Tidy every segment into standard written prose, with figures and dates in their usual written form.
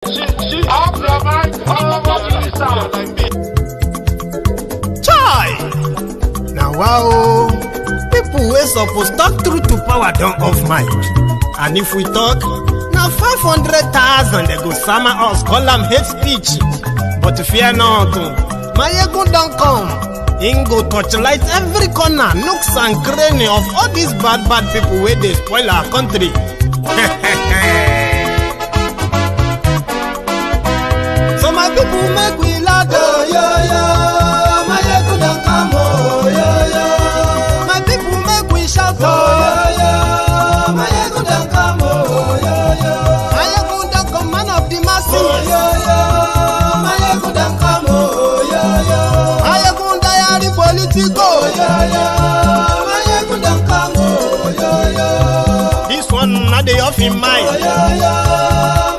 Chai! Now wow, people wey suppose talk truth to power don't off mic. And if we talk, now 500,000 they go sama us, call them hate speech. But fear not, Maiyegun don't come. He go torchlight every corner, nooks and cranny of all these bad people where they spoil our country. So my people make we laugh, oh, yo, yo. Maiyegun don't come, oh, yo, yo. My people make we shout, oh, yo, yo. Maiyegun don't come, oh, yo, yo. Maiyegun don't come, man of the masses, oh, yo, yo. Maiyegun don't come, oh, yo, yo. Maiyegun diary politico, oh, yo, yo. Maiyegun don't come, oh, yo, yo. This one not the off in mind, oh, yo, yo.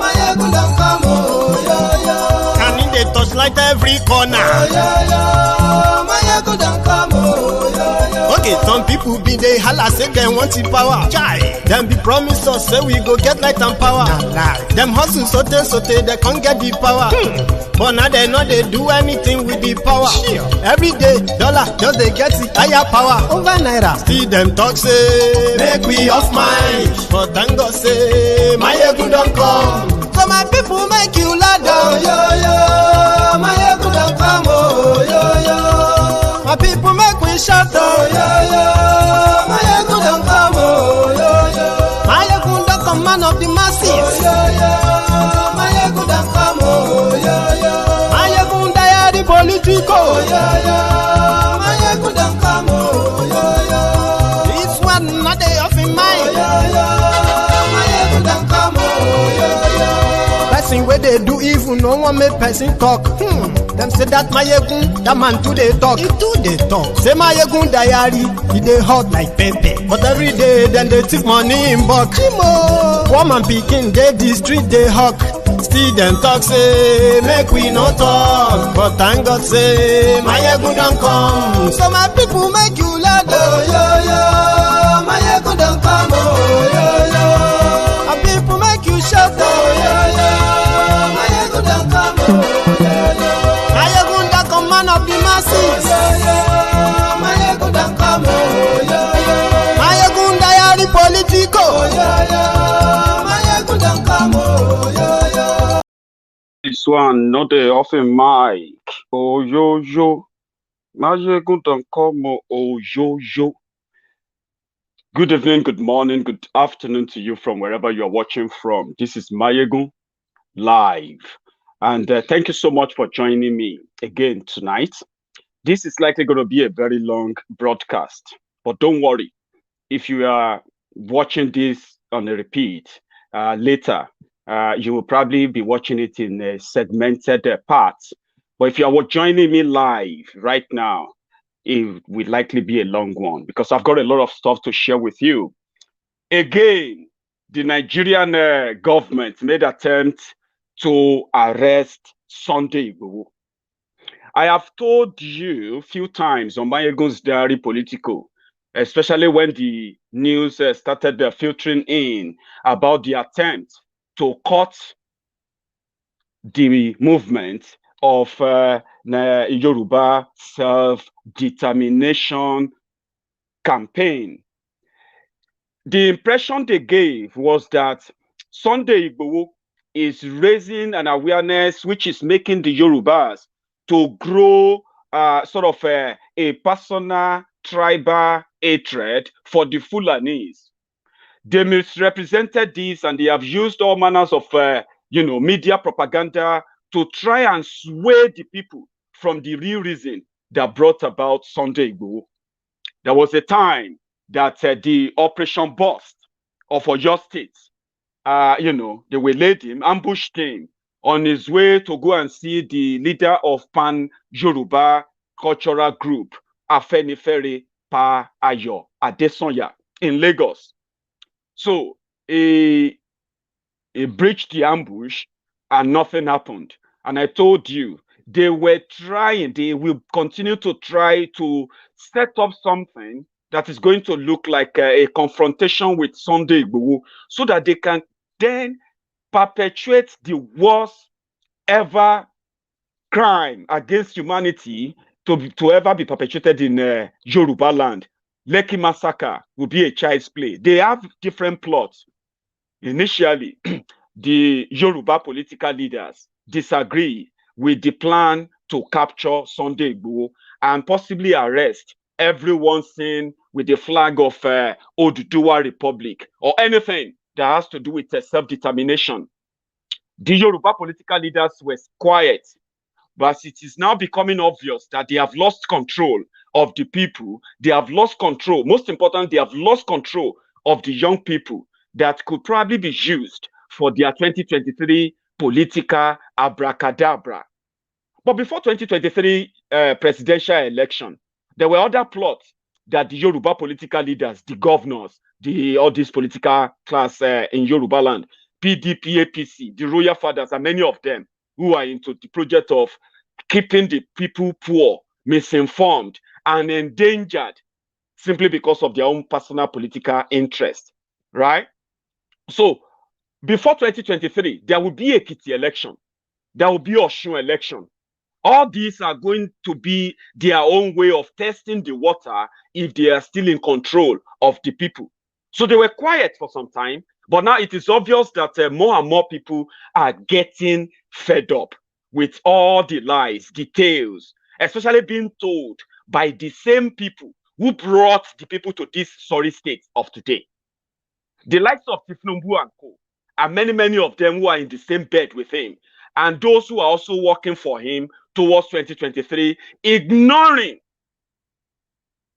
Maiyegun don't come, oh, yo, yo. Can in the touchlight every corner, oh, yo, yo. Maiyegun don't come, oh, yo, yo. Okay, some people be they holla say they want the power. Chai, them be promise us say we go get light and power. Nah. Them hustle sote they can't get the power. But now they know they do anything with the power. Sure. Every day, dollar just they get the higher power over naira. See them talk say make we off mind, but thank God say Maiyegun don't come. So my people make you ladder, oh, yo yo. Maiyegun don't come, oh, yo yo. My people make we shout, oh, yo yo. Maiyegun don't come, oh, yo yo. Maiyegun don't come, man of the masses, oh, yo yo. Maiyegun don't come, oh, yo yo. Maiyegun diary politico, oh, yo yo. Maiyegun don't come, oh, yo yo. This one not they off in mind, oh, yo yo. Maiyegun don't come, oh, yo yo. Person where they do evil, no one make person talk. Them say that Maiyegun, that man too they talk. He too they talk. Say Maiyegun diary, he they hot like pepper. But every day then they take money in bulk. Poor man picking, they the street they hawk. Still them talk say make we no talk. But thank God say Maiyegun don't come. So my people make you laugh, oh, yo yo. Maiyegun don't come, oh, yo yo. My people make you shout, oh, yo yo. Maiyegun don't come, oh, yo yo. Maiyegun don't come, man of the masses, oh, yo yo. Maiyegun don't come, oh, yo yo. Maiyegun diary politico, oh, yo yo. Maiyegun don't come, oh, yo yo. This one not the often mic, oh yo yo. Maiyegun don't come, oh yo yo. Good evening, good morning, good afternoon to you from wherever you are watching from. This is Maiyegun live. And thank you so much for joining me again tonight. This is likely going to be a very long broadcast, but don't worry. If you are watching this on a repeat later, you will probably be watching it in a segmented parts. But if you are joining me live right now, it will likely be a long one because I've got a lot of stuff to share with you. Again, the Nigerian government made attempt to arrest Sunday Igboho. I have told you a few times on Maiyegun's diary political, especially when the news started filtering in about the attempt to cut the movement of Yoruba self-determination campaign. The impression they gave was that Sunday Igboho is raising an awareness which is making the Yorubas to grow sort of a personal tribal hatred for the Fulanis. They misrepresented this and they have used all manners of media propaganda to try and sway the people from the real reason that brought about Sunday Igboho. There was a time that the Operation Bust of Oyo State, they were laid him, ambushed him on his way to go and see the leader of Pan-Yoruba cultural group, Afenifere Pa Ayo Adesanya in Lagos. So he breached the ambush and nothing happened. And I told you, they were trying, they will continue to try to set up something that is going to look like a confrontation with Sunday Igboho so that they can then perpetuate the worst ever crime against humanity to ever be perpetrated in Yoruba land. Lekki massacre will be a child's play. They have different plots. Initially, the Yoruba political leaders disagree with the plan to capture Sunday Igboho and possibly arrest everyone seen with the flag of Oduduwa Republic or anything that has to do with self-determination. The Yoruba political leaders were quiet, but it is now becoming obvious that they have lost control of the people. They have lost control. Most important, they have lost control of the young people that could probably be used for their 2023 political abracadabra. But before 2023 presidential election, there were other plots that the Yoruba political leaders, the governors, all this political class in Yoruba land, PDP, APC, the royal fathers, and many of them who are into the project of keeping the people poor, misinformed, and endangered simply because of their own personal political interest, right? So before 2023, there will be a Ekiti election. There will be Osun election. All these are going to be their own way of testing the water if they are still in control of the people. So they were quiet for some time, but now it is obvious that more and more people are getting fed up with all the lies, details, especially being told by the same people who brought the people to this sorry state of today. The likes of Tifnumbu and Co. and many of them who are in the same bed with him, and those who are also working for him towards 2023, ignoring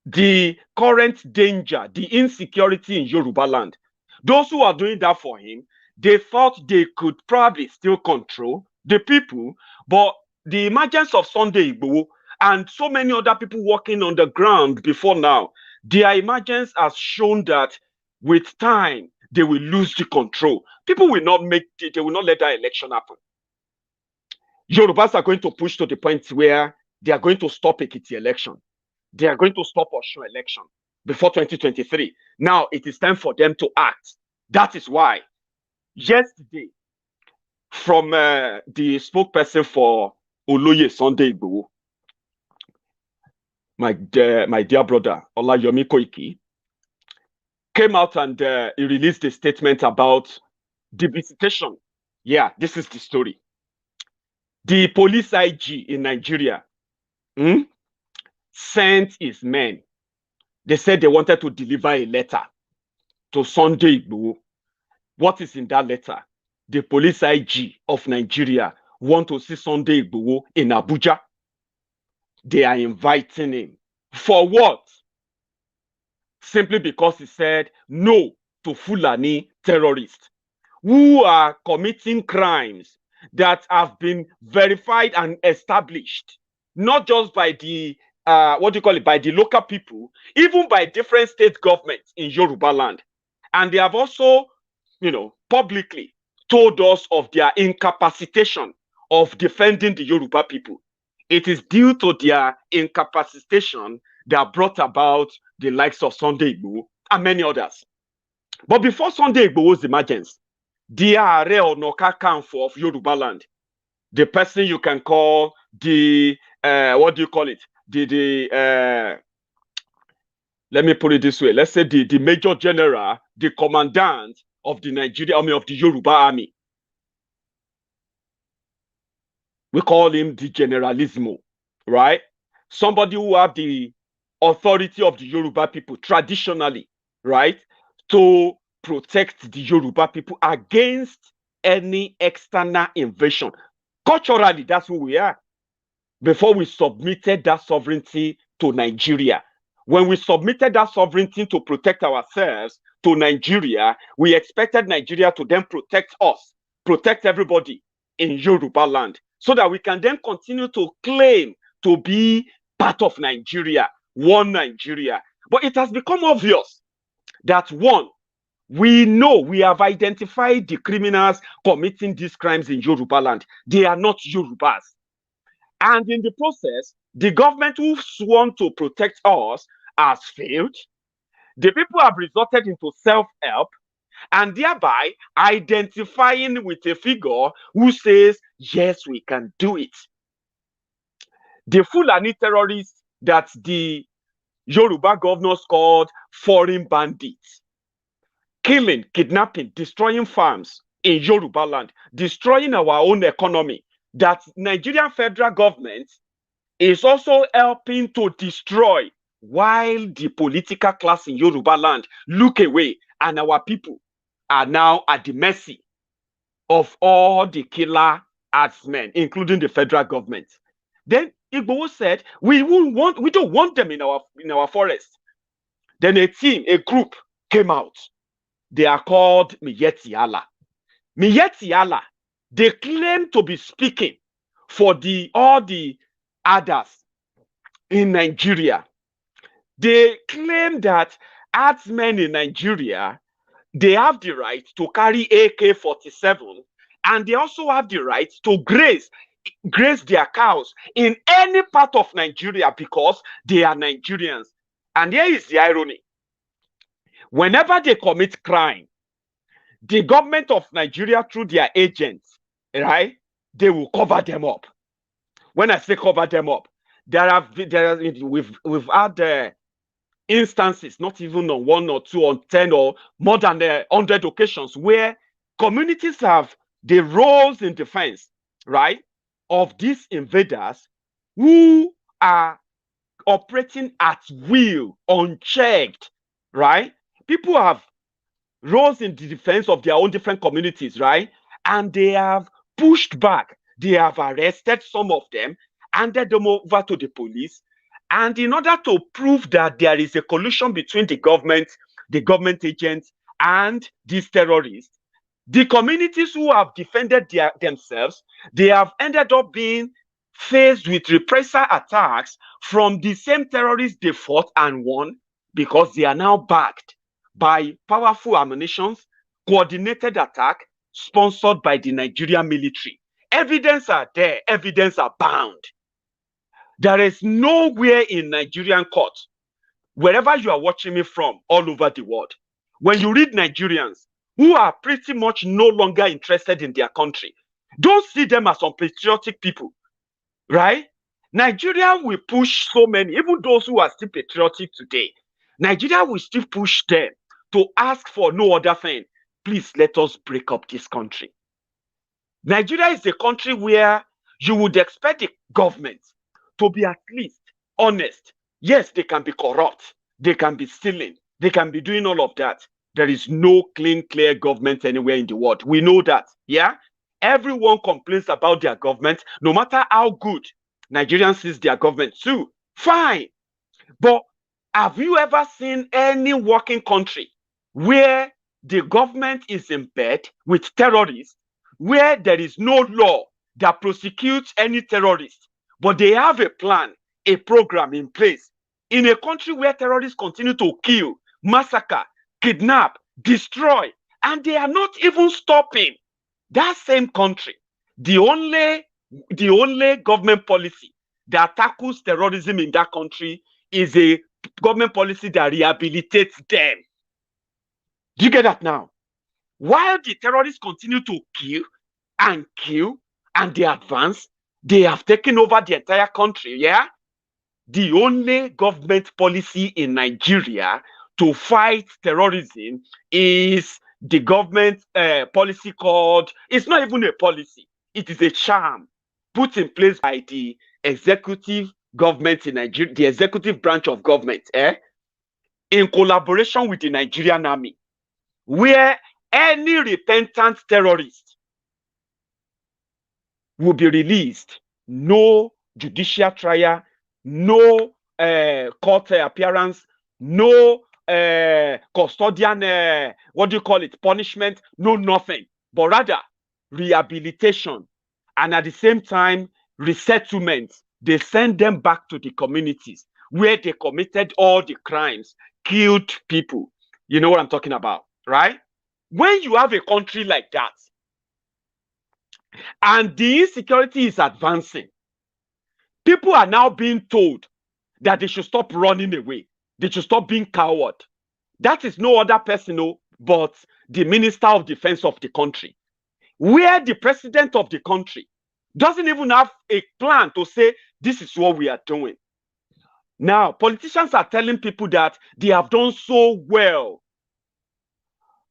the current danger, the insecurity in Yoruba land. Those who are doing that for him, they thought they could probably still control the people, but the emergence of Sunday Igboho and so many other people working on the ground before now, their emergence has shown that with time, they will lose the control. People will not they will not let that election happen. Yorubas are going to push to the point where they are going to stop Ekiti election. They are going to stop Osun election before 2023. Now it is time for them to act. That is why yesterday, from the spokesperson for Oloye Sunday Igboho, my dear brother Olayomi Koiki, came out and he released a statement about the visitation. Yeah, this is the story. The police IG in Nigeria sent his men. They said they wanted to deliver a letter to Sunday Igboho. What is in that letter? The police IG of Nigeria want to see Sunday Igboho in Abuja. They are inviting him. For what? Simply because he said no to Fulani terrorists who are committing crimes that have been verified and established, not just by the by the local people, even by different state governments in Yoruba land. And they have also, publicly told us of their incapacitation of defending the Yoruba people. It is due to their incapacitation that brought about the likes of Sunday Igboho and many others. But before Sunday Igboho's emergence, the Ààrẹ Ọ̀nà Kakanfò of Yoruba land, the person you can call the what do you call it? Let me put it this way. Let's say the Major General, the commandant of the Nigerian army, of the Yoruba army. We call him the Generalissimo, right? Somebody who have the authority of the Yoruba people traditionally, right? To protect the Yoruba people against any external invasion. Culturally, that's who we are. Before we submitted that sovereignty to Nigeria, when we submitted that sovereignty to protect ourselves to Nigeria, we expected Nigeria to then protect us, protect everybody in Yoruba land, so that we can then continue to claim to be part of Nigeria, one Nigeria. But it has become obvious that, one, we know, we have identified the criminals committing these crimes in Yoruba land. They are not Yorubas. And in the process, the government who sworn to protect us has failed. The people have resorted into self-help. and thereby identifying with a figure who says, yes, we can do it. The Fulani terrorists that the Yoruba governors called foreign bandits, killing, kidnapping, destroying farms in Yoruba land, destroying our own economy, that Nigerian federal government is also helping to destroy, while the political class in Yoruba land look away, and our people are now at the mercy of all the killer herdsmen, including the federal government. Then Igboho said, we don't want them in our forest. Then a group came out. They are called Miyetti Allah. Miyetti Allah, they claim to be speaking for all the others in Nigeria. They claim that herdsmen in Nigeria, they have the right to carry AK-47, and they also have the right to graze their cows in any part of Nigeria because they are Nigerians. And here is the irony. Whenever they commit crime, the government of Nigeria, through their agents, right, they will cover them up. When I say cover them up, we've had instances, not even on 1 or 2 or 10 or more than 100 occasions, where communities have the roles in defense, right, of these invaders who are operating at will, unchecked, right? People have roles in the defense of their own different communities, right? And they have pushed back. They have arrested some of them, handed them over to the police. And in order to prove that there is a collusion between the government agents, and these terrorists, the communities who have defended themselves, they have ended up being faced with reprisal attacks from the same terrorists they fought and won, because they are now backed by powerful ammunition, coordinated attack sponsored by the Nigerian military. Evidence are there, evidence are bound. There is nowhere in Nigerian court, wherever you are watching me from, all over the world, when you read Nigerians who are pretty much no longer interested in their country, don't see them as unpatriotic people, right? Nigeria will push so many, even those who are still patriotic today, Nigeria will still push them to ask for no other thing. Please let us break up this country. Nigeria is a country where you would expect the government to be at least honest. Yes, they can be corrupt, they can be stealing, they can be doing all of that. There is no clean, clear government anywhere in the world. We know that, yeah? Everyone complains about their government, no matter how good Nigerians sees their government too. Fine. But have you ever seen any working country where the government is in bed with terrorists, where there is no law that prosecutes any terrorist, but they have a plan, a program in place, in a country where terrorists continue to kill, massacre, kidnap, destroy, and they are not even stopping? That same country, the only government policy that tackles terrorism in that country is a government policy that rehabilitates them. Do you get that now? While the terrorists continue to kill, and they advance, they have taken over the entire country, yeah? The only government policy in Nigeria to fight terrorism is the government policy called, it's not even a policy, it is a charm put in place by the executive government in Nigeria, the executive branch of government, in collaboration with the Nigerian army, where any repentant terrorist will be released. No judicial trial, no court appearance, no custodian, punishment, no nothing, but rather rehabilitation, and at the same time, resettlement. They send them back to the communities where they committed all the crimes, killed people. You know what I'm talking about, right? When you have a country like that, and the insecurity is advancing, people are now being told that they should stop running away. They should stop being coward. That is no other person but the Minister of Defense of the country, where the president of the country doesn't even have a plan to say, this is what we are doing. Now, politicians are telling people that they have done so well,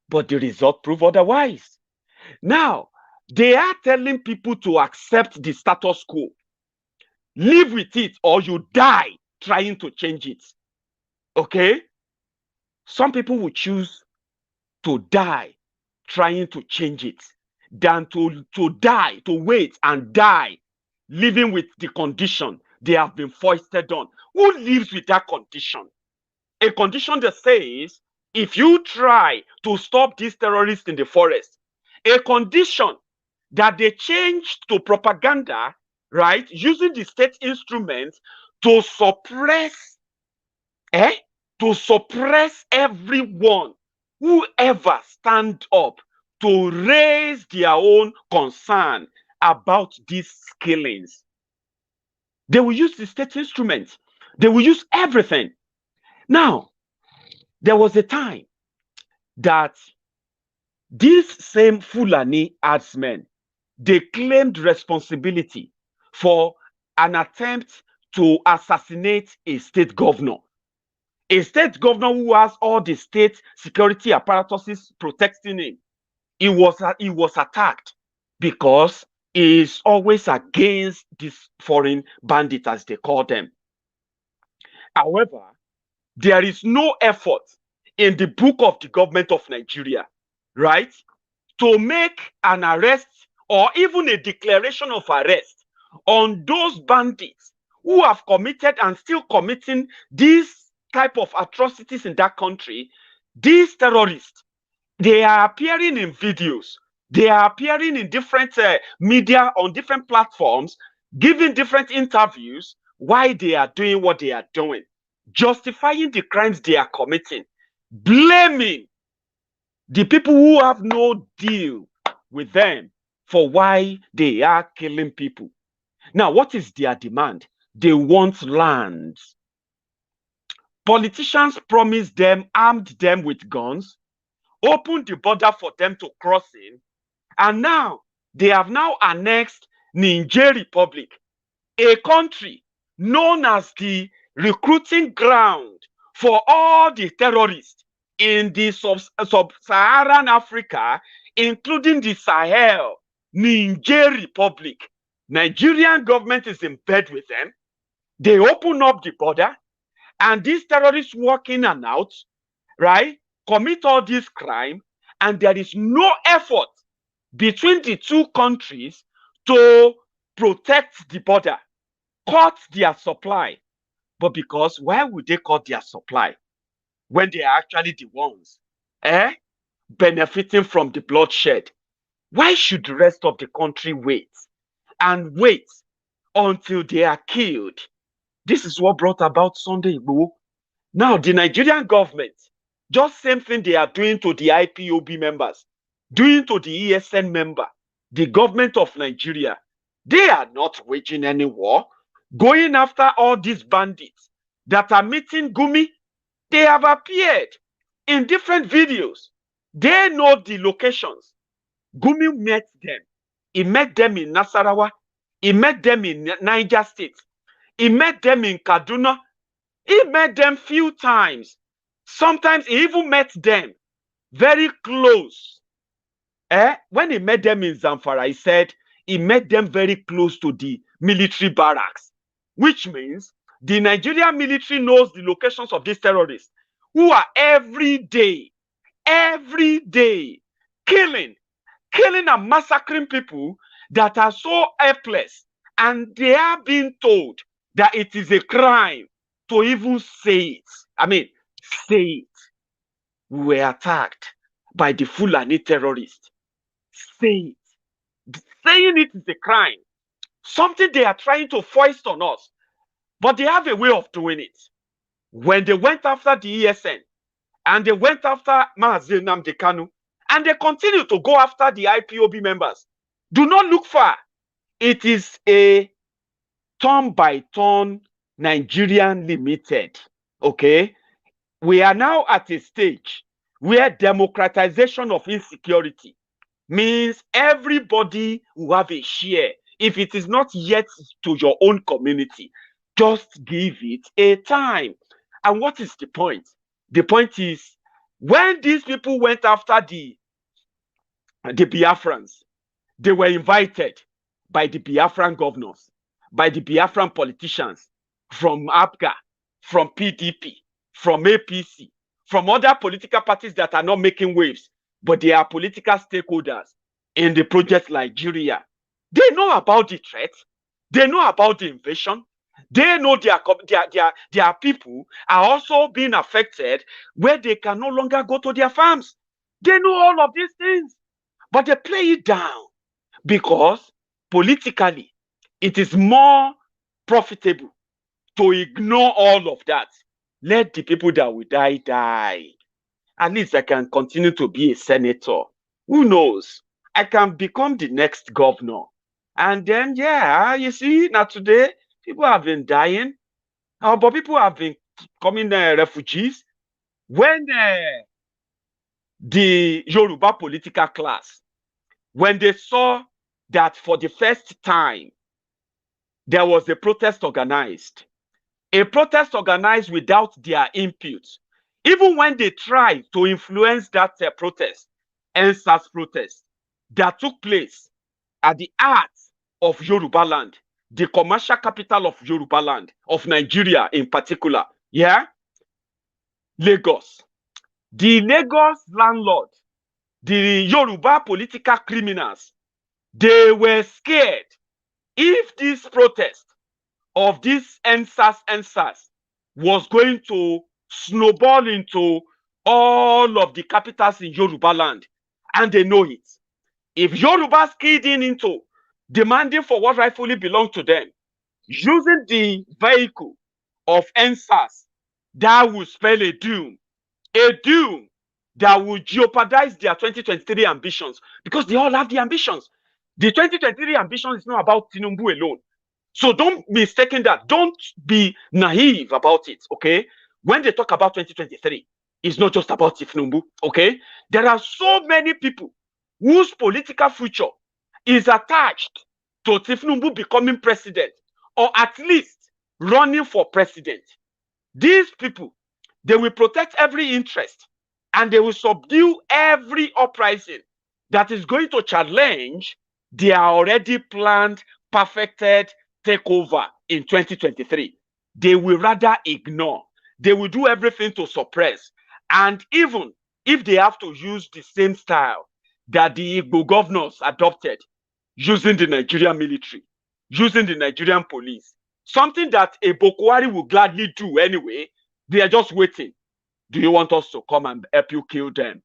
but the result prove otherwise. Now, they are telling people to accept the status quo. Live with it or you die trying to change it. Okay? Some people will choose to die trying to change it than to die, to wait and die, living with the condition they have been foisted on. Who lives with that condition? A condition that says, if you try to stop these terrorists in the forest, a condition that they changed to propaganda, right, using the state instruments to suppress, to suppress everyone who ever stand up to raise their own concern about these killings. They will use the state instruments. They will use everything. Now, there was a time that these same Fulani herdsmen, they claimed responsibility for an attempt to assassinate a state governor. A state governor who has all the state security apparatuses protecting him. He was attacked because he is always against these foreign bandits, as they call them. However, there is no effort in the book of the government of Nigeria, right, to make an arrest or even a declaration of arrest on those bandits who have committed and still committing these type of atrocities in that country. These terrorists, they are appearing in videos, they are appearing in different media on different platforms, giving different interviews why they are doing what they are doing, justifying the crimes they are committing, blaming the people who have no deal with them for why they are killing people. Now, what is their demand? They want land. Politicians promised them, armed them with guns, opened the border for them to cross in, and now they have now annexed Niger Republic, a country known as the recruiting ground for all the terrorists in the sub-Saharan Africa, including the Sahel. Niger Republic. Nigerian government is in bed with them. They open up the border, and these terrorists walk in and out, right, commit all this crime, and there is no effort between the two countries to protect the border, cut their supply. But because why would they cut their supply when they are actually the ones benefiting from the bloodshed? Why should the rest of the country wait and wait until they are killed? This is what brought about Sunday Igboho. Now, the Nigerian government, just same thing they are doing to the IPOB members, doing to the ESN member, the government of Nigeria. They are not waging any war, going after all these bandits that are meeting Gumi. They have appeared in different videos. They know the locations. Gumi met them. He met them in Nasarawa. He met them in Niger State. He met them in Kaduna. He met them few times. Sometimes he even met them very close. When he met them in Zamfara, he said he met them very close to the military barracks, which means the Nigerian military knows the locations of these terrorists who are every day killing and massacring people that are so helpless, and they are being told that it is a crime to even say it. I mean, say it. We were attacked by the Fulani terrorists. Say it. Saying it is a crime. Something they are trying to foist on us. But they have a way of doing it. When they went after the ESN, and they went after Mazi Nnamdi Kanu, and they continue to go after the IPOB members, do not look far. It is a turn-by-turn Nigerian limited. Okay? We are now at a stage where democratization of insecurity means everybody will have a share. If it is not yet to your own community, just give it a time. And what is the point? The point is, when these people went after the Biafrans, they were invited by the Biafran governors, by the Biafran politicians from APGA, from PDP, from APC, from other political parties that are not making waves, but they are political stakeholders in the project Nigeria. They know about the threat. They know about the invasion. They know their people are also being affected where they can no longer go to their farms. They know all of these things, but they play it down because politically it is more profitable to ignore all of that. Let the people that will die, die. At least I can continue to be a senator. Who knows? I can become the next governor. And then, yeah, you see, now today, people have been dying, but people have been becoming refugees. When the Yoruba political class, when they saw that for the first time, there was a protest organized without their input. Even when they tried to influence that protest, NSAS protest, that took place at the heart of Yoruba land, the commercial capital of Yoruba land, of Nigeria in particular, yeah? Lagos. The Lagos landlord, the Yoruba political criminals, they were scared if this protest of this NSAS was going to snowball into all of the capitals in Yoruba land, and they know it. If Yorubas keyed into demanding for what rightfully belonged to them, using the vehicle of NSAS, that will spell a doom that will jeopardize their 2023 ambitions, because they all have the ambitions. The 2023 ambition is not about Tinubu alone. So don't mistake that. Don't be naive about it, okay? When they talk about 2023, it's not just about Tinubu, okay? There are so many people whose political future is attached to Tinubu becoming president, or at least running for president. These people, they will protect every interest and they will subdue every uprising that is going to challenge their already planned, perfected takeover in 2023. They will rather ignore. They will do everything to suppress. And even if they have to use the same style that the Igbo governors adopted, using the Nigerian military, using the Nigerian police, something that a Boko Haram will gladly do anyway, they are just waiting. Do you want us to come and help you kill them?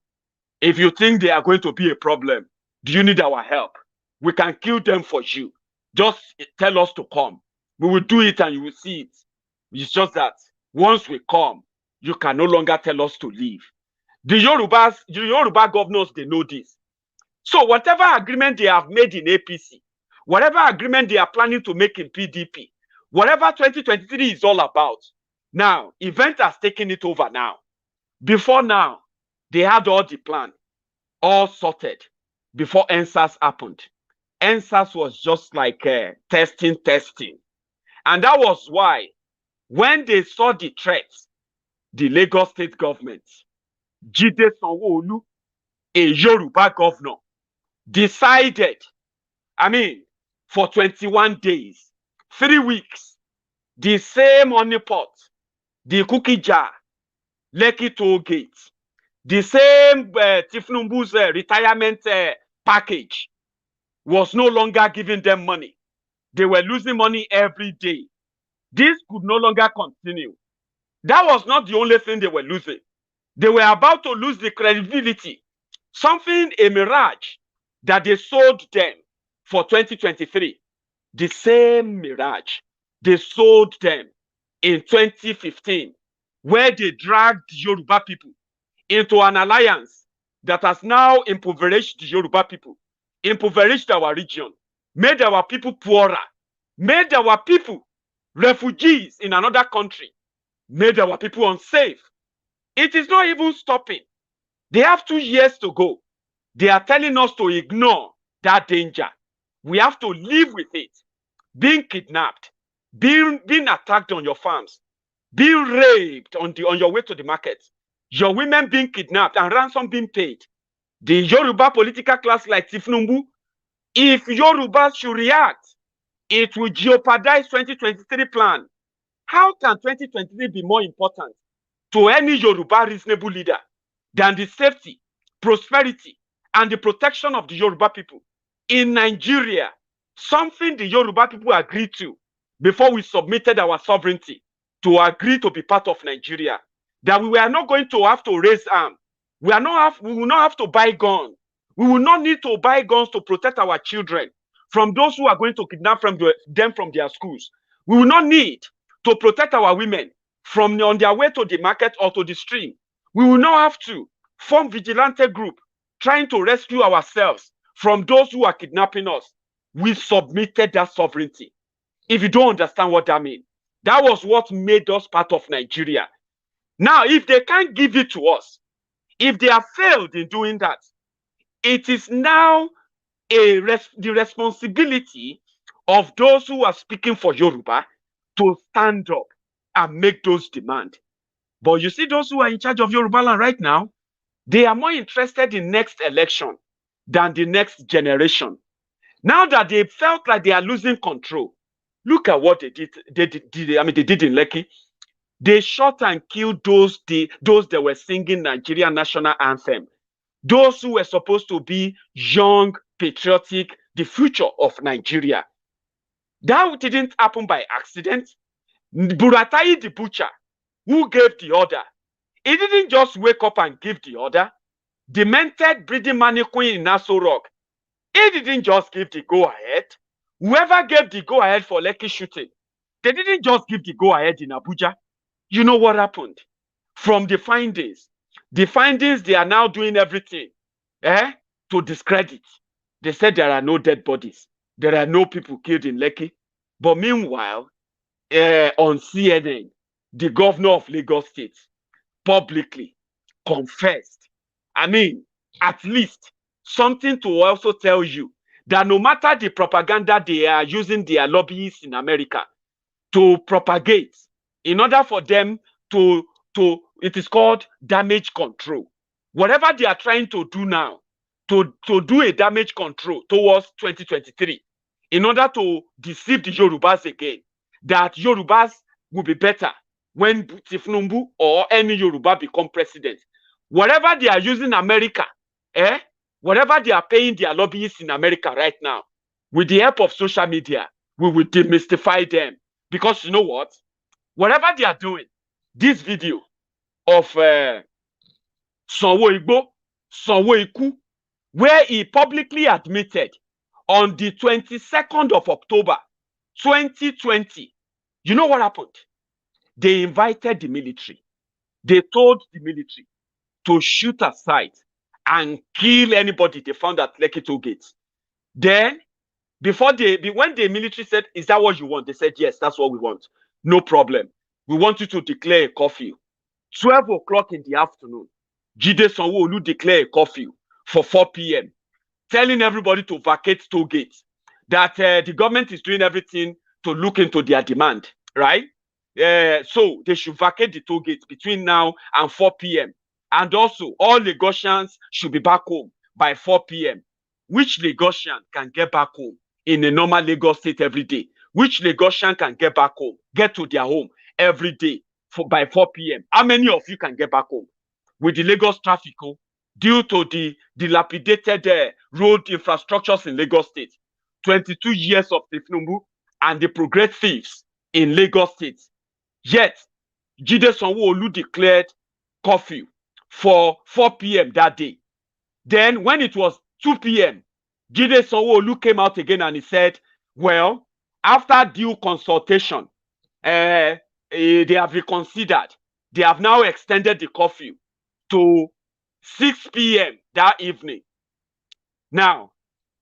If you think they are going to be a problem, do you need our help? We can kill them for you. Just tell us to come. We will do it and you will see it. It's just that once we come, you can no longer tell us to leave. The Yoruba governors, they know this. So whatever agreement they have made in APC, whatever agreement they are planning to make in PDP, whatever 2023 is all about, now, event has taken it over now. Before now, they had all the plan, all sorted before NSAS happened. NSAS was just like testing. And that was why, when they saw the threats, the Lagos state government, Jide Sanwo-Olu, a Yoruba governor, decided, for 21 days, 3 weeks, the same honeypot, the cookie jar, Lekki Toll Gate, the same Tinubu's retirement package was no longer giving them money. They were losing money every day. This could no longer continue. That was not the only thing they were losing. They were about to lose the credibility, something, a mirage that they sold them for 2023. The same mirage they sold them in 2015, where they dragged Yoruba people into an alliance that has now impoverished the Yoruba people, impoverished our region, made our people poorer, made our people refugees in another country, made our people unsafe. It is not even stopping. They have 2 years to go. They are telling us to ignore that danger. We have to live with it. Being kidnapped, being attacked on your farms, being raped on your way to the market, your women being kidnapped and ransom being paid. The Yoruba political class like Tifnumbu, if Yorubas should react, it will jeopardize 2023 plan. How can 2023 be more important to any Yoruba reasonable leader than the safety, prosperity, and the protection of the Yoruba people in Nigeria? Something the Yoruba people agreed to before we submitted our sovereignty to agree to be part of Nigeria, that we were not going to have to raise arms. We will not have to buy guns. We will not need to buy guns to protect our children from those who are going to kidnap them from their schools. We will not need to protect our women from on their way to the market or to the stream. We will not have to form vigilante group trying to rescue ourselves from those who are kidnapping us. We submitted that sovereignty. If you don't understand what that means, that was what made us part of Nigeria. Now, if they can't give it to us, if they have failed in doing that, it is now the responsibility of those who are speaking for Yoruba to stand up and make those demands. But you see, those who are in charge of Yoruba land right now, they are more interested in next election than the next generation. Now that they felt like they are losing control, look at what they did. They did in Lekki. They shot and killed those that were singing Nigerian national anthem. Those who were supposed to be young, patriotic, the future of Nigeria. That didn't happen by accident. Buratai the butcher, who gave the order, he didn't just wake up and give the order. Demented breeding mannequin in Nassau Rock, he didn't just give the go-ahead. Whoever gave the go-ahead for Lekki shooting, they didn't just give the go-ahead in Abuja. You know what happened? From the findings, they are now doing everything to discredit. They said there are no dead bodies. There are no people killed in Lekki. But meanwhile, on CNN, the governor of Lagos State publicly confessed. I mean, at least something to also tell you that no matter the propaganda they are using their lobbyists in America to propagate, in order for them to it is called damage control. Whatever they are trying to do now, to do a damage control towards 2023, in order to deceive the Yorubas again, that Yorubas will be better when Tifnumbu or any Yoruba become president. Whatever they are using America, whatever they are paying their lobbyists in America right now, with the help of social media, we will demystify them. Because you know what? Whatever they are doing, this video of Sanwo-Iku, where he publicly admitted on the 22nd of October, 2020, you know what happened? They invited the military. They told the military to shoot aside and kill anybody they found at Lekki Toll Gate. Then, when the military said, "Is that what you want?" They said, "Yes, that's what we want. No problem. We want you to declare a curfew." 12 o'clock in the afternoon, Jide Sanwo-Olu declared a curfew for 4 p.m., telling everybody to vacate toll gates, that the government is doing everything to look into their demand, right? So they should vacate the toll gates between now and 4 p.m. And also, all Lagosians should be back home by 4 p.m. Which Lagosian can get back home in a normal Lagos state every day? Which Lagosian can get back home, get to their home every day by 4 p.m.? How many of you can get back home? With the Lagos traffic, due to the dilapidated road infrastructures in Lagos State, 22 years of Tifnumbu and the progress thieves in Lagos State. Yet, Jide Sanwo-Olu declared curfew for 4 p.m. that day. Then, when it was 2 p.m., Jide Sanwo-Olu came out again and he said, well, after due consultation, they have reconsidered. They have now extended the curfew to 6 p.m. that evening. Now,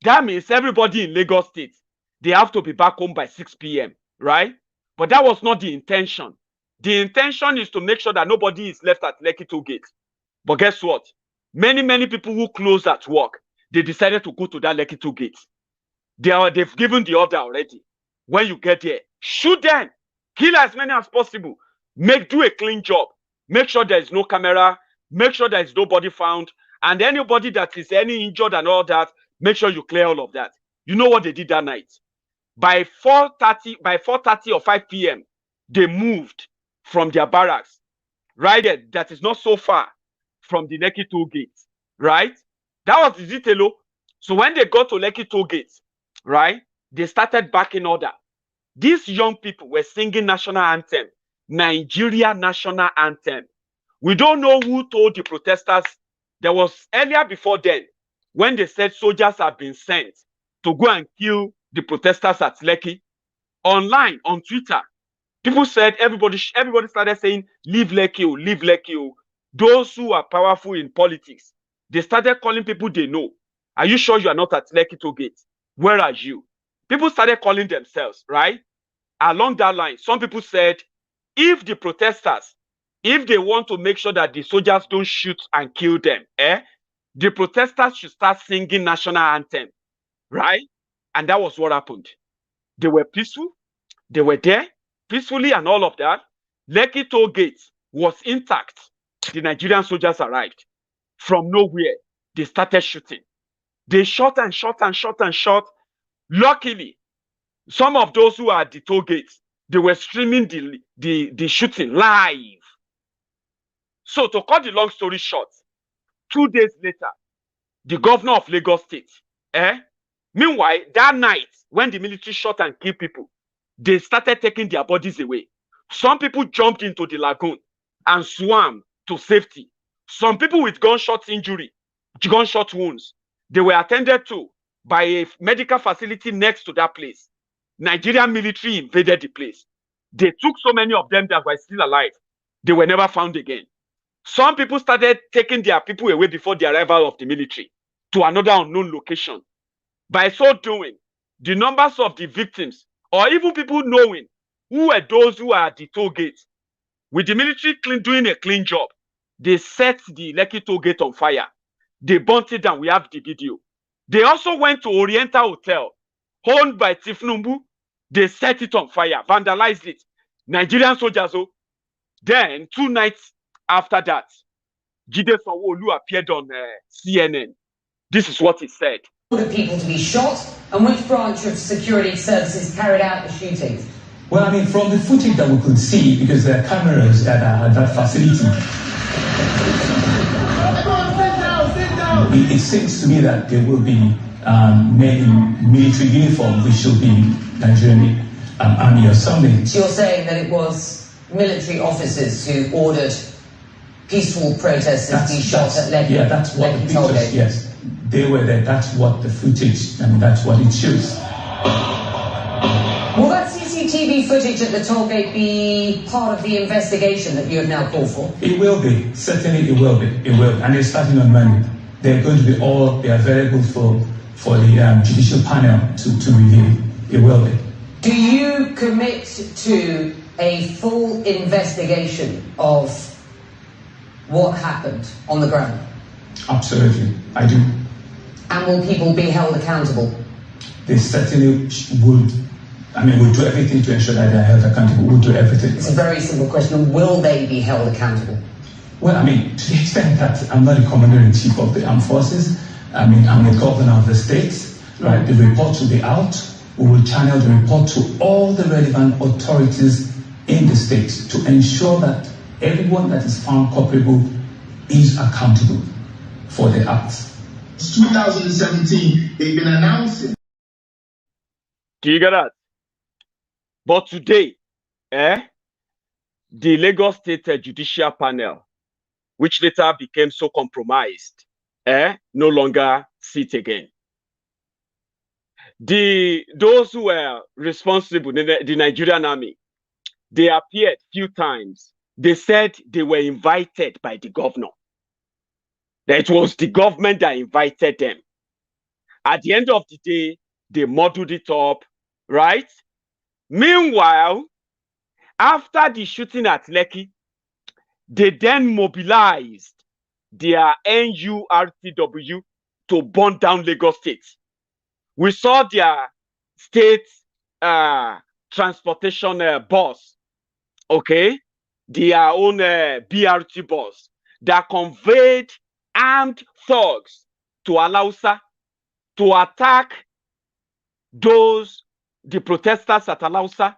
that means everybody in Lagos State, they have to be back home by 6 p.m., right? But that was not the intention. The intention is to make sure that nobody is left at Lekki Toll Gate. But guess what? Many people who closed at work, they decided to go to that Lekki Toll Gate. They've given the order already. When you get there, shoot them, kill as many as possible, do a clean job, make sure there is no camera, make sure there is nobody found, and anybody that is any injured and all that, make sure you clear all of that. You know what they did that night? By 4:30 or 5 p.m., they moved from their barracks, right there, that is not so far from the Lekki Toll Gate, right? That was the detail. So when they got to Lekki Toll Gate, right, they started back in order. These young people were singing national anthem, Nigeria national anthem. We don't know who told the protesters. There was earlier before then, when they said soldiers have been sent to go and kill the protesters at Lekki. Online, on Twitter, people said, everybody started saying, leave Lekki, leave Lekki. Those who are powerful in politics, they started calling people they know. Are you sure you are not at Lekki Toll Gate? Where are you? People started calling themselves, right? Along that line, some people said, if the protesters, if they want to make sure that the soldiers don't shoot and kill them, the protesters should start singing national anthem, right? And that was what happened. They were peaceful. They were there peacefully and all of that. Lekki Toll Gate was intact. The Nigerian soldiers arrived. From nowhere, they started shooting. They shot and shot and shot and shot. Luckily, some of those who are at the toll gates, they were streaming the shooting live. So to cut the long story short, 2 days later, the governor of Lagos State, meanwhile, that night, when the military shot and killed people, they started taking their bodies away. Some people jumped into the lagoon and swam to safety. Some people with gunshot wounds, they were attended to by a medical facility next to that place. Nigerian military invaded the place. They took so many of them that were still alive. They were never found again. Some people started taking their people away before the arrival of the military to another unknown location. By so doing, the numbers of the victims, or even people knowing who were those who are at the toll gate, with the military doing a clean job, they set the Lekki Toll Gate on fire. They burnt it down. We have the video. They also went to Oriental Hotel, owned by Tifnumbu. They set it on fire, vandalized it. Nigerian soldiers. Then 2 nights after that, Jide Sanwo-Olu appeared on CNN. This is what he said. Ordered people to be shot, and which branch of security services carried out the shootings? Well, I mean, from the footage that we could see, because there are cameras that are at that facility, it seems to me that there will be men in military uniform, which should be Nigerian army or something. So you're saying that it was military officers who ordered peaceful protesters to be shot at Lekki? Yeah, that's what the pictures, yes. They were there, that's what the footage, and that's what it shows. Will that CCTV footage at the toll gate be part of the investigation that you have now called for? It will be, certainly it will be, and it's starting on Monday. They're going to be they are available for the judicial panel to review. It will be. Do you commit to a full investigation of what happened on the ground? Absolutely, I do. And will people be held accountable? They certainly would. I mean, we'll do everything to ensure that they're held accountable. We'll do everything. It's a very simple question. Will they be held accountable? Well, I mean, to the extent that I'm not the commander-in-chief of the armed forces, I mean, I'm the governor of the state, right? The report will be out. We will channel the report to all the relevant authorities in the state to ensure that everyone that is found culpable is accountable for the acts. 2017, they've been announcing. Do you get that? But today, the Lagos State Judicial Panel, which later became so compromised, no longer sit again. Those who were responsible, the Nigerian army, they appeared few times. They said they were invited by the governor. That it was the government that invited them. At the end of the day, they muddled it up, right? Meanwhile, after the shooting at Lekki, they then mobilized their NURTW to burn down Lagos State. We saw their state transportation bus, okay, their own BRT bus that conveyed armed thugs to Alausa to attack the protesters at Alausa.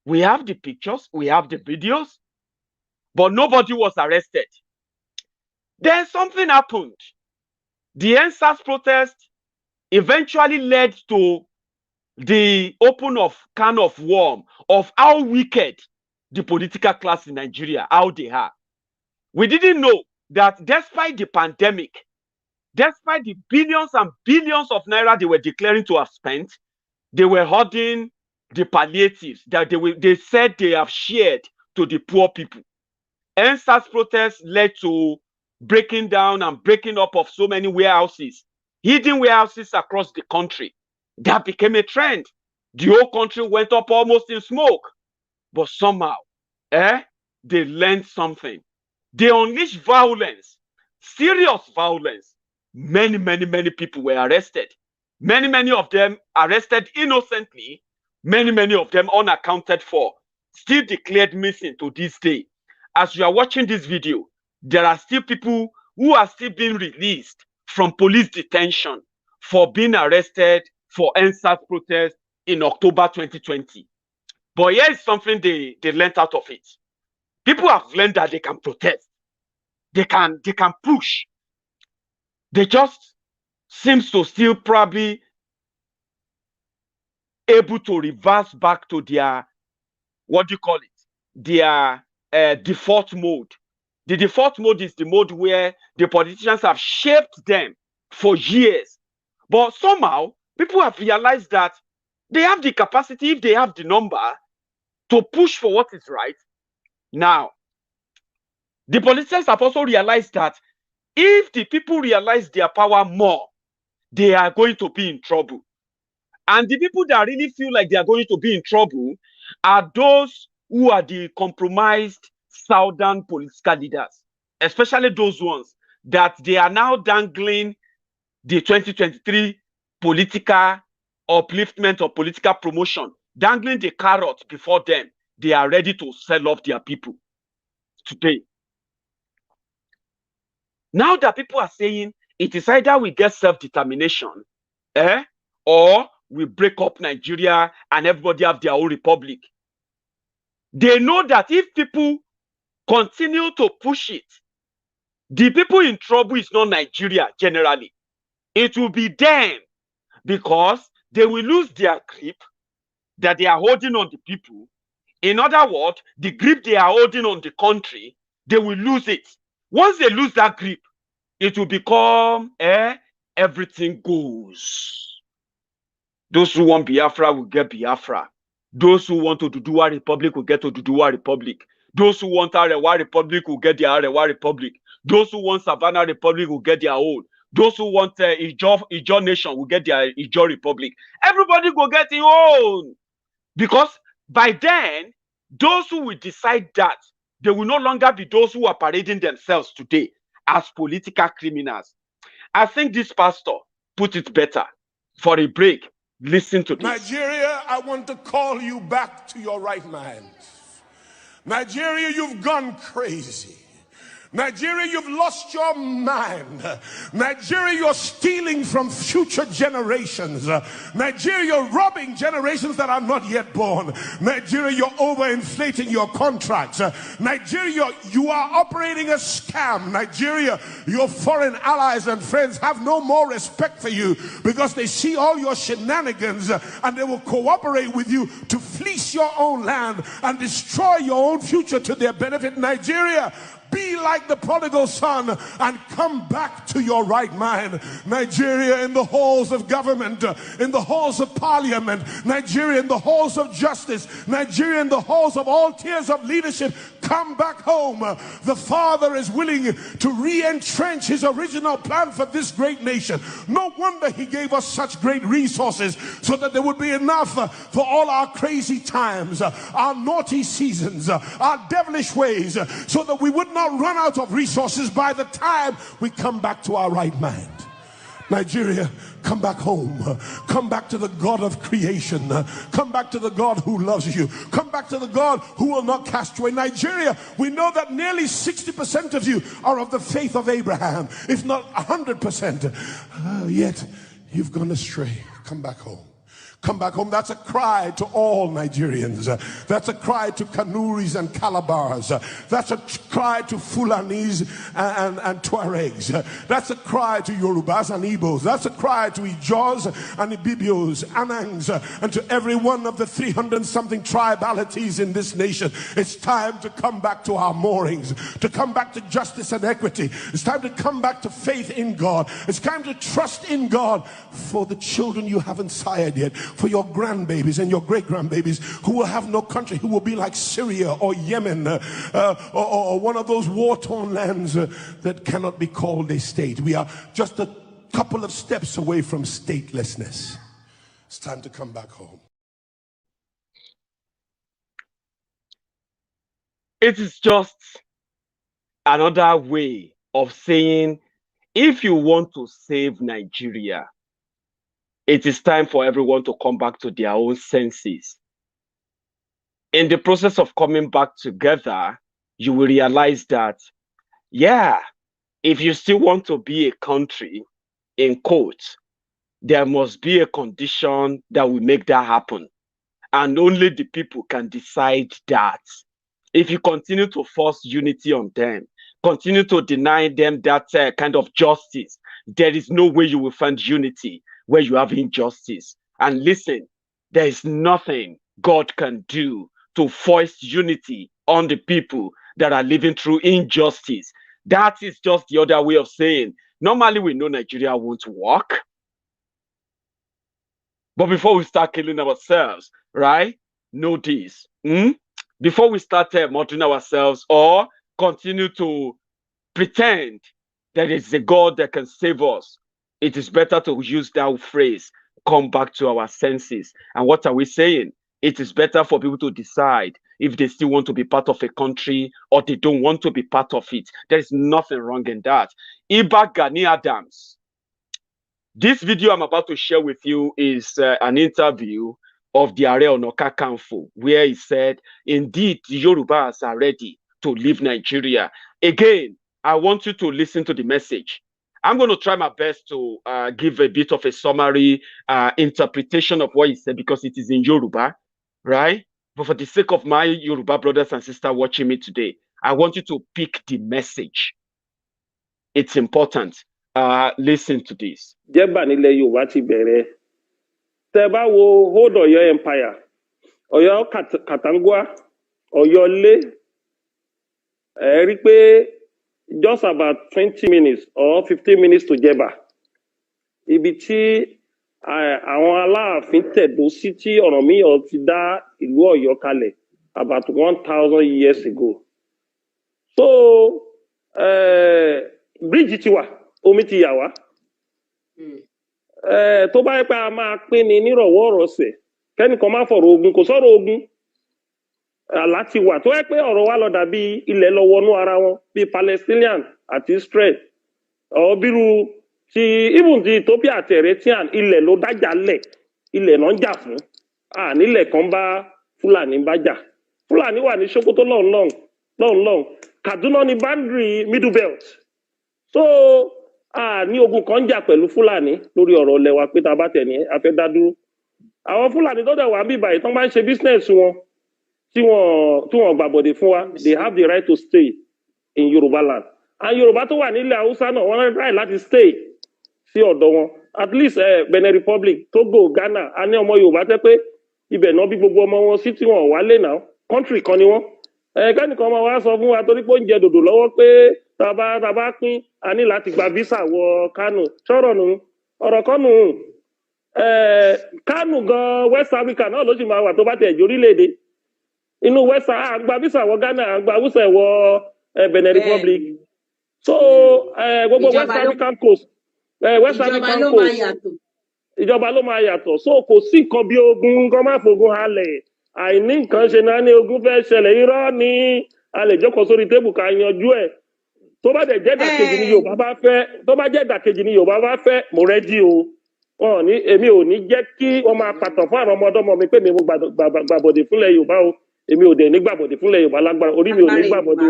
We have the pictures, we have the videos, but nobody was arrested. Then something happened. The NSAS protest eventually led to the open of can of worm of how wicked the political class in Nigeria, how they are. We didn't know that despite the pandemic, despite the billions and billions of naira they were declaring to have spent, they were hoarding the palliatives that they said they have shared to the poor people. NSAS protests led to breaking down and breaking up of so many warehouses, hidden warehouses across the country. That became a trend. The whole country went up almost in smoke. But somehow, they learned something. They unleashed violence, serious violence. Many people were arrested. Many of them arrested innocently. Many of them unaccounted for, still declared missing to this day. As you are watching this video, there are still people who are still being released from police detention for being arrested for NSAS protest in October 2020. But here is something they learned out of it. People have learned that they can protest. They can push. They just seems to still probably able to reverse back to their, what do you call it? Their default mode. The default mode is the mode where the politicians have shaped them for years. But somehow, people have realized that they have the capacity, if they have the number, to push for what is right. Now, the politicians have also realized that if the people realize their power more, they are going to be in trouble. And the people that really feel like they are going to be in trouble are those who are the compromised southern political leaders, especially those ones that they are now dangling the 2023 political upliftment or political promotion, dangling the carrot before them. They are ready to sell off their people today. Now that people are saying it is either we get self-determination, or we break up Nigeria and everybody have their own republic. They know that if people continue to push it, the people in trouble is not Nigeria generally. It will be them, because they will lose their grip that they are holding on the people. In other words, the grip they are holding on the country, they will lose it. Once they lose that grip, it will become everything goes. Those who want Biafra will get Biafra. Those who want Oduduwa Republic will get Oduduwa Republic. Those who want Arewa Republic will get their Arewa Republic. Those who want Savannah Republic will get their own. Those who want Ijo Nation will get their Ijo Republic. Everybody will get their own. Because by then, those who will decide that, they will no longer be those who are parading themselves today as political criminals. I think this pastor put it better. For a break, listen to this. Nigeria, I want to call you back to your right mind. Nigeria, you've gone crazy. Nigeria, you've lost your mind. Nigeria, you're stealing from future generations. Nigeria, you're robbing generations that are not yet born. Nigeria, you're overinflating your contracts. Nigeria, you are operating a scam. Nigeria, your foreign allies and friends have no more respect for you because they see all your shenanigans and they will cooperate with you to fleece your own land and destroy your own future to their benefit. Nigeria, be like the prodigal son and come back to your right mind. Nigeria, in the halls of government, in the halls of parliament, Nigeria in the halls of justice, Nigeria in the halls of all tiers of leadership, come back home. The Father is willing to re-entrench his original plan for this great nation. No wonder he gave us such great resources so that there would be enough for all our crazy times, our naughty seasons, our devilish ways, so that we would not run out of resources by the time we come back to our right mind. Nigeria, come back home. Come back to the God of creation. Come back to the God who loves you. Come back to the God who will not cast you away. Nigeria, we know that nearly 60% of you are of the faith of Abraham, if not 100%. Yet you've gone astray. Come back home. Come back home. That's a cry to all Nigerians. That's a cry to Kanuris and Calabars. That's a cry to Fulanis and Tuaregs. That's a cry to Yorubas and Igbos. That's a cry to Ijos and Ibibios, Anangs, and to every one of the 300-something tribalities in this nation. It's time to come back to our moorings, to come back to justice and equity. It's time to come back to faith in God. It's time to trust in God for the children you haven't sired yet, for your grandbabies and your great-grandbabies who will have no country, who will be like Syria or Yemen or one of those war-torn lands that cannot be called a state. We are just a couple of steps away from statelessness. It's time to come back home. It is just another way of saying, if you want to save Nigeria, it is time for everyone to come back to their own senses. In the process of coming back together, you will realize that, yeah, if you still want to be a country, in quotes, there must be a condition that will make that happen. And only the people can decide that. If you continue to force unity on them, continue to deny them that kind of justice, there is no way you will find unity where you have injustice. And listen, there is nothing God can do to foist unity on the people that are living through injustice. That is just the other way of saying, normally we know Nigeria won't work. But before we start killing ourselves, right? Know this. Before we start murdering ourselves or continue to pretend there is a God that can save us, it is better to use that phrase, come back to our senses. And what are we saying? It is better for people to decide if they still want to be part of a country or they don't want to be part of it. There is nothing wrong in that. Iba Gani Adams. This video I'm about to share with you is an interview of the Are Ona Kakanfo, where he said, indeed, the Yorubas are ready to leave Nigeria. Again, I want you to listen to the message. I'm going to try my best to give a bit of a summary interpretation of what he said, because it is in Yoruba, right? But for the sake of my Yoruba brothers and sisters watching me today, I want you to pick the message. It's important. Listen to this. Jeba nílẹ̀ Yorùbá ti bẹ̀rẹ̀. Tẹ́ bá wo hold Ọ̀yọ́ empire, Ọ̀yọ́ Katangwa, Ọ̀yọ́ lé, ẹ rí pé just about 20 minutes or 15 minutes to Jeba. Ibi tí àwọn Aláàfin tẹ̀dó sí tí Ọ̀rànmíyàn ti dá ìlú Ọ̀yọ́ kalẹ̀ about 1,000 years ago. So, bridge ti wà, omi ti yà wá. Tó bá yẹ pé a máa pín ní nírọ̀wọ́rọ̀sẹ̀, kẹ́nìkan má fọ̀rọ̀ ogun, kò sọ̀rọ̀ ogun. Àlá ti wà tó yẹ pé ọ̀rọ̀ wa lọ dàbí ilẹ̀ lọ wọnú ara wọn, bí Palestinian àti Israel. Bírú ti even ti Ethiopia àti Eritrean, ilẹ̀ ló dájà lẹ̀, ilẹ̀ náà ń jà fún. Nílẹ̀ kan bá Fúlàní bá jà. Fúlàní wà ní Sokoto lọ́hùn. Kaduna ní boundary Middle Belt. So, ní ogun kan jà pẹ̀lú Fúlàní lórí ọ̀rọ̀ ilẹ̀ wa pé tá bá tẹ̀ ní a fẹ́ dá dúró. Àwọn Fúlàní tó dẹ̀ wà bí báyìí tán bá ń ṣe business wọn tí wọ́n gbàbọ̀dé fún wa, they have the right to stay in Yoruba land. And Yorùbá tó wà nílẹ̀ Haúsá náà wọ́n right láti stay sí ọ̀dọ̀ wọn. At least Benin Republic, Togo, Ghana, a ní ọmọ Yorùbá tẹ́ pé ibẹ̀ náà bí gbogbo ọmọ wọn sí tí wọ́n wálé náà, country kan ni wọ́n. Kẹ́nìkan máa wá sọ fún wa torí pé ó ń jẹ dòdò lọ́wọ́ pé tàbá pín a ní láti gba visa wọ Kánò. Sọ̀rọ̀ nù, ọ̀rọ̀ kan nù. Kánò gan West Africa náà ló sì máa wà tó bá tẹ̀ jó orílẹ̀-èdè. inú West àgbà visa wọ Ghana àgbà visa wọ Benin Republic so gbogbo West African coast West African coast ìjọba ló máa yàtọ̀ so kò sí nǹkan bí ogun nǹkan má fogun halẹ̀ àìní nǹkan ṣe náà ní ogun fẹ́ ṣẹlẹ̀ irọ́ ni a lè jókòó sórí tébù ká yanjú ẹ̀ tó bá dẹ̀ jẹ́ ìdàkejì ni Yorùbá bá fẹ́ tó bá jẹ́ ìdàkejì ni Yorùbá bá fẹ́ mo rẹ́dí o wọn ní èmi ò ní jẹ́ kí wọ́n máa pàtàn fún àwọn ọmọdọ́mọ mi pé mi mo gbàbọ̀dè fúnlẹ̀ Yorùbá o èmi ò dẹ̀ ní gbàbọ̀dè fúnlẹ̀ Yorùbá lágbára orí mi ò ní gbàbọ̀dè.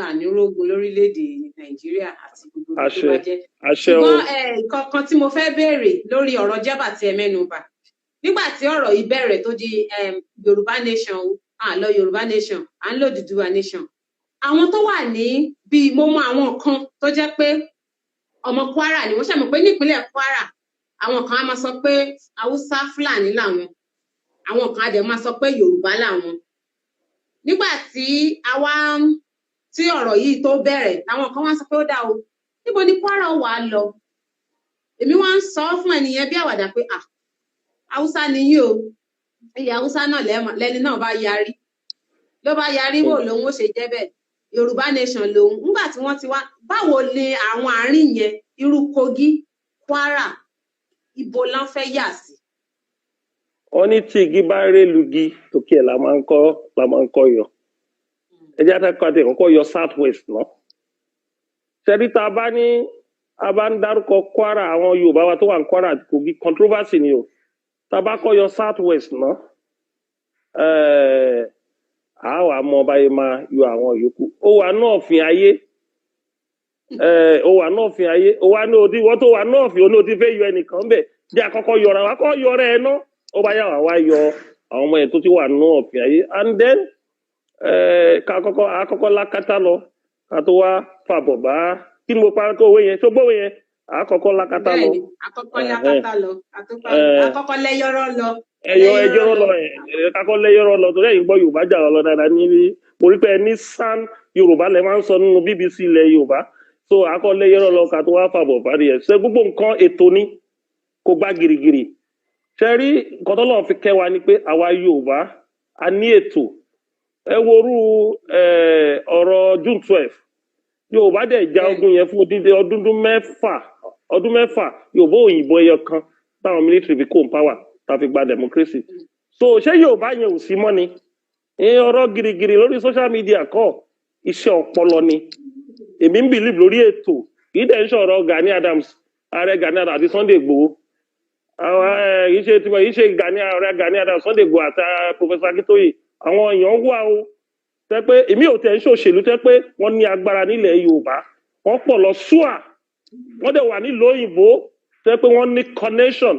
ànírógun lórílẹ̀‐èdè Nàìjíríà àti gbogbo tó bá jẹ́ ṣùgbọ́n kankan tí mo fẹ́ béèrè lórí ọ̀rọ̀ Jẹ́bà tí ẹ mẹ́nu bà nígbà tí ọ̀rọ̀ yìí bẹ̀rẹ̀ tó di Yorùbá nation à ń lọ Yorùbá nation à ń lọ Oduduwa nation àwọn tó wà ní bíi mo mọ àwọn kan tó jẹ́ pé ọmọ Kwara ni wọ́n ṣàmọ̀ pé nípínlẹ̀ Kwara àwọn kan á máa sọ pé Haúsá Fúlàní làwọn àwọn kan á dẹ̀ máa sọ pé Yorùbá làwọn nígbà tí ọ̀rọ̀ yìí tó bẹ̀rẹ̀ àwọn kan wá sọ pé ó dá o níbo ni Kwara wà á lọ èmi wá ń sọ fún ẹnìyẹn bí àwàdà pé Haúsá ni yín o ilẹ̀ Haúsá náà lẹ́ni náà bá yarí ló bá yarí wò lòun ó ṣe jẹ́ bẹ́ẹ̀ Yorùbá nation lòun nígbà tí wọ́n ti wá báwo ni àwọn àárín yẹn irú Kogi Kwara ibo lán fẹ́ yà sí. wọ́n ní tí igi bá ré lugi tòkè la máa ń kọ́ yọ ẹ jẹ́ àtàkùn kọ́kọ́ yọ south west náà ṣẹ́rí tá a bá ń dárúkọ Kwara àwọn Yorùbá wa tó wà ní Kwara àti Kogi controversy ni o tá a bá kọ́ yọ south west náà a wà mọ báyìí máa yọ àwọn yòókù ó wà náà fi ayé ó wà náà fi ayé ó wà ní odi wọ́n tó wà náà fi olóòtú fẹ́ yọ ẹnìkan bẹ̀ jẹ́ àkọ́kọ́ yọra wa kọ́ yọra ẹ̀ náà ó bá yà wá yọ àwọn ọmọ yẹn tó ti wà náà fi ayé and then àkọ́kọ́ lákàtà lọ ká tó wá fàbọ̀ bá kí ni mo parí kó owó yẹn tó gbówó yẹn àkọ́kọ́ lákàtà lọ. bẹ́ẹ̀ni àkọ́kọ́ lákàtà lọ àkọ́kọ́ lẹ́yọ̀rọ̀ lọ. ẹjọ́rọ̀ lọ kakọ́ lẹ́yọ̀rọ̀ lọ torí ẹ̀yin gbọ́ Yorùbá jà lọ dáadáa níbi mo rí pé ẹ ní SAN Yorùbá lẹ máa ń sọ nínú BBC ilẹ̀ Yorùbá so akọ́ lẹ́yọ̀rọ̀ lọ ká tó wá fàbọ̀ parí ẹ̀ ṣe gbogbo nǹkan ètò ní kó gbá girigiri ṣe rí nǹkan tó lọ́n fi kẹwàá ni pé àwa Yorùbá a ní ètò ẹ worú ọ̀rọ̀ June 12 Yorùbá dẹ̀ já ogun yẹn fún odidi ọdún mẹ́fà Yorùbá òyìnbó ẹyọ kan táwọn military fi kó power tá fi gba democracy so ṣé Yorùbá yẹn ò sí mọ́ ni ọ̀rọ̀ girigiri lórí social media kọ́ iṣẹ́ ọpọlọ ni èmi ń believe lórí ètò kì í dẹ̀ ń sọ̀rọ̀ Gani Adams ààrẹ Gani Adams àti Sunday Igboho yìí ṣe ààrẹ Gani Adams Sunday Igboho àti Professor Akintoye àwọn èèyàn wà o tẹ́ pé èmi ò tẹ̀ ń ṣòṣèlú tẹ́ pé wọ́n ní agbára nílẹ̀ Yorùbá wọ́n pọ̀ lọ ṣúà wọ́n dẹ̀ wà nílùú òyìnbó tẹ́ pé wọ́n ní connection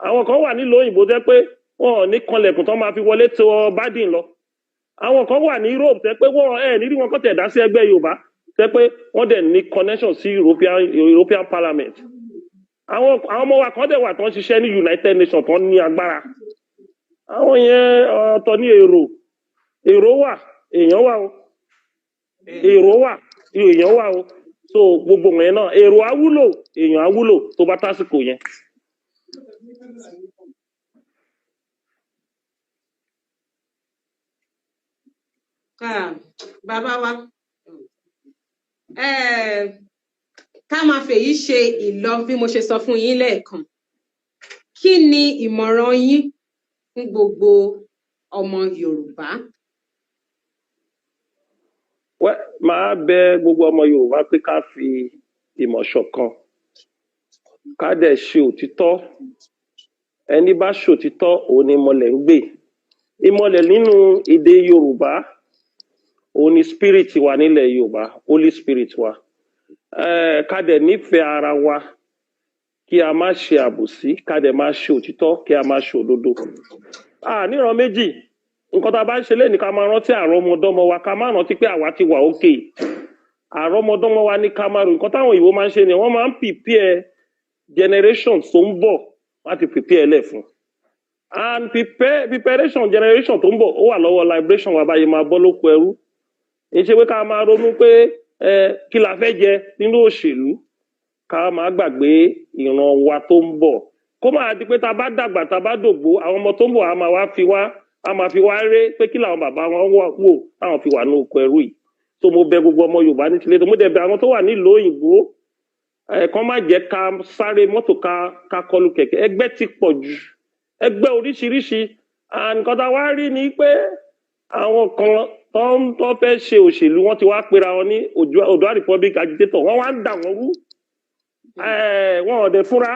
àwọn kan wà nílùú òyìnbó tẹ́ pé wọ́n ò ní kanlẹ̀kùn tó máa fi wọlé tó Biden lọ àwọn kan wà ní Europe tẹ́ pé wọ́n nírí wọn kọ́ tẹ̀ dá sí ẹgbẹ́ Yorùbá tẹ́ pé wọ́n dẹ̀ ní connection sí European Parliament àwọn ọmọ wa kan dẹ̀ wà tó ń ṣiṣẹ́ ní United Nations tó ń ní agbára àwọn yẹn ọ̀tọ̀ ní èrò wà èèyàn wà o èrò wà èèyàn wà o so gbogbo wọn yẹn náà èrò awúlò èèyàn awúlò tó bá tásìkò yẹn. bàbá wa ká máa fèyí ṣe ìlọ bí mo ṣe sọ fún yín lẹ́ẹ̀kan kí ni ìmọ̀ràn yín fún gbogbo ọmọ Yorùbá. máa bẹ gbogbo ọmọ Yorùbá pé ká fi ìmọ̀ ṣọ̀kan ká dẹ̀ ṣe òtítọ́ ẹni bá ṣe òtítọ́ òun ni ìmọ̀lẹ̀ ń gbé ìmọ̀lẹ̀ nínú èdè Yorùbá òun ni spirit wa nílẹ̀ Yorùbá Holy Spirit wa ká dẹ̀ nífẹ̀ẹ́ ara wa kí a má ṣe àbòsí ká dẹ̀ má ṣe òtítọ́ kí a má ṣe òdodo níran méjì nǹkan tá a bá ń ṣe lẹ́nu ká máa rántí àrọ́mọdọ́mọ wa ká má rántí pé àwa ti wà òkè àrọ́mọdọ́mọ wa ní ká máa rò nǹkan táwọn òyìnbó máa ń ṣe ni wọ́n máa ń prepare generation tó ń bọ̀ láti prepare lẹ̀ fún and preparation generation tó ń bọ̀ ó wà lọ́wọ́ liberation wa báyìí máa bọ́ lóko ẹrú ìṣe pé ká máa ronú pé kí la fẹ́ jẹ nínú òṣèlú ká máa gbàgbé ìran wa tó ń bọ̀ kó máa di pé tá a bá dàgbà tá a bá dògbó àwọn ọmọ tó ń bọ̀ á máa wá fi wá a máa fi wá ré pé kí làwọn bàbá wọn wò táwọn fi wà ní oko ẹrú yìí so mo bẹ̀ gbogbo ọmọ Yorùbá ní tilé tó mo dẹ̀ bẹ̀ àwọn tó wà nílùú òyìnbó kàn má jẹ́ ká sáré mọ́tò ká kọlù kẹ̀kẹ́ ẹgbẹ́ ti pọ̀ jù ẹgbẹ́ oríṣiríṣi nǹkan tá a wá rí ni pé àwọn kan tó fẹ́ ṣe òṣèlú wọ́n ti wá pera wọn ní Oduduwa Republic agitator wọ́n wá ń dà wọ́n rú wọn ò dẹ̀ fúnra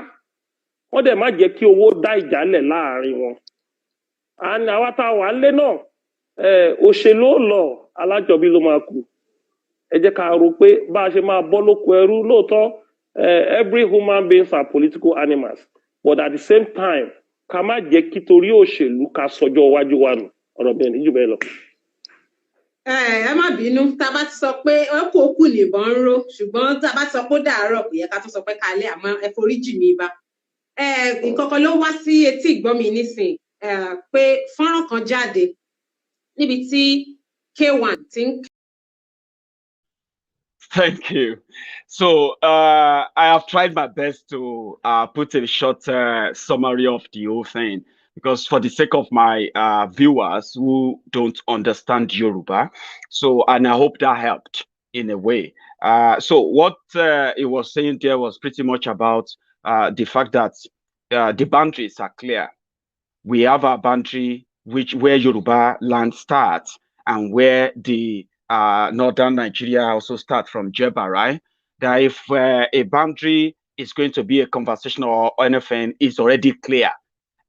wọ́n dẹ̀ má jẹ́ kí owó dá ìjálẹ̀ láàrin wọn àwa tá a wà ń lé náà òṣèlú ò lọ alájọbí ló máa kù ẹ jẹ́ ká rò pé bá a ṣe máa bọ́ lóko ẹrú lóòótọ́ every human beings are political animals but at the same time ká má jẹ́ kí torí òṣèlú ká sọjọ́ iwájú wa nù ọ̀rọ̀ bẹ́ẹ̀ ní jù bẹ́ẹ̀ lọ. ẹ má bínú tá a bá ti sọ pé ọkọ òkú nìbọn ń ró ṣùgbọ́n tá a bá ti sọ pé ó dàárọ̀ kò yẹ ká tó sọ pé kálẹ̀ àmọ́ ẹ foríjì mi bá nǹkan kan ló wá sí etí ìgbọ́ mi nísìn pé fọ́nrán kan jáde níbi tí K1 ti ń. Thank you. So I have tried my best to put a short summary of the whole thing because for the sake of my viewers who don't understand Yoruba, and I hope that helped in a way. So what he was saying there was pretty much about the fact that the boundaries are clear. We have a boundary where Yoruba land starts and where the northern Nigeria also start from Jeba, right? That if a boundary is going to be a conversation or anything, is already clear.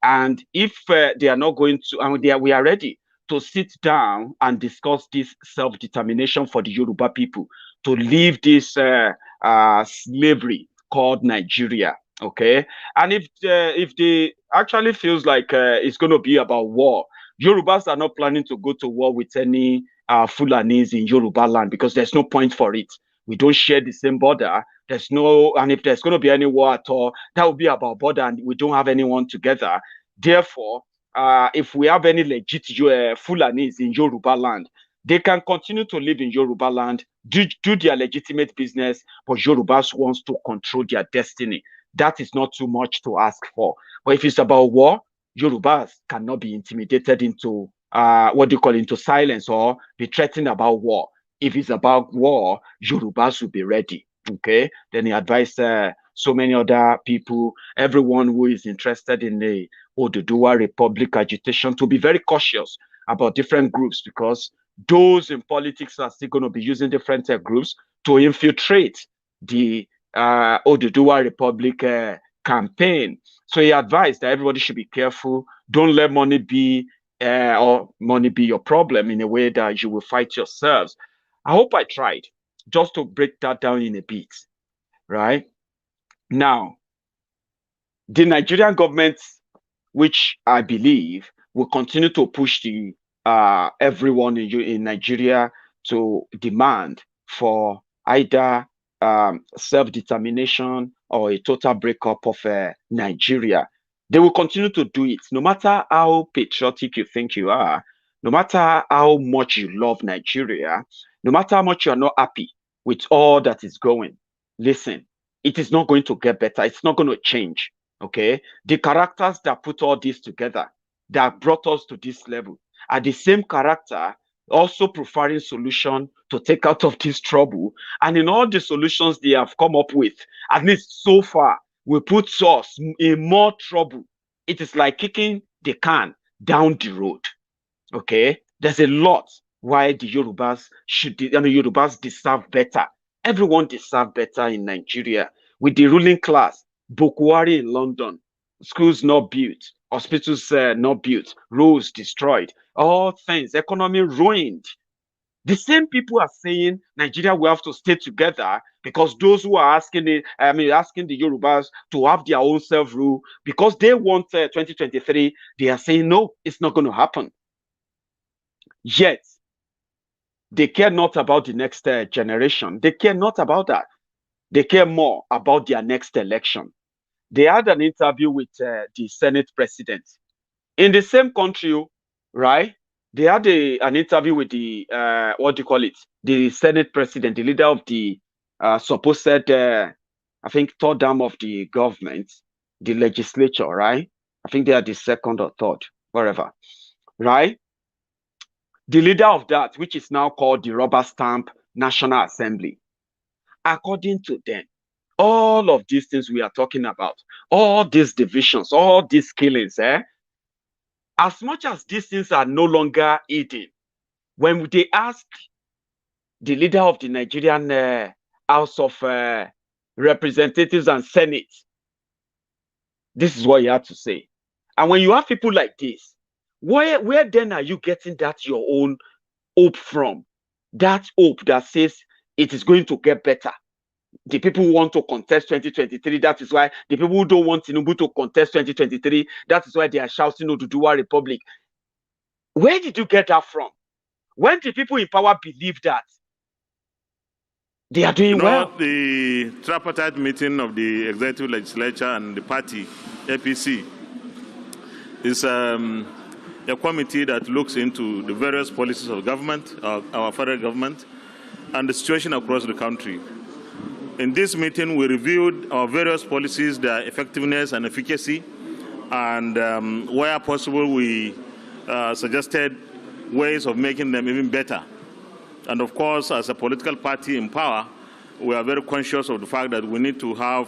And if they are not going to, we are ready to sit down and discuss this self-determination for the Yoruba people to leave this slavery called Nigeria. Okay, and if they actually feels like it's going to be about war, Yorubas are not planning to go to war with any Fulanis in Yoruba land because there's no point for it. We don't share the same border. There's no, and if there's going to be any war at all, that will be about border, and we don't have anyone together. Therefore, if we have any legit Fulanis in Yoruba land, they can continue to live in Yoruba land, do their legitimate business, but Yorubas wants to control their destiny. That is not too much to ask for. But if it's about war, Yorubas cannot be intimidated into into silence or be threatened about war. If it's about war, Yorubas will be ready. Okay. Then he advised so many other people, everyone who is interested in the Oduduwa Republic agitation, to be very cautious about different groups because those in politics are still going to be using different groups to infiltrate the Oduduwa Republic campaign. So he advised that everybody should be careful. Don't let money be your problem in a way that you will fight yourselves. I hope I tried just to break that down in a bit, right? Now, the Nigerian government, which I believe will continue to push the everyone in Nigeria to demand for either self-determination or a total breakup of Nigeria. They will continue to do it, no matter how patriotic you think you are, no matter how much you love Nigeria, no matter how much you are not happy with all that is going. Listen, it is not going to get better. It's not going to change, okay? The characters that put all this together, that brought us to this level, are the same character also preferring solution to take out of this trouble. And in all the solutions they have come up with, at least so far, will put us in more trouble. It is like kicking the can down the road. Okay? There's a lot why the Yorubas Yorubas deserve better. Everyone deserves better in Nigeria. With the ruling class, Boko Haram in London, schools not built, hospitals not built, roads destroyed, all things, economy ruined. The same people are saying Nigeria will have to stay together because those who are asking the Yorubas to have their own self-rule because they want 2023, they are saying no, it's not going to happen. Yet, they care not about the next generation. They care not about that. They care more about their next election. They had an interview with the Senate president in the same country, right? They had an interview with the the Senate president, the leader of the supposed I think third arm of the government, the legislature, right? I think they are the second or third, wherever, right? The leader of that, which is now called the rubber stamp National Assembly, according to them, all of these things we are talking about, all these divisions, all these killings, as much as these things are no longer hidden, when they ask the leader of the Nigerian House of Representatives and Senate, this is what he had to say. And when you have people like this, where then are you getting that your own hope from? That hope that says it is going to get better. The people who want to contest 2023, that is why the people who don't want Tinubu to contest 2023, that is why they are shouting Oduduwa Republic. Where did you get that from? When the people in power believe that, they are doing well. The tripartite meeting of the executive legislature and the party, APC, is a committee that looks into the various policies of government, our federal government, and the situation across the country. In this meeting, we reviewed our various policies, their effectiveness and efficacy, and where possible, we suggested ways of making them even better. And of course, as a political party in power, we are very conscious of the fact that we need to have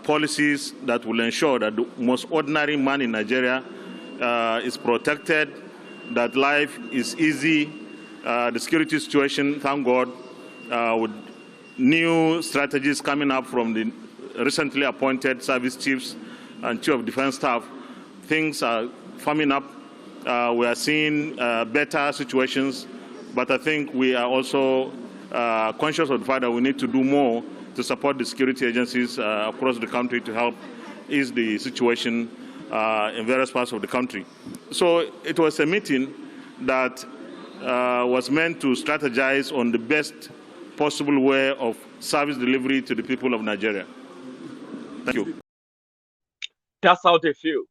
policies that will ensure that the most ordinary man in Nigeria is protected, that life is easy, the security situation, thank God, with new strategies coming up from the recently appointed service chiefs and chief of defense staff, things are firming up. We are seeing better situations, but I think we are also conscious of the fact that we need to do more to support the security agencies across the country to help ease the situation in various parts of the country. So it was a meeting that was meant to strategize on the best possible way of service delivery to the people of Nigeria. Thank you. That's how they feel.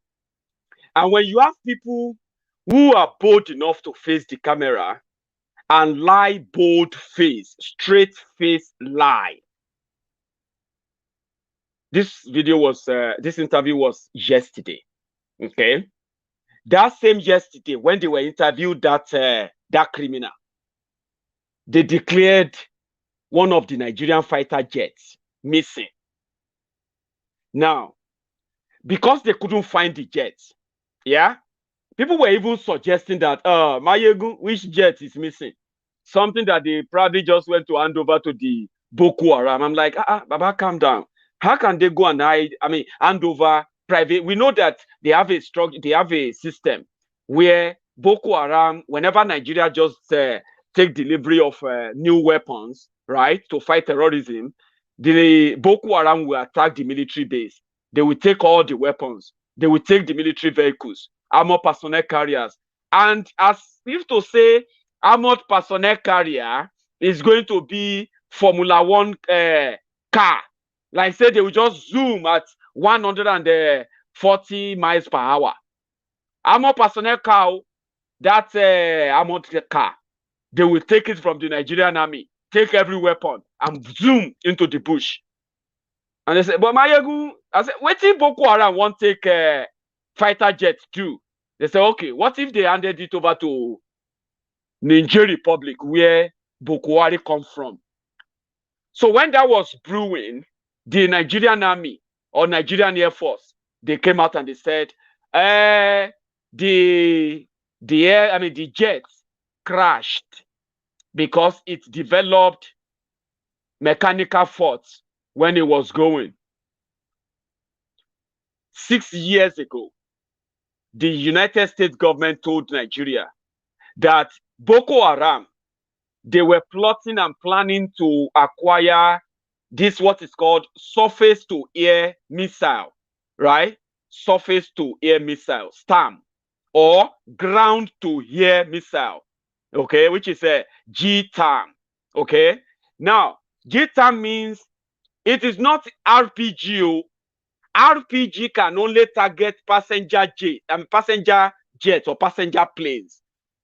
And when you have people who are bold enough to face the camera and lie bold face, straight face lie. This video was, this interview was yesterday, okay? That same yesterday, when they were interviewed that criminal, they declared one of the Nigerian fighter jets missing. Now, because they couldn't find the jets, yeah, people were even suggesting that, Maiyegun, which jet is missing? Something that they probably just went to hand over to the Boko Haram. I'm like, Baba, calm down. How can they go and hand over private? We know that they have a structure, they have a system where Boko Haram, whenever Nigeria just take delivery of new weapons, right, to fight terrorism, the Boko Haram will attack the military base. They will take all the weapons. They will take the military vehicles, armored personnel carriers. And as if to say, armored personnel carrier is going to be Formula One car. Like say they will just zoom at 140 miles per hour. Armored personnel car, that armored car, they will take it from the Nigerian army, take every weapon, and zoom into the bush. And they say, but Maiyegun, I said, what if Boko Haram won't take fighter jets too? They say, okay, what if they handed it over to Niger Republic, where Boko Haram come from? So when that was brewing, the Nigerian army or Nigerian Air Force, they came out and they said, the jets crashed because it developed mechanical faults when it was going. 6 years ago, the United States government told Nigeria that Boko Haram, they were plotting and planning to acquire this, what is called Surface To Air Missile, right? Surface To Air Missile, STAM, or Ground To Air Missile, okay, which is a GTAM, okay? Now, GTAM means it is not RPG. RPG can only target passenger jets or passenger planes.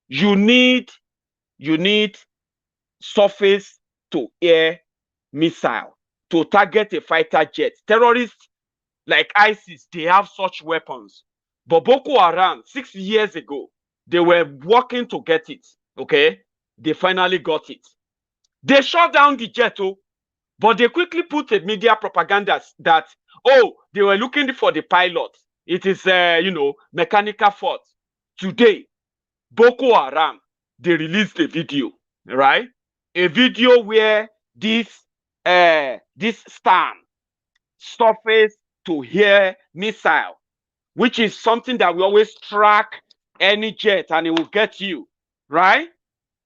You need surface to air missile to target a fighter jet. Terrorists like ISIS, they have such weapons. But Boko Haram, 6 years ago, they were working to get it, okay? They finally got it. They shut down the jet, but they quickly put a media propaganda that, oh, they were looking for the pilot. It is, mechanical fault. Today, Boko Haram, they released a video, right? A video where this STAM, Surface To Air Missile, which is something that we always track any jet and it will get you, right?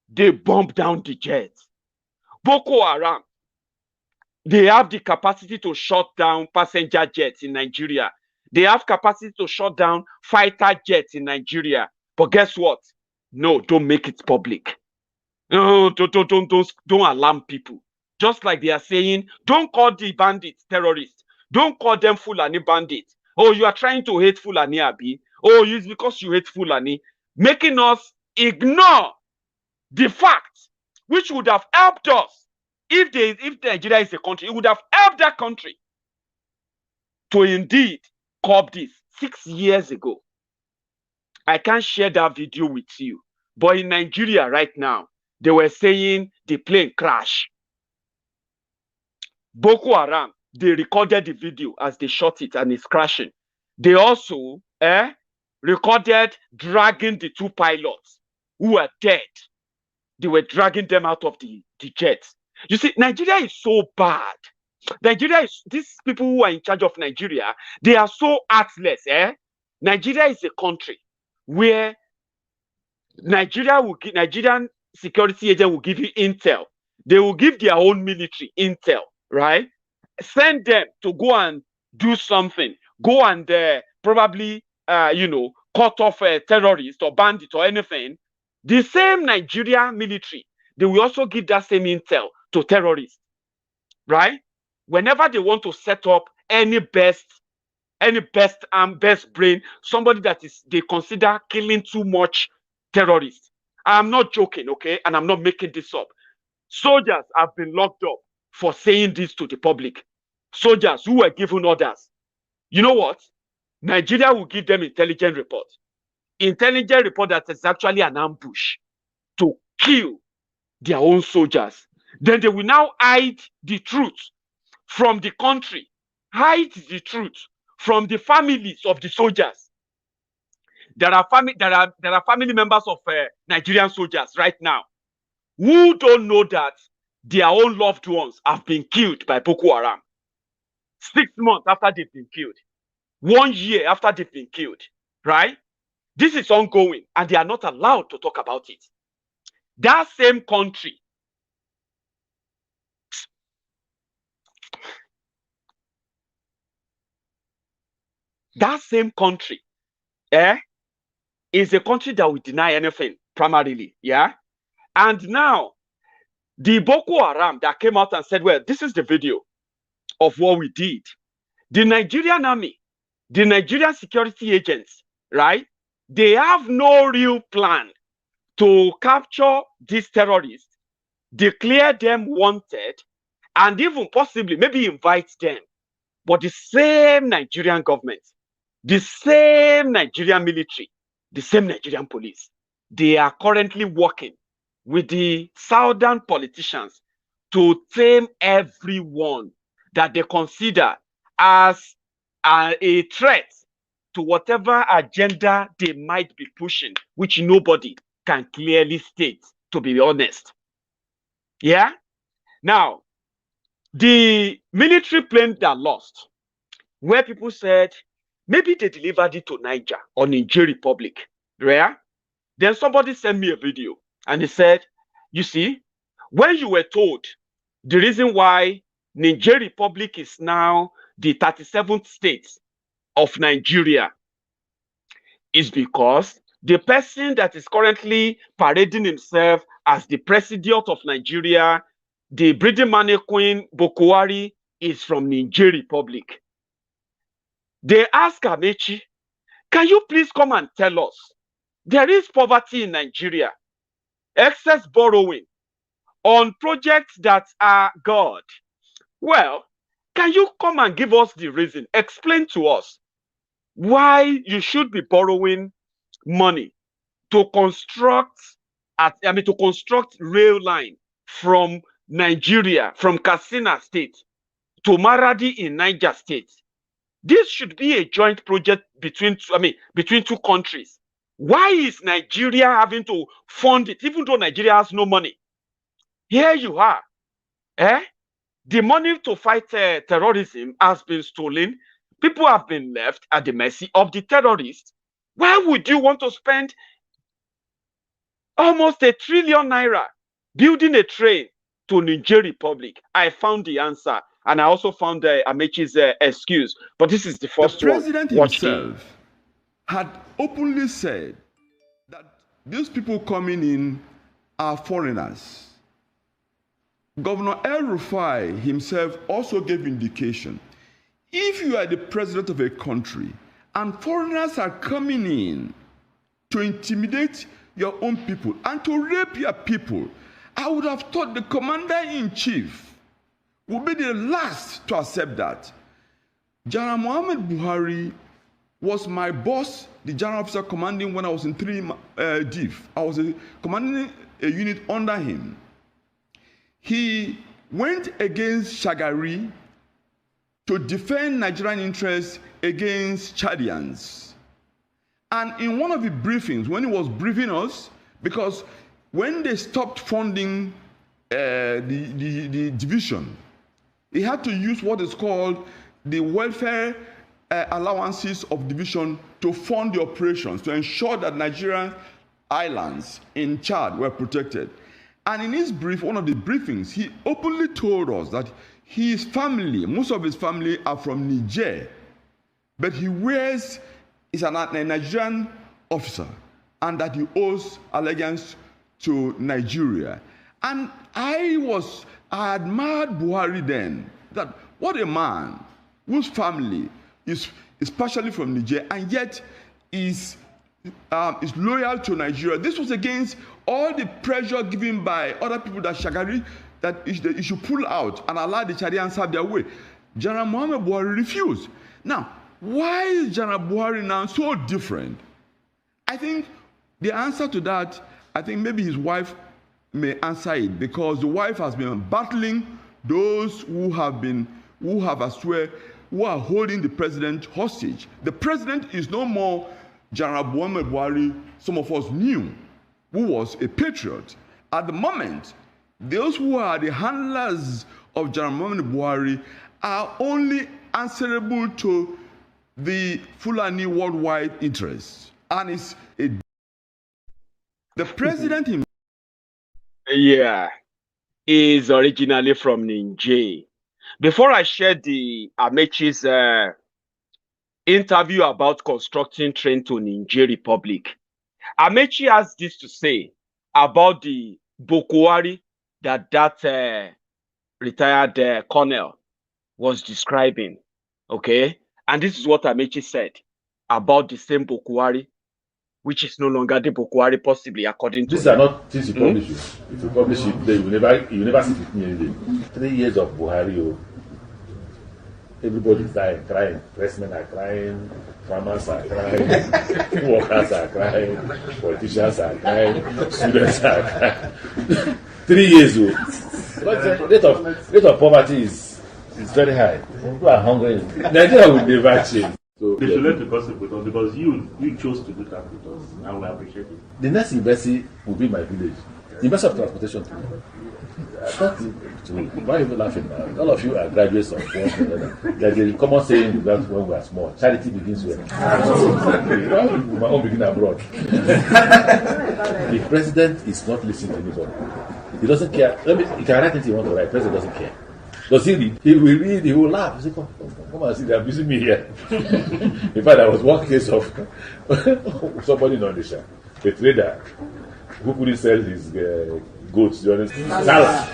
They bomb down the jet. Boko Haram, they have the capacity to shut down passenger jets in Nigeria. They have capacity to shut down fighter jets in Nigeria. But guess what? No, don't make it public. No, don't alarm people. Just like they are saying, don't call the bandits terrorists. Don't call them Fulani bandits. Oh, you are trying to hate Fulani, Abi. Oh, it's because you hate Fulani. Making us ignore the fact which would have helped us. If Nigeria is a country, it would have helped that country to indeed curb this 6 years ago. I can't share that video with you. But in Nigeria right now, they were saying the plane crashed. Boko Haram, they recorded the video as they shot it and it's crashing. They also recorded dragging the 2 pilots who were dead. They were dragging them out of the jet. You see, Nigeria is so bad. These people who are in charge of Nigeria, they are so heartless. Nigeria is a country where Nigerian security agent will give you intel. They will give their own military intel, right? Send them to go and do something. Go and probably, cut off a terrorist or bandit or anything. The same Nigerian military, they will also give that same intel to terrorists, right? Whenever they want to set up any best arm, best brain, somebody that they consider killing too much terrorists. I'm not joking, okay? And I'm not making this up. Soldiers have been locked up for saying this to the public. Soldiers who were given orders. You know what? Nigeria will give them intelligence report. Intelligence report that is actually an ambush to kill their own soldiers. Then they will now hide the truth from the country, hide the truth from the families of the soldiers. There are family members of Nigerian soldiers right now who don't know that their own loved ones have been killed by Boko Haram. 6 months after they've been killed, 1 year after they've been killed, right? This is ongoing and they are not allowed to talk about it. That same country, is a country that will deny anything primarily, yeah? And now, the Boko Haram that came out and said, well, this is the video of what we did. The Nigerian army, the Nigerian security agents, right? They have no real plan to capture these terrorists, declare them wanted, and even possibly maybe invite them. But the same Nigerian government, the same Nigerian military, the same Nigerian police, they are currently working with the southern politicians to tame everyone that they consider as a threat to whatever agenda they might be pushing, which nobody can clearly state, to be honest. Yeah? Now, the military plane that lost, where people said, maybe they delivered it to Niger or Niger Republic, right? Then somebody sent me a video and he said, you see, when you were told the reason why Niger Republic is now the 37th state of Nigeria is because the person that is currently parading himself as the president of Nigeria, the breeding mannequin Boko Haram, is from Niger Republic. They asked Amechi, can you please come and tell us, there is poverty in Nigeria, excess borrowing on projects that are God. Well, can you come and give us the reason? Explain to us. why you should be borrowing money to construct rail line from Nigeria, from Katsina State to Maradi in Niger State. This should be a joint project between two countries. Why is Nigeria having to fund it, even though Nigeria has no money? Here you are. The money to fight terrorism has been stolen. People have been left at the mercy of the terrorists. Why would you want to spend almost 1 trillion naira building a train to Niger Republic? I found the answer, and I also found Amechi's excuse. But this is the first one. The president himself had openly said that these people coming in are foreigners. Governor El-Rufai himself also gave indication. If you are the president of a country and foreigners are coming in to intimidate your own people and to rape your people, I would have thought the commander-in-chief would be the last to accept that. General Muhammad Buhari was my boss, the general officer commanding when I was in 3 DIF. I was commanding a unit under him. He went against Shagari to defend Nigerian interests against Chadians. And in one of the briefings, when he was briefing us, because when they stopped funding the division, he had to use what is called the welfare allowances of division to fund the operations, to ensure that Nigerian islands in Chad were protected. And in his brief, one of the briefings, he openly told us that his family, most of his family are from Niger, but he is a Nigerian officer, and that he owes allegiance to Nigeria. And I admired Buhari then, that what a man whose family is partially from Niger and yet is loyal to Nigeria. This was against all the pressure given by other people that Shagari, that you should pull out and allow the Chadians have their way. General Muhammad Buhari refused. Now, why is General Buhari now so different? I think the answer to that, I think maybe his wife may answer it, because the wife has been battling those who are holding the president hostage. The president is no more General Muhammad Buhari, some of us knew, who was a patriot. At the moment, those who are the handlers of General Muhammad Buhari are only answerable to the Fulani worldwide interests. And it's the president himself. Yeah, is originally from Niger. Before I share the Amechi's interview about constructing train to Niger Republic, Amechi has this to say about the Boko Haram that retired colonel was describing, okay? And this is what Amechi said about the same Boko Haram, which is no longer the Boko Haram, possibly, according to These are not things you publish. If you publish it, then you never see it anything. 3 years of Buhari, everybody's dying, crying. Pressmen are crying, farmers are crying, workers are crying, politicians are crying, students are crying. 3 years old. But rate of poverty is very high. People are hungry. Nigeria will never change. So they should learn to gossip with us, because you chose to do that with us, and we appreciate it. The next university will be my village. University of Transportation. Why are you laughing now? All of you are graduates of one another. There's a common saying that when we are small, charity begins where? My own begin abroad. The president is not listening to anybody. He doesn't care. He can write anything he wants to write. The president doesn't care. Does he read? He will read, he will laugh. He say, come and see, they are abusing me here. In fact, there was one case of somebody in Odisha, a trader who couldn't sell his goods during Salah.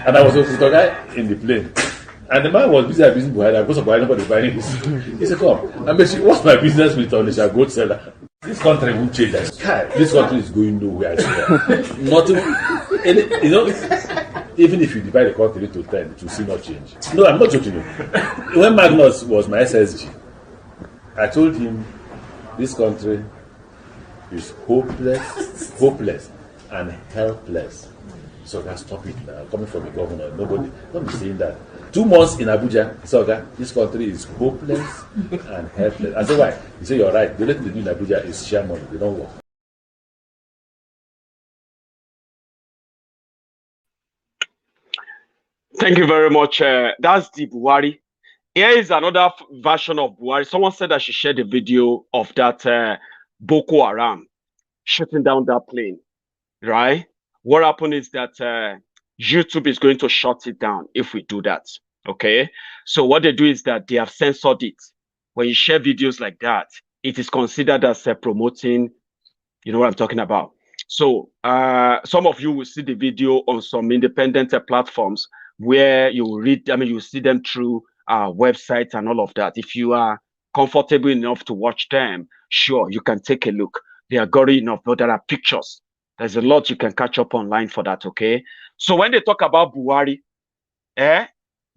And I was with a guy in the plane. And the man was busy abusing Buhari because of Buhari, nobody buying this. He said, come, I mean, what's my business with Odisha goat seller? This country won't change. This country is going nowhere. Nothing. You know, even if you divide the country to 10, it will still not change. No, I'm not joking you. When Magnus was my SSG, I told him this country is hopeless and helpless. So I stop it now. Coming from a governor, nobody, don't be saying that. 2 months in Abuja, so this country is hopeless and helpless. I said, why? He said, you're right. The only thing they do in Abuja is share money. They don't work. Thank you very much. That's the Buhari. Here is another version of Buhari. Someone said that she shared a video of that Boko Haram shooting down that plane, right? What happened is that YouTube is going to shut it down if we do that, okay? So what they do is that they have censored it. When you share videos like that, it is considered as promoting, you know what I'm talking about. So some of you will see the video on some independent platforms where you will read, you see them through websites and all of that. If you are comfortable enough to watch them, sure, you can take a look. They are gory enough, but there are pictures. There's a lot you can catch up online for that, okay? So when they talk about Buhari,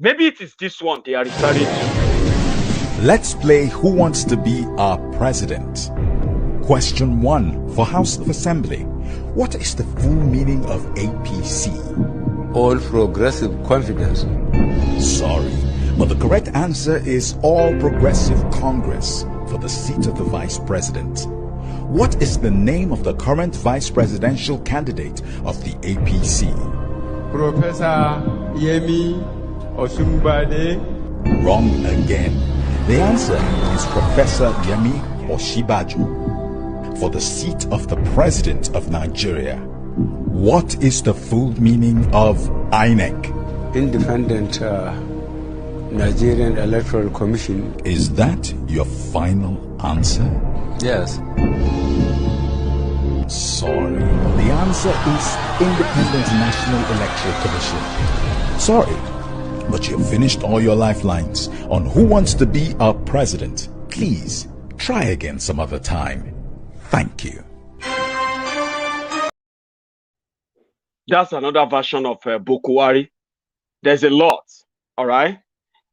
maybe it is this one they are referring to. Let's play Who Wants to Be Our President? Question 1 for House of Assembly. What is the full meaning of APC? All Progressive Confidence. Sorry, but the correct answer is All Progressive Congress for the seat of the Vice President. What is the name of the current vice presidential candidate of the APC? Professor Yemi Osunbade. Wrong again. The answer is Professor Yemi Osinbajo for the seat of the President of Nigeria. What is the full meaning of INEC? Independent Nigerian Electoral Commission. Is that your final answer? Yes. Sorry. The answer is Independent National Electoral Commission. Sorry, but you've finished all your lifelines on Who Wants to Be Our President. Please try again some other time. Thank you. That's another version of Boko Haram. There's a lot, all right?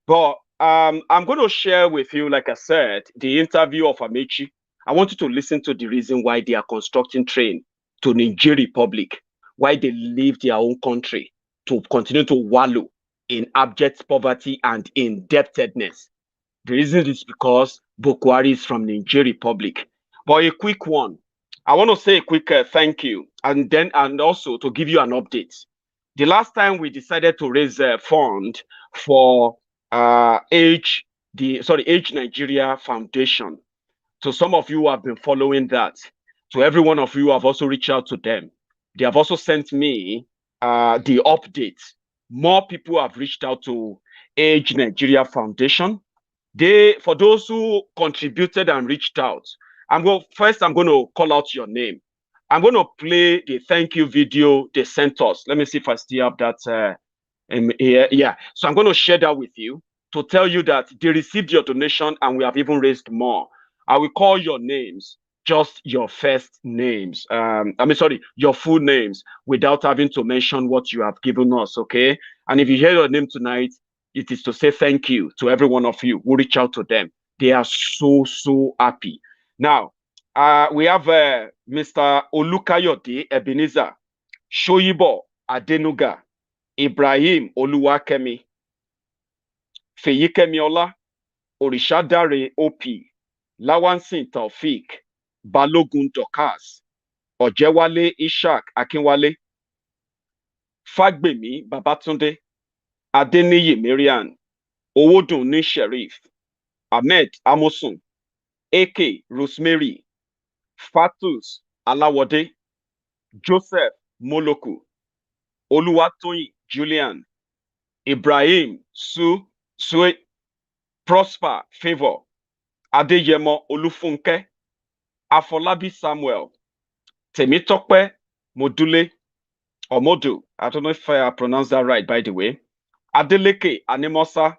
But I'm going to share with you, like I said, the interview of Amaechi. I want you to listen to the reason why they are constructing train to Niger Republic, why they leave their own country to continue to wallow in abject poverty and indebtedness. The reason is because Boko Haram is from Niger Republic. But a quick one. I want to say a quick thank you, and also to give you an update. The last time we decided to raise a fund for Age Nigeria Foundation. So some of you have been following that. So every one of you have also reached out to them. They have also sent me the update. More people have reached out to Age Nigeria Foundation. For those who contributed and reached out, I'm going to call out your name. I'm going to play the thank you video they sent us. Let me see if I still have that here. Yeah. So I'm going to share that with you to tell you that they received your donation and we have even raised more. I will call your names, just your first names. Your full names without having to mention what you have given us, okay? And if you hear your name tonight, it is to say thank you to every one of you who reach out to them. They are so, so happy. Now, we have Mr. Olukayode Ebenezer, Shoyibo Adenuga, Ibrahim Oluwakemi, Feyikemi Ola, Orishadare OP, Lawansin Taufik, Balogun Dokas, Ojewale Ishak Akinwale, Fagbemi Babatunde, Adeniyi Marian, Owodunni Sheriff, Ahmed Amosun, AK Rosemary, Fatus Alawode, Joseph Moloku, Oluwatoyin Julian, Ibrahim Sue, Prosper Favor, Adeyemo Olufunke, Afolabi Samuel, Temitope Module, or Modu, I don't know if I pronounced that right, by the way. Adeleke Anemosa,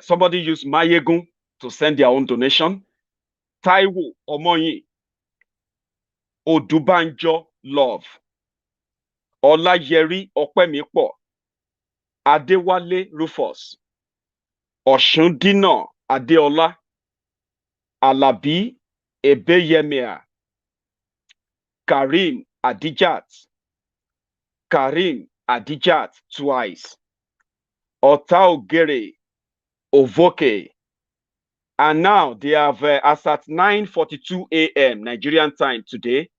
somebody used Maiyegun to send their own donation. Taiwo Omoyi, Odubanjo Love, Olayeri Opemipo, Adewale Rufus, Oshundino Adeola, Alabi Ebeyemia, Karim Adijat twice, Otaogere Ovoke. And now they have, as at 9:42 a.m. Nigerian time today,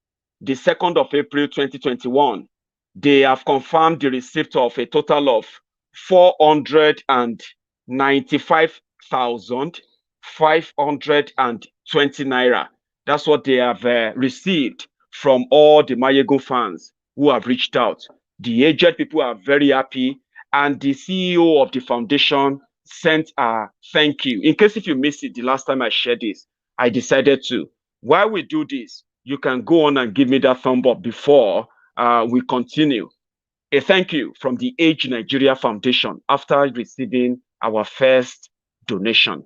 the 2nd of April 2021, they have confirmed the receipt of a total of 495,520 naira. That's what they have received from all the Maiyegun fans who have reached out. The aged people are very happy, and the CEO of the foundation sent a thank you. In case if you missed it the last time I shared this, I decided to. While we do this, you can go on and give me that thumb up before we continue. A thank you from the Age Nigeria Foundation after receiving our first donation.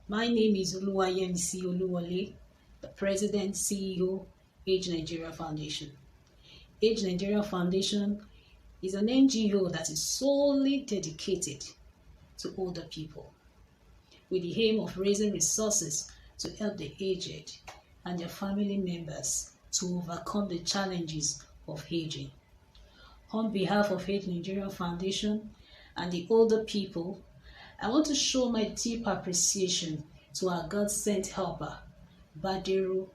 My name is Oluwayemisi Oluwole, the President CEO, Age Nigeria Foundation. Age Nigeria Foundation is an NGO that is solely dedicated to older people, with the aim of raising resources to help the aged and their family members to overcome the challenges of aging. On behalf of Age Nigeria Foundation and the older people, I want to show my deep appreciation to our God-sent helper, Badiru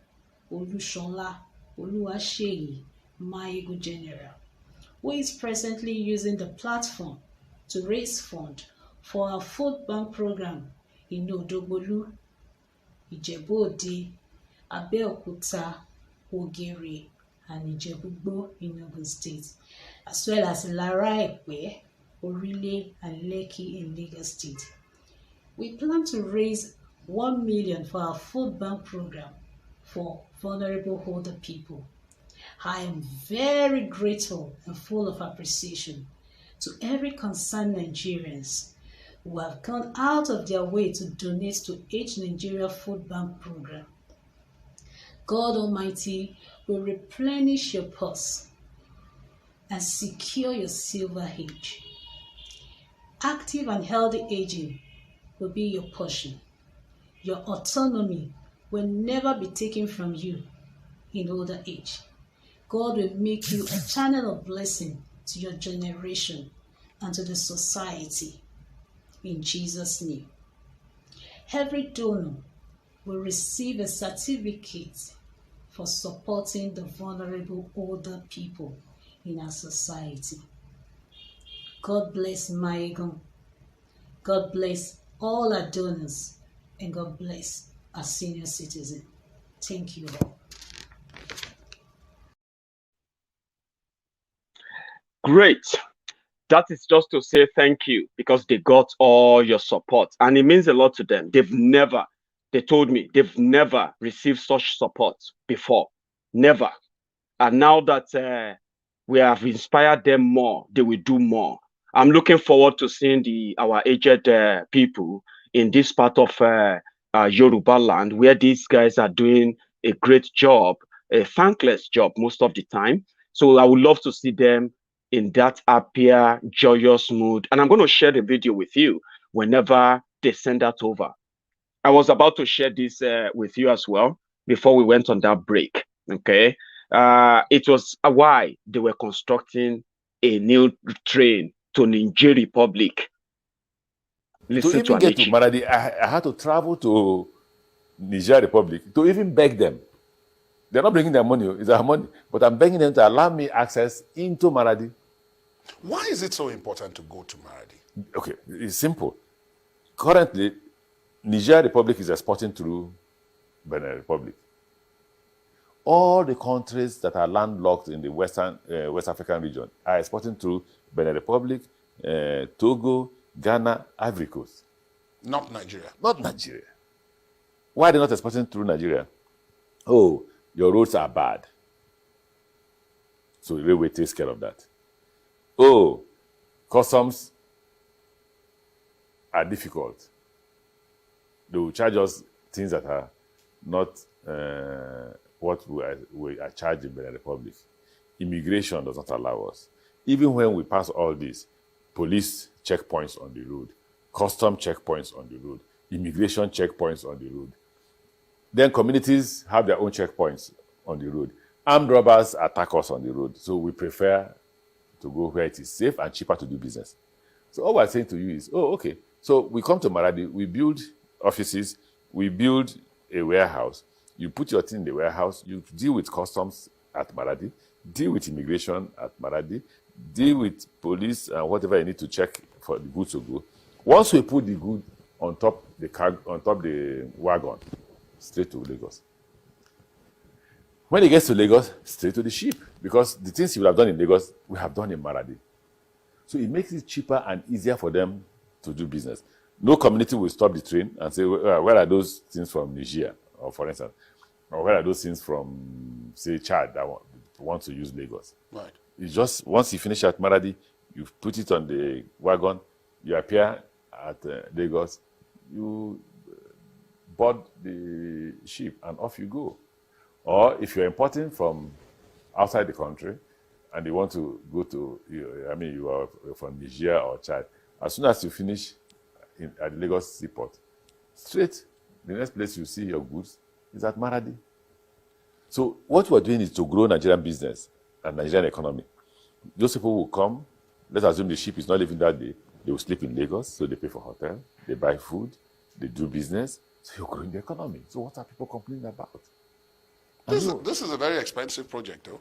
Olushola Oluwaseyi Maiyegun General, who is presently using the platform to raise funds for our food bank program in Odogbolu, Ijebu-Ode, Abeokuta, Ogere, and Ijebu-Igbo in Enugu State, as well as Lara-Epe, Orile, and Lekki in Lagos State. We plan to raise 1 million for our food bank program for vulnerable older people. I am very grateful and full of appreciation to every concerned Nigerians who have gone out of their way to donate to Age Nigeria Food Bank Program. God Almighty will replenish your purse and secure your silver age. Active and healthy aging will be your portion. Your autonomy will never be taken from you in older age. God will make you a channel of blessing to your generation and to the society. In Jesus' name. Every donor will receive a certificate for supporting the vulnerable older people in our society. God bless Maiyegun. God bless all our donors, and God bless our senior citizen. Thank you all. Great. That is just to say thank you, because they got all your support, and it means a lot to them. They told me they've never received such support before. Never. And now that we have inspired them more, they will do more. I'm looking forward to seeing our aged people in this part of Yoruba land, where these guys are doing a great job, a thankless job most of the time. So I would love to see them in that happier, joyous mood. And I'm going to share the video with you whenever they send that over. I was about to share this with you as well before we went on that break. Okay. It was why they were constructing a new train to Niger Republic. Listen to even get to Maradi, I had to travel to Niger Republic to even beg them. They're not bringing their money, it's our money, but I'm begging them to allow me access into Maradi. Why is it so important to go to Maradi? Okay, it's simple. Currently, Niger Republic is exporting through Benin Republic. All the countries that are landlocked in the West African region are exporting through Benin Republic, Togo, Ghana, Ivory Coast. Not Nigeria. Not Nigeria. Why are they not exporting through Nigeria? Oh, your roads are bad. So the railway takes care of that. Oh, customs are difficult. They will charge us things that are not what we are charging by the Republic. Immigration does not allow us. Even when we pass all this, police checkpoints on the road, custom checkpoints on the road, immigration checkpoints on the road. Then communities have their own checkpoints on the road. Armed robbers attack us on the road, so we prefer to go where it is safe and cheaper to do business. So all we're saying to you is, oh, okay. So we come to Maradi, we build offices, we build a warehouse. You put your thing in the warehouse, you deal with customs at Maradi, deal with immigration at Maradi, deal with police and whatever you need to check for the goods to go. Once we put the good on top the wagon, straight to Lagos. When it gets to Lagos, straight to the ship, because the things you would have done in Lagos, we have done in Maradi. So it makes it cheaper and easier for them to do business. No community will stop the train and say, where are those things from Niger, or for instance, or where are those things from, say, Chad that want to use Lagos? Right. It's just, once you finish at Maradi, you put it on the wagon, you appear at Lagos, you board the ship, and off you go. Or if you're importing from outside the country, and you want to go to, you are from Niger or Chad, as soon as you finish at the Lagos seaport, straight, the next place you see your goods is at Maradi. So what we're doing is to grow Nigerian business and Nigerian economy. Those people will come, let's assume the ship is not leaving that day, they will sleep in Lagos, so they pay for hotel, they buy food, they do business, so you're growing the economy. So what are people complaining about? This is a very expensive project, though.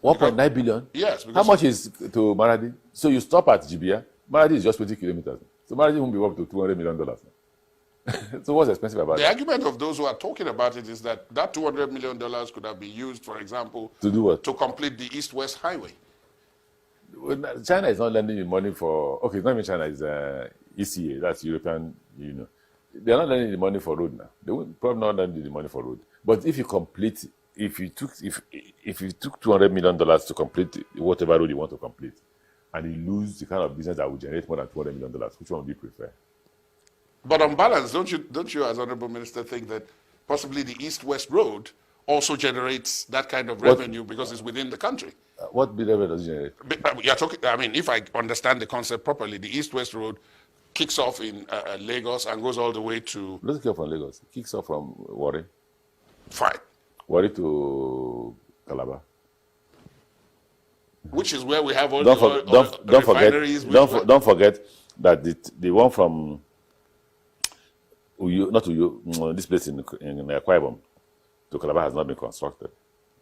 1.9 billion? Yes. How much is to Maradi? So you stop at Jibia, Maradi is just 20 kilometers. So Maradi won't be up to $200 million now. So what's expensive about it? The argument of those who are talking about it is that $200 million could have been used, for example, to do what? To complete the East-West Highway. China is not lending the money for, okay, it's not even China, it's ECA, that's European Union. They're not lending the money for road now. They would probably not lend the money for road. But if you complete, if you took $200 million to complete whatever road you want to complete, and you lose the kind of business that will generate more than $200 million, which one would you prefer? But on balance, don't you, as Honorable Minister, think that possibly the East-West Road also generates that kind of revenue because it's within the country? What revenue does it generate? You're talking, I mean, if I understand the concept properly, the East-West Road kicks off in Lagos and goes all the way to... It doesn't kick off from Lagos. It kicks off from Warri. Fine. Warri to Calabar. Which is where we have all the refineries. Don't forget that the one from Uyo, not Uyo, this place in Akwa Ibom to Calabar has not been constructed.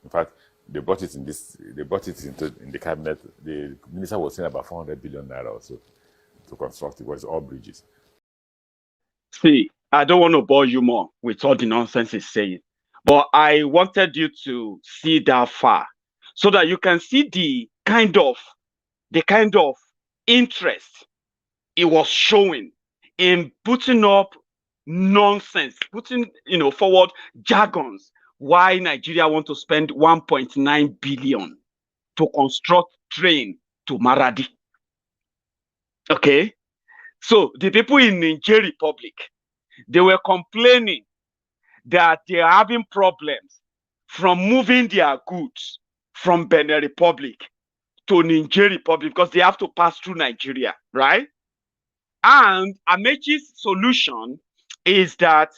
In fact, they brought it into the cabinet. The minister was saying about 400 billion naira or so to construct it. It was all bridges. See, I don't want to bore you more with all the nonsense he's saying, but I wanted you to see that far so that you can see the kind of interest it was showing in putting up nonsense, putting forward jargons. Why Nigeria want to spend 1.9 billion to construct train to Maradi? Okay, so the people in Niger Republic, they were complaining that they are having problems from moving their goods from Benin Republic to Niger Republic because they have to pass through Nigeria, right? And Amechi's solution is that,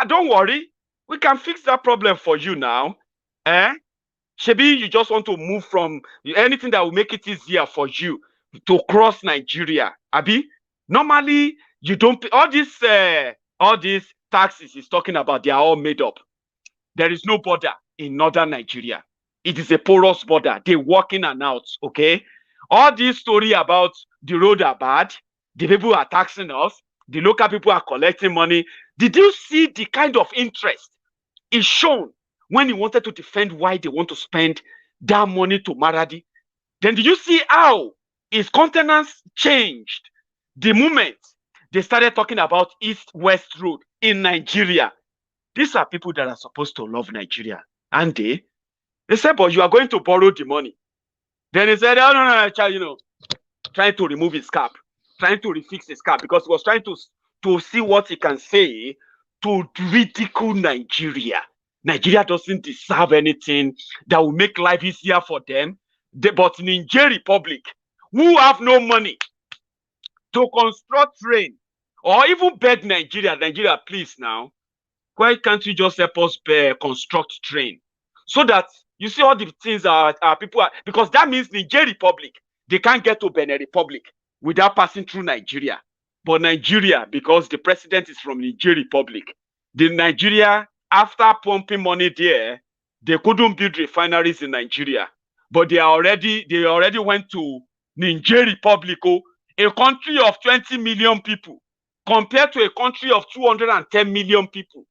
don't worry, we can fix that problem for you now. Shebi, you just want to move from anything that will make it easier for you to cross Nigeria. Abi, normally you don't pay all these taxes he's talking about. They are all made up. There is no border in northern Nigeria. It is a porous border. They walk in and out. Okay, all this story about the road are bad, the people are taxing us, the local people are collecting money. Did you see the kind of interest is shown when he wanted to defend why they want to spend that money to Maradi? Then did you see how his countenance changed the moment they started talking about East-West Road in Nigeria? These are people that are supposed to love Nigeria. And they said, but you are going to borrow the money. Then he said, oh, no, child, trying to remove his cap, trying to refix his cap because he was trying to see what he can say to ridicule Nigeria. Nigeria doesn't deserve anything that will make life easier for them. But Niger Republic, who have no money to construct train, or even beg Nigeria, please now, why can't you just help us construct train? So that you see all the things our people are, because that means Niger Republic, they can't get to Benin Republic without passing through Nigeria. But Nigeria, because the president is from Niger Republic, the Nigeria, after pumping money there, they couldn't build refineries in Nigeria. But they already went to Niger Republic, a country of 20 million people, compared to a country of 210 million people.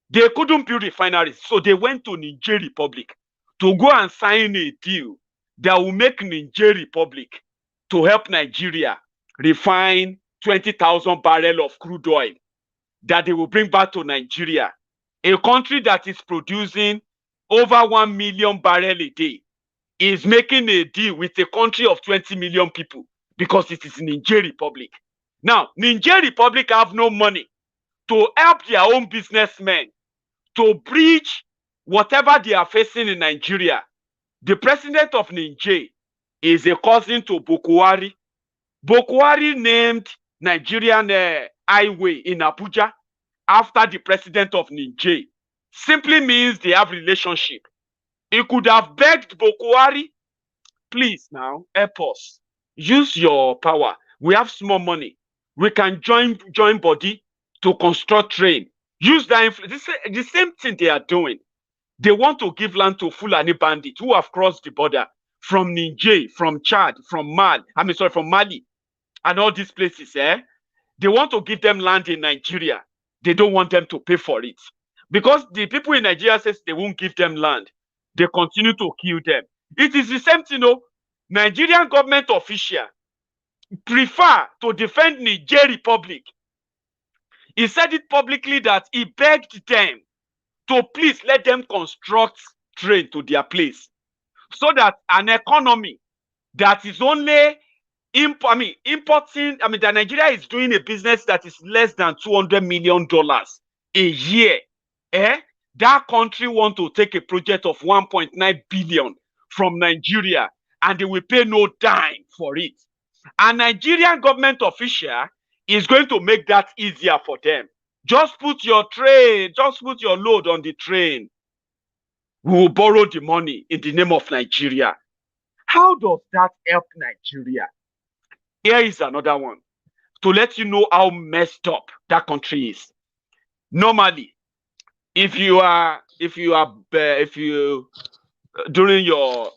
They couldn't build refineries, so they went to Niger Republic to go and sign a deal that will make Niger Republic to help Nigeria refine 20,000 barrels of crude oil that they will bring back to Nigeria, a country that is producing over 1 million barrels a day, is making a deal with a country of 20 million people because it is Niger Republic. Now, Niger Republic have no money to help their own businessmen to bridge whatever they are facing in Nigeria. The president of Niger is a cousin to Boko Haram. Boko Haram named Nigerian highway in Abuja after the president of Niger. Simply means they have relationship. He could have begged Boko Haram, please now help us. Use your power. We have small money. We can join body to construct train. Use that the same thing they are doing. They want to give land to Fulani bandits who have crossed the border from Niger, from Chad, from Mali, and all these places. They want to give them land in Nigeria. They don't want them to pay for it. Because the people in Nigeria says they won't give them land. They continue to kill them. It is the same thing, Nigerian government official prefer to defend Niger Republic. He said it publicly that he begged them to please let them construct train to their place, so that an economy that is only importing, that Nigeria is doing a business that is less than $200 million a year. That country want to take a project of 1.9 billion from Nigeria, and they will pay no dime for it. A Nigerian government official is going to make that easier for them. Just put your load on the train. We will borrow the money in the name of Nigeria. How does that help Nigeria? Here is another one to let you know how messed up that country is. Normally, if you during your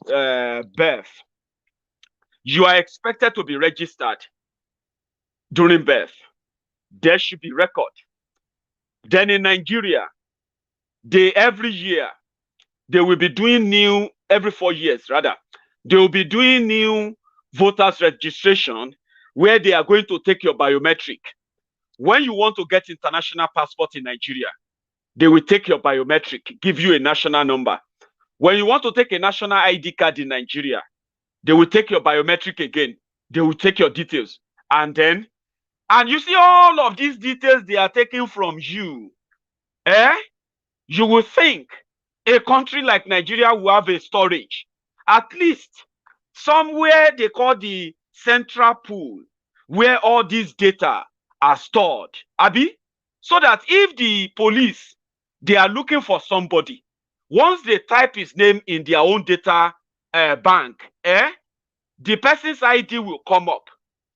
birth, you are expected to be registered during birth. There should be record. Then in Nigeria, every year, they will be doing every 4 years rather, they will be doing new voters registration where they are going to take your biometric. When you want to get international passport in Nigeria, they will take your biometric, give you a national number. When you want to take a national ID card in Nigeria, they will take your biometric again. They will take your details. And you see all of these details they are taking from you. You will think a country like Nigeria will have a storage. At least somewhere they call the central pool, where all these data are stored. Abi? So that if the police, they are looking for somebody, once they type his name in their own data bank, the person's ID will come up.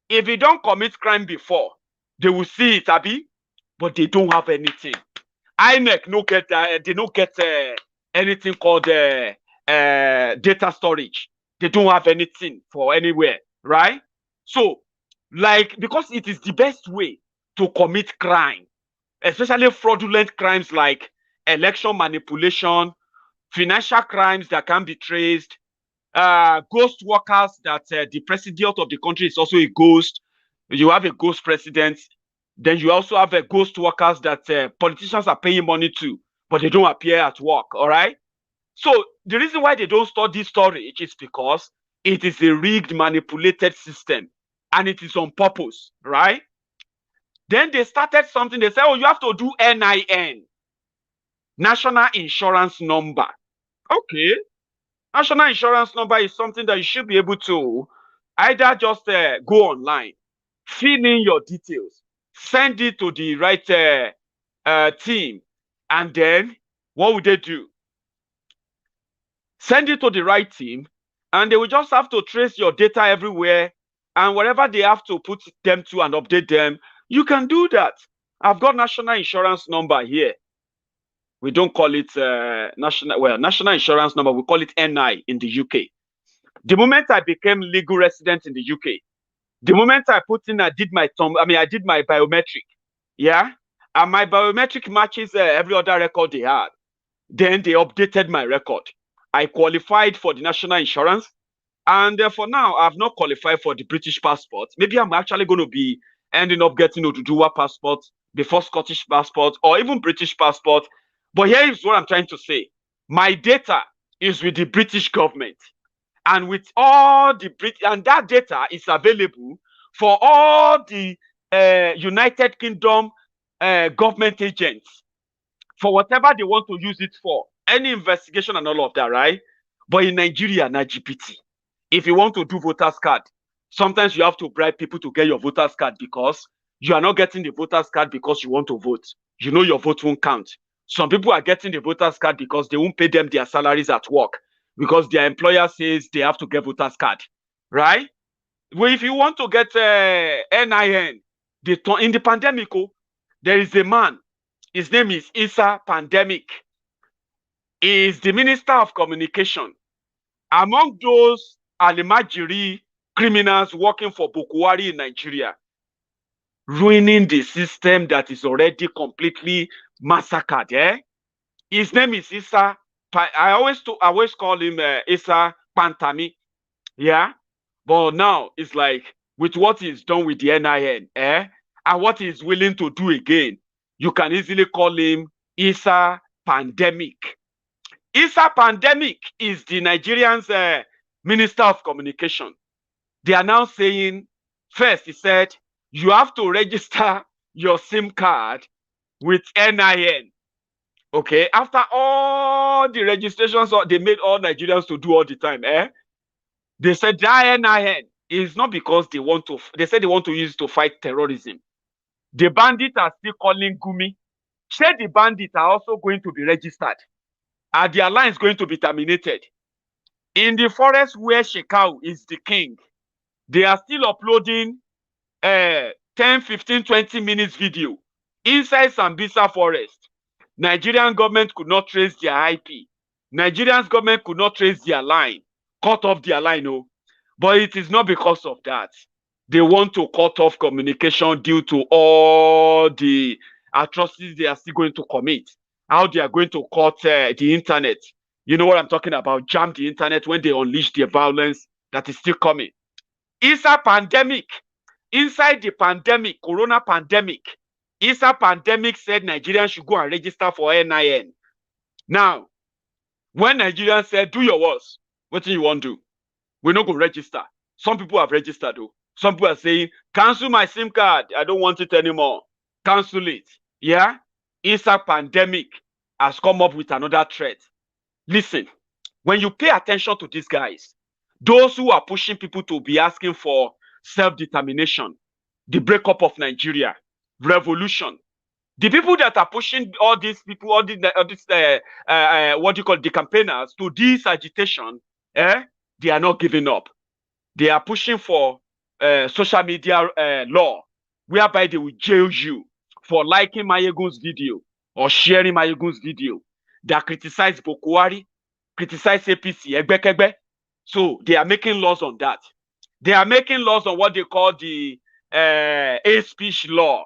If he don't commit crime before, they will see it, Abi, but they don't have anything. INEC no get they don't get anything called data storage. They don't have anything for anywhere, right? So, because it is the best way to commit crime, especially fraudulent crimes like election manipulation, financial crimes that can be traced, ghost workers that the president of the country is also a ghost. You have a ghost president. Then you also have a ghost workers that politicians are paying money to, but they don't appear at work, all right? So the reason why they don't store this storage is because it is a rigged, manipulated system, and it is on purpose, right? Then they started something. They said, oh, you have to do NIN, National Insurance Number. Okay. National Insurance Number is something that you should be able to either just go online, fill in your details, send it to the right team, and then what would they do? Send it to the right team, and they will just have to trace your data everywhere, and wherever they have to put them to and update them, you can do that. I've got national insurance number here. We don't call it national insurance number, we call it NI in the UK. The moment I became legal resident in the UK, the moment I put in, I did my biometric, yeah, and my biometric matches every other record they had. Then they updated my record. I qualified for the national insurance, and for now, I've not qualified for the British passport. Maybe I'm actually going to be ending up getting Oduduwa passport before Scottish passport or even British passport. But here is what I'm trying to say. My data is with the British government, and with all the and that data is available for all the United Kingdom government agents for whatever they want to use it for, any investigation and all of that, right? But in Nigeria, na GPT. If you want to do voters card, sometimes you have to bribe people to get your voters card because you are not getting the voters card because you want to vote. You know your vote won't count. Some people are getting the voters card because they won't pay them their salaries at work because their employer says they have to get voters card, right? Well, if you want to get NIN, in the pandemic, there is a man. His name is Issa Pandemic. He is the Minister of Communication. Among those Alimajiri criminals working for Boko Haram in Nigeria, ruining the system that is already completely massacred. His name is Issa. I always call him Issa Pantami. Yeah, but now it's like with what he's done with the NIN, and what he's willing to do again, you can easily call him Issa Pandemic. Issa Pandemic is the Nigerian's Minister of Communication. They are now saying, first, he said, you have to register your SIM card with NIN. Okay, after all the registrations they made all Nigerians to do all the time, they said that NIN is not because they want to, they said they want to use it to fight terrorism. The bandits are still calling Gumi. Said the bandits are also going to be registered, and their line is going to be terminated. In the forest where Shekau is the king, they are still uploading 10, 15, 20 minutes video inside Sambisa forest. Nigerian government could not trace their IP. Nigerian government could not trace their line, cut off their line, no. But it is not because of that. They want to cut off communication due to all the atrocities they are still going to commit. How they are going to cut the internet. You know what I'm talking about? Jam the internet when they unleash their violence that is still coming. Issa Pandemic. Inside the pandemic, Corona pandemic, Issa Pandemic said Nigerians should go and register for NIN. Now, when Nigerians said, do your worst, what do you want to do? We're not going to register. Some people have registered though. Some people are saying, cancel my SIM card. I don't want it anymore. Cancel it. Yeah? Issa Pandemic has come up with another threat. Listen, when you pay attention to these guys, those who are pushing people to be asking for self-determination, the breakup of Nigeria, revolution, the people that are pushing all these people, what do you call the campaigners to this agitation, they are not giving up. They are pushing for social media law, whereby they will jail you for liking Maiyegun's video or sharing Maiyegun's video that criticize Boko Haram, criticize APC, Egbekegbe. So they are making laws on that. They are making laws on what they call the hate speech law.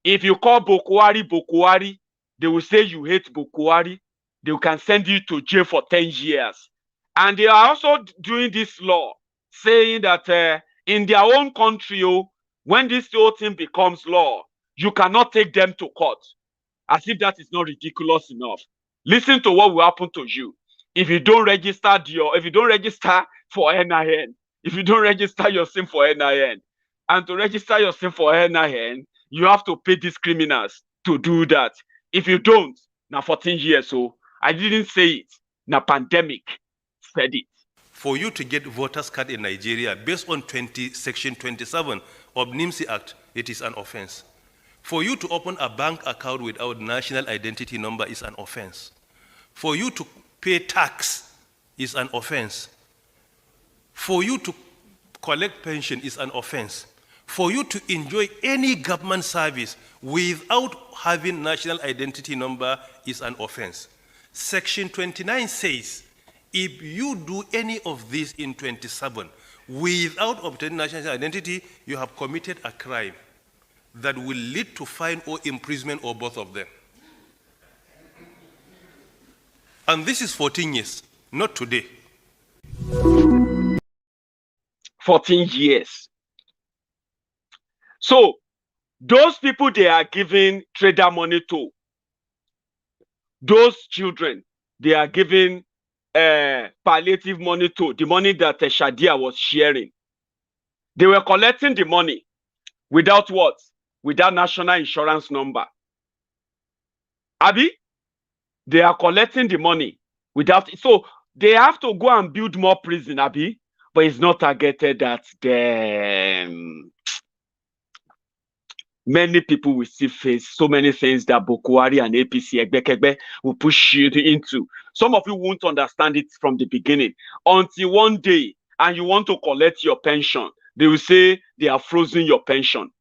If you call Boko Haram, they will say you hate Boko Haram. They can send you to jail for 10 years. And they are also doing this law, saying that in their own country, when this whole thing becomes law, you cannot take them to court. As if that is not ridiculous enough. Listen to what will happen to you if you don't register for NIN, if you don't register your SIM for NIN. And to register your SIM for NIN, you have to pay these criminals to do that. If you don't, now 14 years, so I didn't say it. Now pandemic said it. For you to get voters card in Nigeria, based on Section 27 of NIMSI Act, it is an offense. For you to open a bank account without national identity number is an offense. For you to pay tax is an offense. For you to collect pension is an offense. For you to enjoy any government service without having national identity number is an offense. Section 29 says, if you do any of this in 27 without obtaining national identity, you have committed a crime that will lead to fine or imprisonment or both of them. And this is 14 years, not today. 14 years. So, those people they are giving trader money to, those children, they are giving palliative money to, the money that Shadia was sharing. They were collecting the money without what? Without national insurance number. Abi? They are collecting the money without, so they have to go and build more prison, Abi, but it's not targeted at them. Many people will still face so many things that Boko Haram and APC Egbekegbe will push you into. Some of you won't understand it from the beginning until one day, and you want to collect your pension. They will say they are frozen your pension.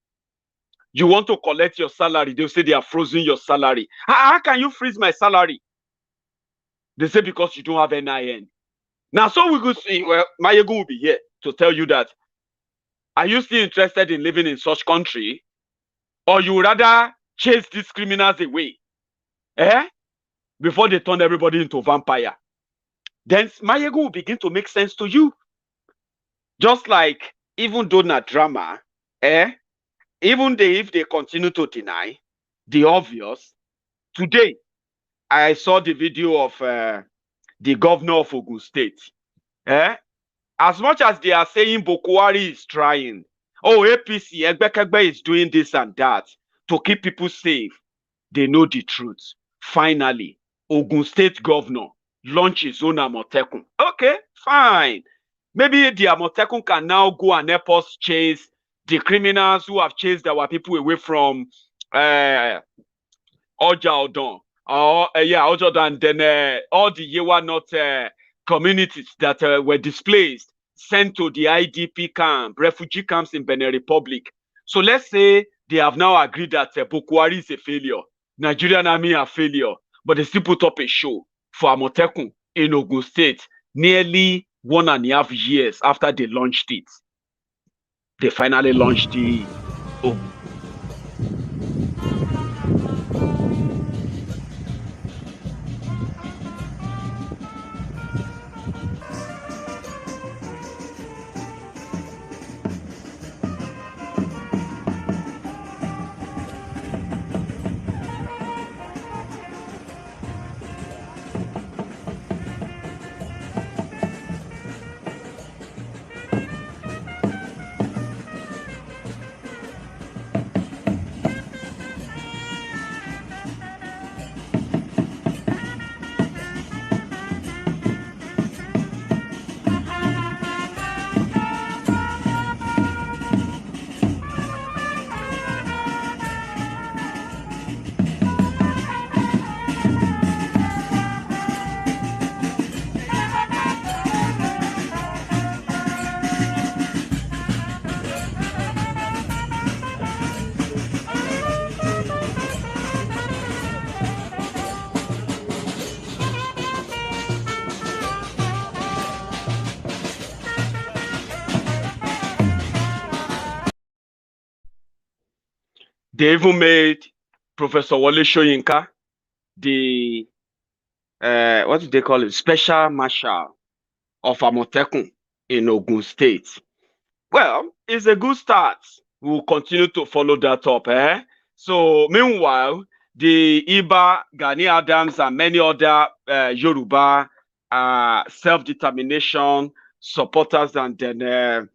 You want to collect your salary, they will say they are frozen your salary. How can you freeze my salary? They say because you don't have NIN. Now, so we could see, well, Maiyegun will be here to tell you that. Are you still interested in living in such country? Or you rather chase these criminals away? Before they turn everybody into vampire. Then Maiyegun will begin to make sense to you. Just like, even though not drama, even if they continue to deny the obvious, today, I saw the video of the governor of Ogun State. As much as they are saying Boko Haram is trying, APC, Egbekegbe is doing this and that to keep people safe, they know the truth. Finally, Ogun State governor launched his own Amotekun. Okay, fine. Maybe the Amotekun can now go and help us chase the criminals who have chased our people away from Oja Odon. And then all the Yewa North communities that were displaced, sent to the IDP camp, refugee camps in Benin Republic. So let's say they have now agreed that Boko Haram is a failure, Nigerian army are failure, but they still put up a show for Amotekun in Ogun State nearly 1.5 years after they launched it. They finally launched the They even made Professor Wole Soyinka the what do they call it? Special Marshal of Amotekun in Ogun State. Well, it's a good start. We'll continue to follow that up. So meanwhile, the Iba, Gani Adams, and many other Yoruba self-determination supporters and then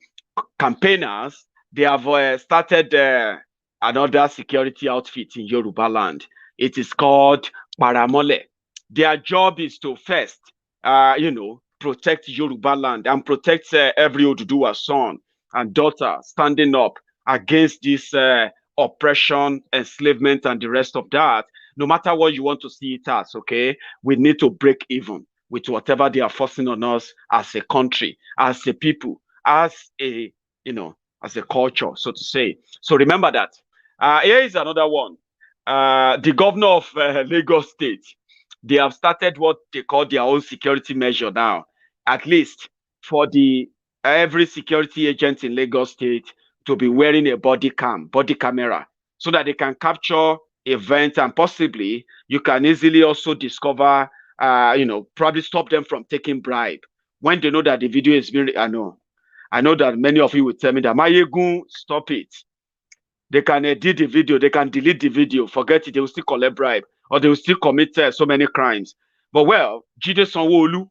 campaigners, they have started another security outfit in Yoruba land. It is called Paramole. Their job is to first, protect Yoruba land and protect every Oduduwa son and daughter standing up against this oppression, enslavement, and the rest of that, no matter what you want to see it as, okay, we need to break even with whatever they are forcing on us as a country, as a people, as a, as a culture, so to say. So remember that. Here is another one. The governor of Lagos State, they have started what they call their own security measure now, at least for every security agent in Lagos State to be wearing a body camera, so that they can capture events, and possibly you can easily also discover, probably stop them from taking bribe when they know that the video is being. I know that many of you will tell me that, Maiyegun, stop it. They can edit the video, they can delete the video, forget it, they will still collect bribe, or they will still commit so many crimes. But well, Jide Sanwo-Olu,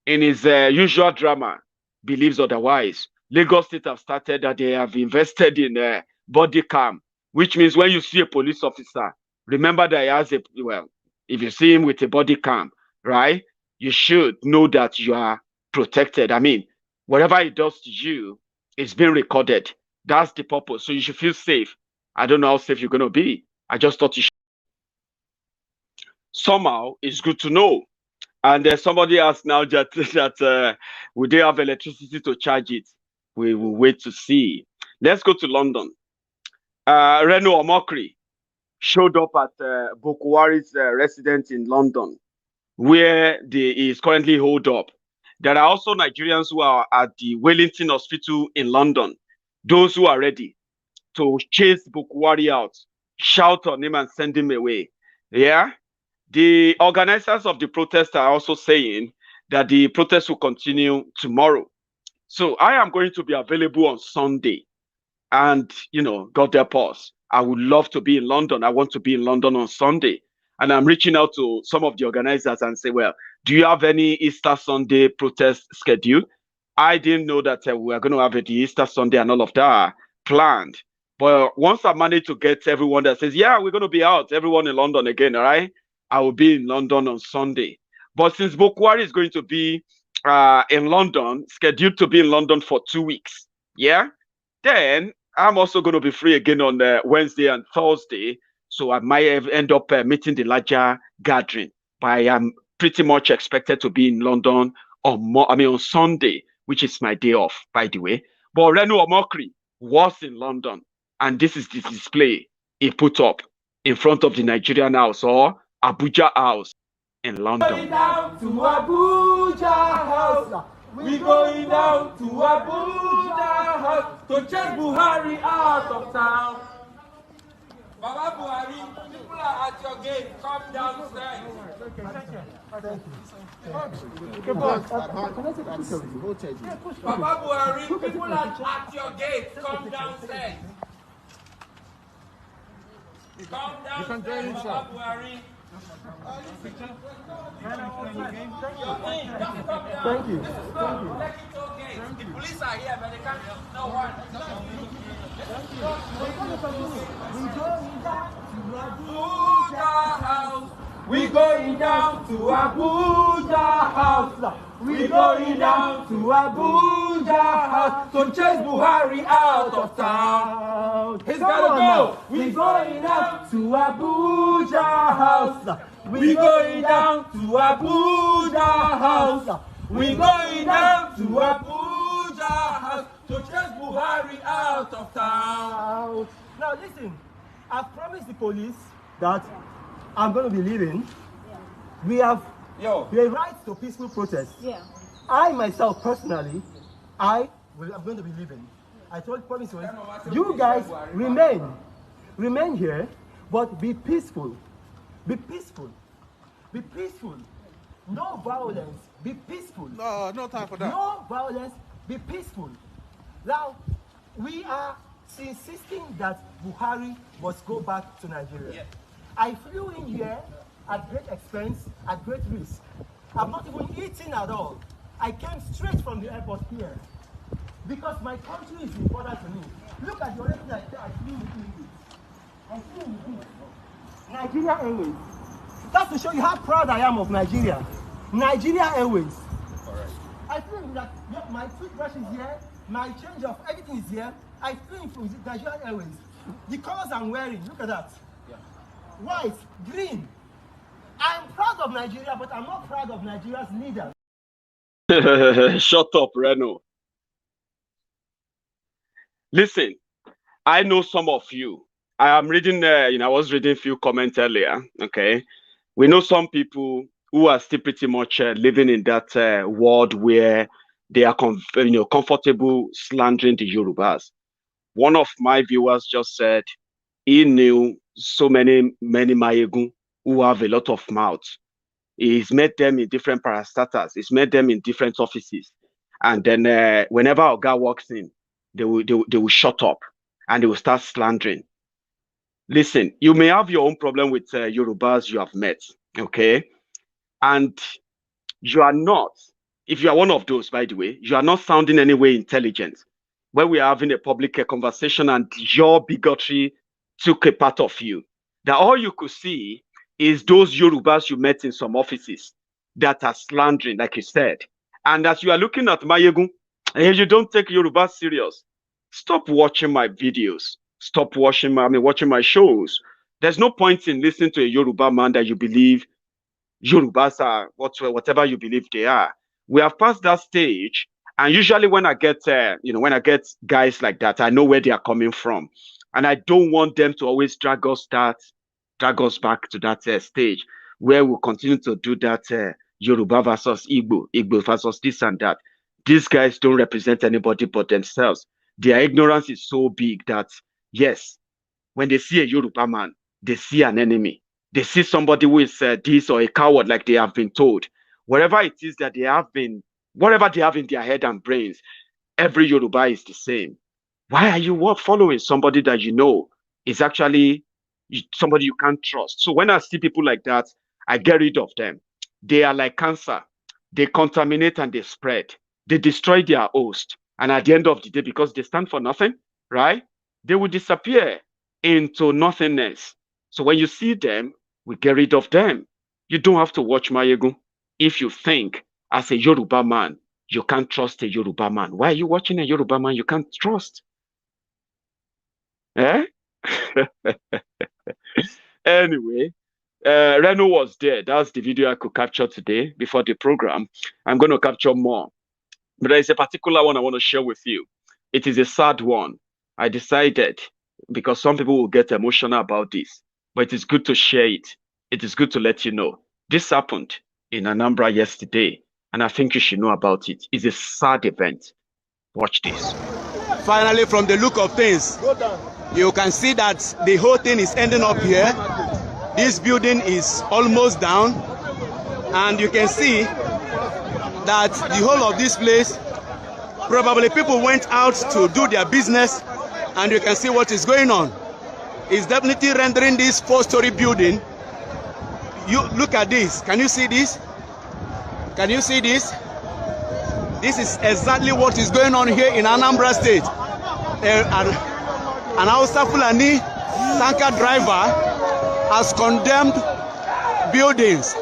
in his usual drama, believes otherwise. Lagos State have started that they have invested in body cam, which means when you see a police officer, remember that he has if you see him with a body cam, right, you should know that you are protected. I mean, whatever he does to you is being recorded. That's the purpose. So you should feel safe. I don't know how safe you're going to be. I just thought you should. Somehow, it's good to know. And somebody asked now that would they have electricity to charge it? We will wait to see. Let's go to London. Reno Omokri showed up at Boko Haram's residence in London, where he is currently holed up. There are also Nigerians who are at the Wellington Hospital in London, those who are ready to chase Boko Haram out, shout on him and send him away. Yeah? The organizers of the protest are also saying that the protest will continue tomorrow. So I am going to be available on Sunday. And, God help us. I would love to be in London. I want to be in London on Sunday. And I'm reaching out to some of the organizers and say, well, do you have any Easter Sunday protest schedule? I didn't know that we are going to have the Easter Sunday and all of that planned. But once I manage to get everyone that says, yeah, we're going to be out, everyone in London again, all right? I will be in London on Sunday. But since Boko Haram is going to be in London, scheduled to be in London for 2 weeks, yeah? Then I'm also going to be free again on Wednesday and Thursday. So I might end up meeting the larger gathering. But I am pretty much expected to be in London on Sunday, which is my day off, by the way. But Reno Omokri was in London. And this is the display he put up in front of the Nigerian House or Abuja House in London. Going down to Abuja House. We going down to Abuja House to chase Buhari out of town. Baba Buhari, people are at your gate. Come downstairs. Baba Buhari, people are at your gate. Come downstairs. Come downstairs, Baba Buhari. Thank you. Lekki Toll Gate. The police are here, but they can't. No one. We going down to Abuja House. We going down to Abuja House to chase Buhari out of town. He's gotta go. We going down to Abuja House. We going down to Abuja House. We going down to Abuja House to chase Buhari out of town. Now listen, I've promised the police that I'm going to be leaving. Yeah. We have the right to peaceful protest. Yeah. I myself personally, I'm going to be leaving. I promise you guys remain here, but be peaceful. Be peaceful. Be peaceful. No violence. Be peaceful. No time for that. No violence. Be peaceful. Now, we are insisting that Buhari must go back to Nigeria. Yeah. I flew in here at great expense, at great risk. I'm not even eating at all. I came straight from the airport here because my country is important to me. Look at the other thing I flew with. I flew with Nigeria Airways. That's to show you how proud I am of Nigeria. Nigeria Airways. All right. I flew with that. My toothbrush is here. My change of everything is here. I flew with Nigeria Airways. The colors I'm wearing, look at that. White, green. I'm proud of Nigeria, but I'm not proud of Nigeria's leaders. Shut up, Reno. Listen, I know some of you. I am reading, I was reading a few comments earlier, okay? We know some people who are still pretty much living in that world where they are comfortable slandering the Yorubas. One of my viewers just said he knew so many Maiyegun who have a lot of mouth. He's met them in different parastatals. He's met them in different offices. And then whenever our guy walks in, they will shut up and they will start slandering. Listen, you may have your own problem with Yorubas you have met, okay? And you are not, if you are one of those, by the way, you are not sounding any way intelligent. When we are having a public conversation and your bigotry took a part of you, that all you could see is those Yorubas you met in some offices that are slandering, like you said. And as you are looking at Maiyegun, and you don't take Yorubas serious, stop watching my videos. Stop watching my shows. There's no point in listening to a Yoruba man that you believe Yorubas are whatever you believe they are. We have passed that stage, and usually when I get when I get guys like that, I know where they are coming from, and I don't want them to always drag us back to that stage where we'll continue to do that Yoruba versus Igbo, Igbo versus this and that. These guys don't represent anybody but themselves. Their ignorance is so big that, yes, when they see a Yoruba man, they see an enemy. They see somebody who is this or a coward, like they have been told. Whatever it is that they have been, whatever they have in their head and brains, every Yoruba is the same. Why are you following somebody that you know is actually somebody you can't trust? So when I see people like that, I get rid of them. They are like cancer. They contaminate and they spread. They destroy their host. And at the end of the day, because they stand for nothing, right? They will disappear into nothingness. So when you see them, we get rid of them. You don't have to watch Maiyegun. If you think as a Yoruba man, you can't trust a Yoruba man. Why are you watching a Yoruba man you can't trust? Eh? Anyway, Reno was there. That's the video I could capture today before the program. I'm going to capture more. But there is a particular one I want to share with you. It is a sad one. I decided, because some people will get emotional about this, but it is good to share it. It is good to let you know. This happened in Anambra yesterday, and I think you should know about it. It's a sad event. Watch this. Finally, from the look of things, you can see that the whole thing is ending up here. This building is almost down, and you can see that the whole of this place, probably people went out to do their business, and you can see what is going on. It's definitely rendering this 4-story building. You look at this. Can you see this? Can you see this? This is exactly what is going on here in Anambra State. An Hausa Fulani tanker driver has condemned buildings.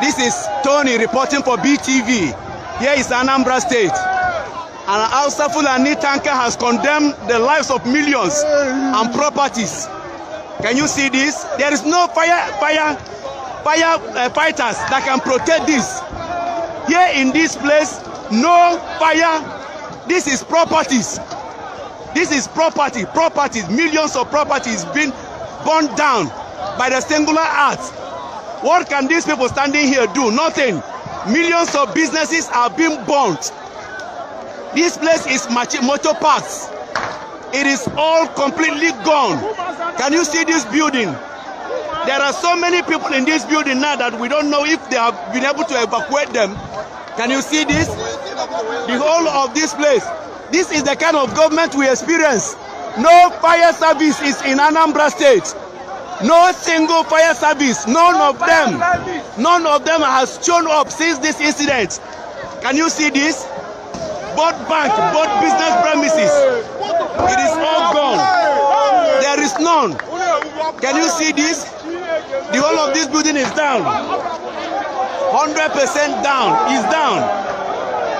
This is Tony reporting for BTV. Here is Anambra State. An Hausa Fulani tanker has condemned the lives of millions and properties. Can you see this? There is no fighters that can protect this. Here in this place, no fire. This is properties. This is property. Properties, millions of properties being burned down by the singular act. What can these people standing here do? Nothing. Millions of businesses are being burnt. This place is motor parks. It is all completely gone. Can you see this building? There are so many people in this building now that we don't know if they have been able to evacuate them. Can you see this? The whole of this place. This is the kind of government we experience. No fire service is in Anambra State. No single fire service. None of them has shown up since this incident. Can you see this? Both bank, both business premises. It is all gone. There is none. Can you see this? The whole of this building is down. 100% down. Is down.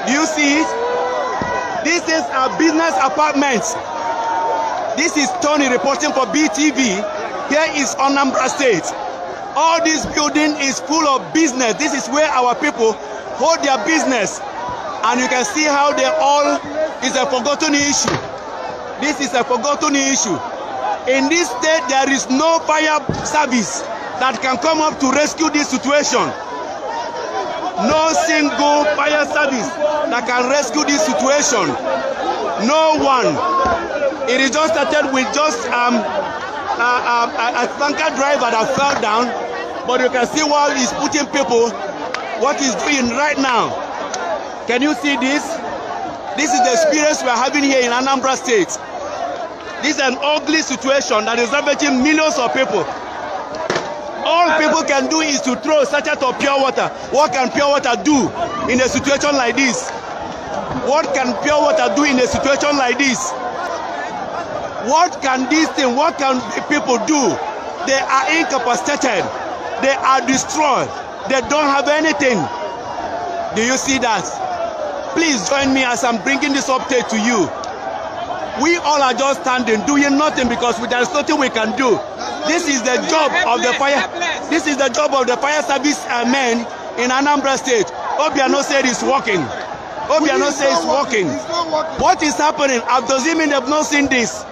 Do you see it? This is a business apartments. This is Tony reporting for BTV. Here is Anambra State. All this building is full of business. This is where our people hold their business. And you can see how they all is a forgotten issue. This is a forgotten issue. In this state, there is no fire service that can come up to rescue this situation. No single fire service that can rescue this situation. No one. It is just started with just a tanker driver that fell down, but you can see while he's putting people, what he's doing right now. Can you see this? This is the experience we are having here in Anambra State. This is an ugly situation that is ravaging millions of people. All people can do is to throw a sachet of pure water. What can pure water do in a situation like this? What can pure water do in a situation like this? What can this thing, what can the people do? They are incapacitated. They are destroyed. They don't have anything. Do you see that? Please join me as I'm bringing this update to you. We all are just standing, doing nothing because there is nothing we can do. This is the job of the fire. This is the job of the fire service men in Anambra State. Obiano said it's working. Obiano says it's working. What is happening? Does it mean they've not seen this?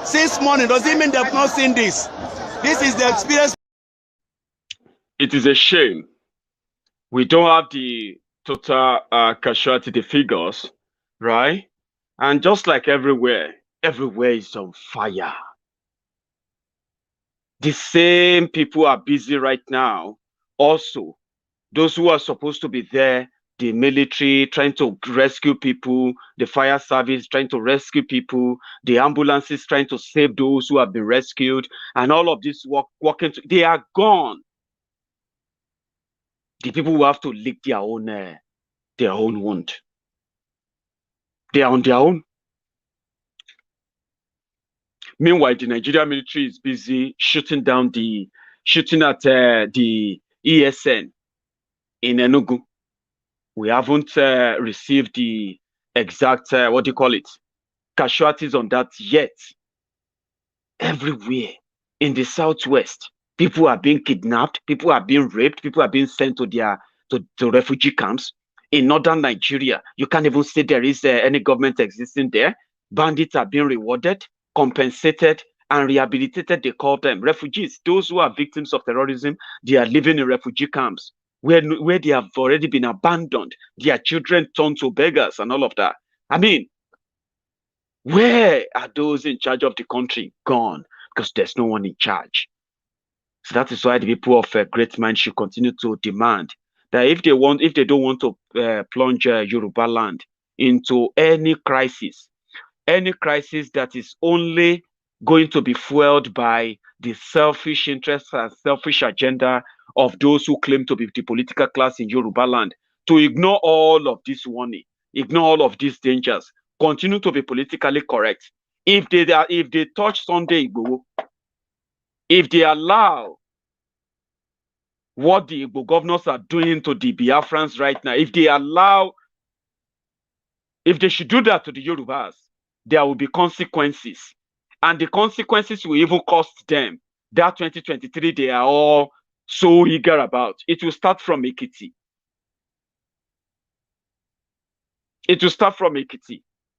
Since morning, does it mean they've not seen this? This is the experience. It is a shame. We don't have the total casualty, the figures, right? And just like everywhere is on fire. The same people are busy right now. Also, those who are supposed to be there, the military trying to rescue people, the fire service trying to rescue people, the ambulances trying to save those who have been rescued, and all of this working, they are gone. The people who have to lick their own wound. They are on their own. Meanwhile, the Nigerian military is busy shooting at the ESN in Enugu. We haven't received the exact, casualties on that yet. Everywhere in the southwest, people are being kidnapped, people are being raped, people are being sent to refugee camps. In northern Nigeria, you can't even say there is any government existing there. Bandits are being rewarded, compensated, and rehabilitated. They call them refugees. Those who are victims of terrorism, they are living in refugee camps where they have already been abandoned. Their children turned to beggars and all of that. I mean, where are those in charge of the country gone? Because there's no one in charge. So that is why the people of great mind should continue to demand that if they don't want to plunge Yoruba land into any crisis that is only going to be fueled by the selfish interests and selfish agenda of those who claim to be the political class in Yoruba land, to ignore all of this warning, ignore all of these dangers, continue to be politically correct. If they touch Sunday Igboho, if they allow what the Igbo governors are doing to the Biafrans right now, if they should do that to the Yorubas, there will be consequences. And the consequences will even cost them that 2023 they are all so eager about. It will start from Ekiti.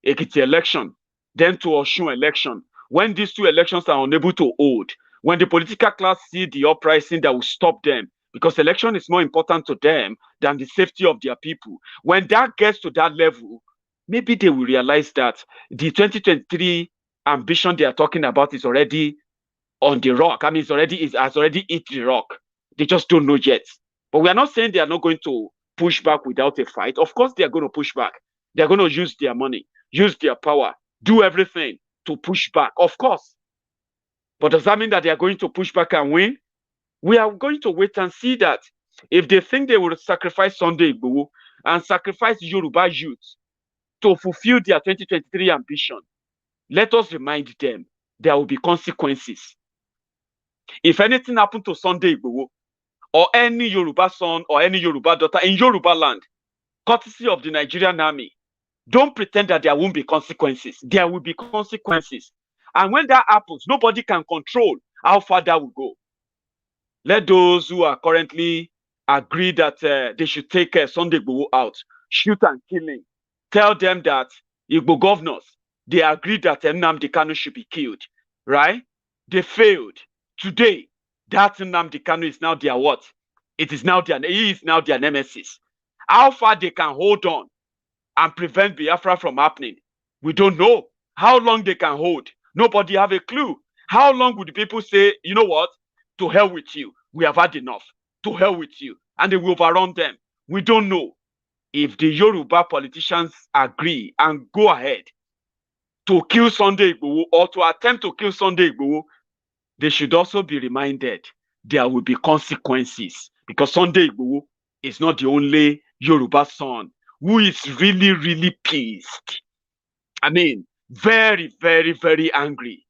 Ekiti election, then to Osun election. When these two elections are unable to hold, when the political class see the uprising that will stop them, because election is more important to them than the safety of their people. When that gets to that level, maybe they will realize that the 2023 ambition they are talking about is already on the rock. I mean, it has already hit the rock. They just don't know yet. But we are not saying they are not going to push back without a fight. Of course, they are going to push back. They are going to use their money, use their power, do everything to push back. Of course. But does that mean that they are going to push back and win? We are going to wait and see that. If they think they will sacrifice Sunday Igboho and sacrifice Yoruba youth to fulfill their 2023 ambition, let us remind them there will be consequences. If anything happened to Sunday Igboho or any Yoruba son or any Yoruba daughter in Yoruba land, courtesy of the Nigerian army, don't pretend that there won't be consequences. There will be consequences. And when that happens, nobody can control how far that will go. Let those who are currently agree that they should take Sunday Igboho out, shoot and killing. Tell them that Igbo governors, they agreed that Nnamdi Kanu should be killed, right? They failed. Today, that Nnamdi Kanu is now their what? He is now their nemesis. How far they can hold on and prevent Biafra from happening, we don't know. How long they can hold, nobody have a clue. How long would the people say, you know what? To hell with you. We have had enough. To hell with you. And they will overrun them. We don't know. If the Yoruba politicians agree and go ahead to kill Sunday Igboho or to attempt to kill Sunday Igboho, they should also be reminded there will be consequences, because Sunday Igboho is not the only Yoruba son who is really, really pissed. I mean, very, very, very angry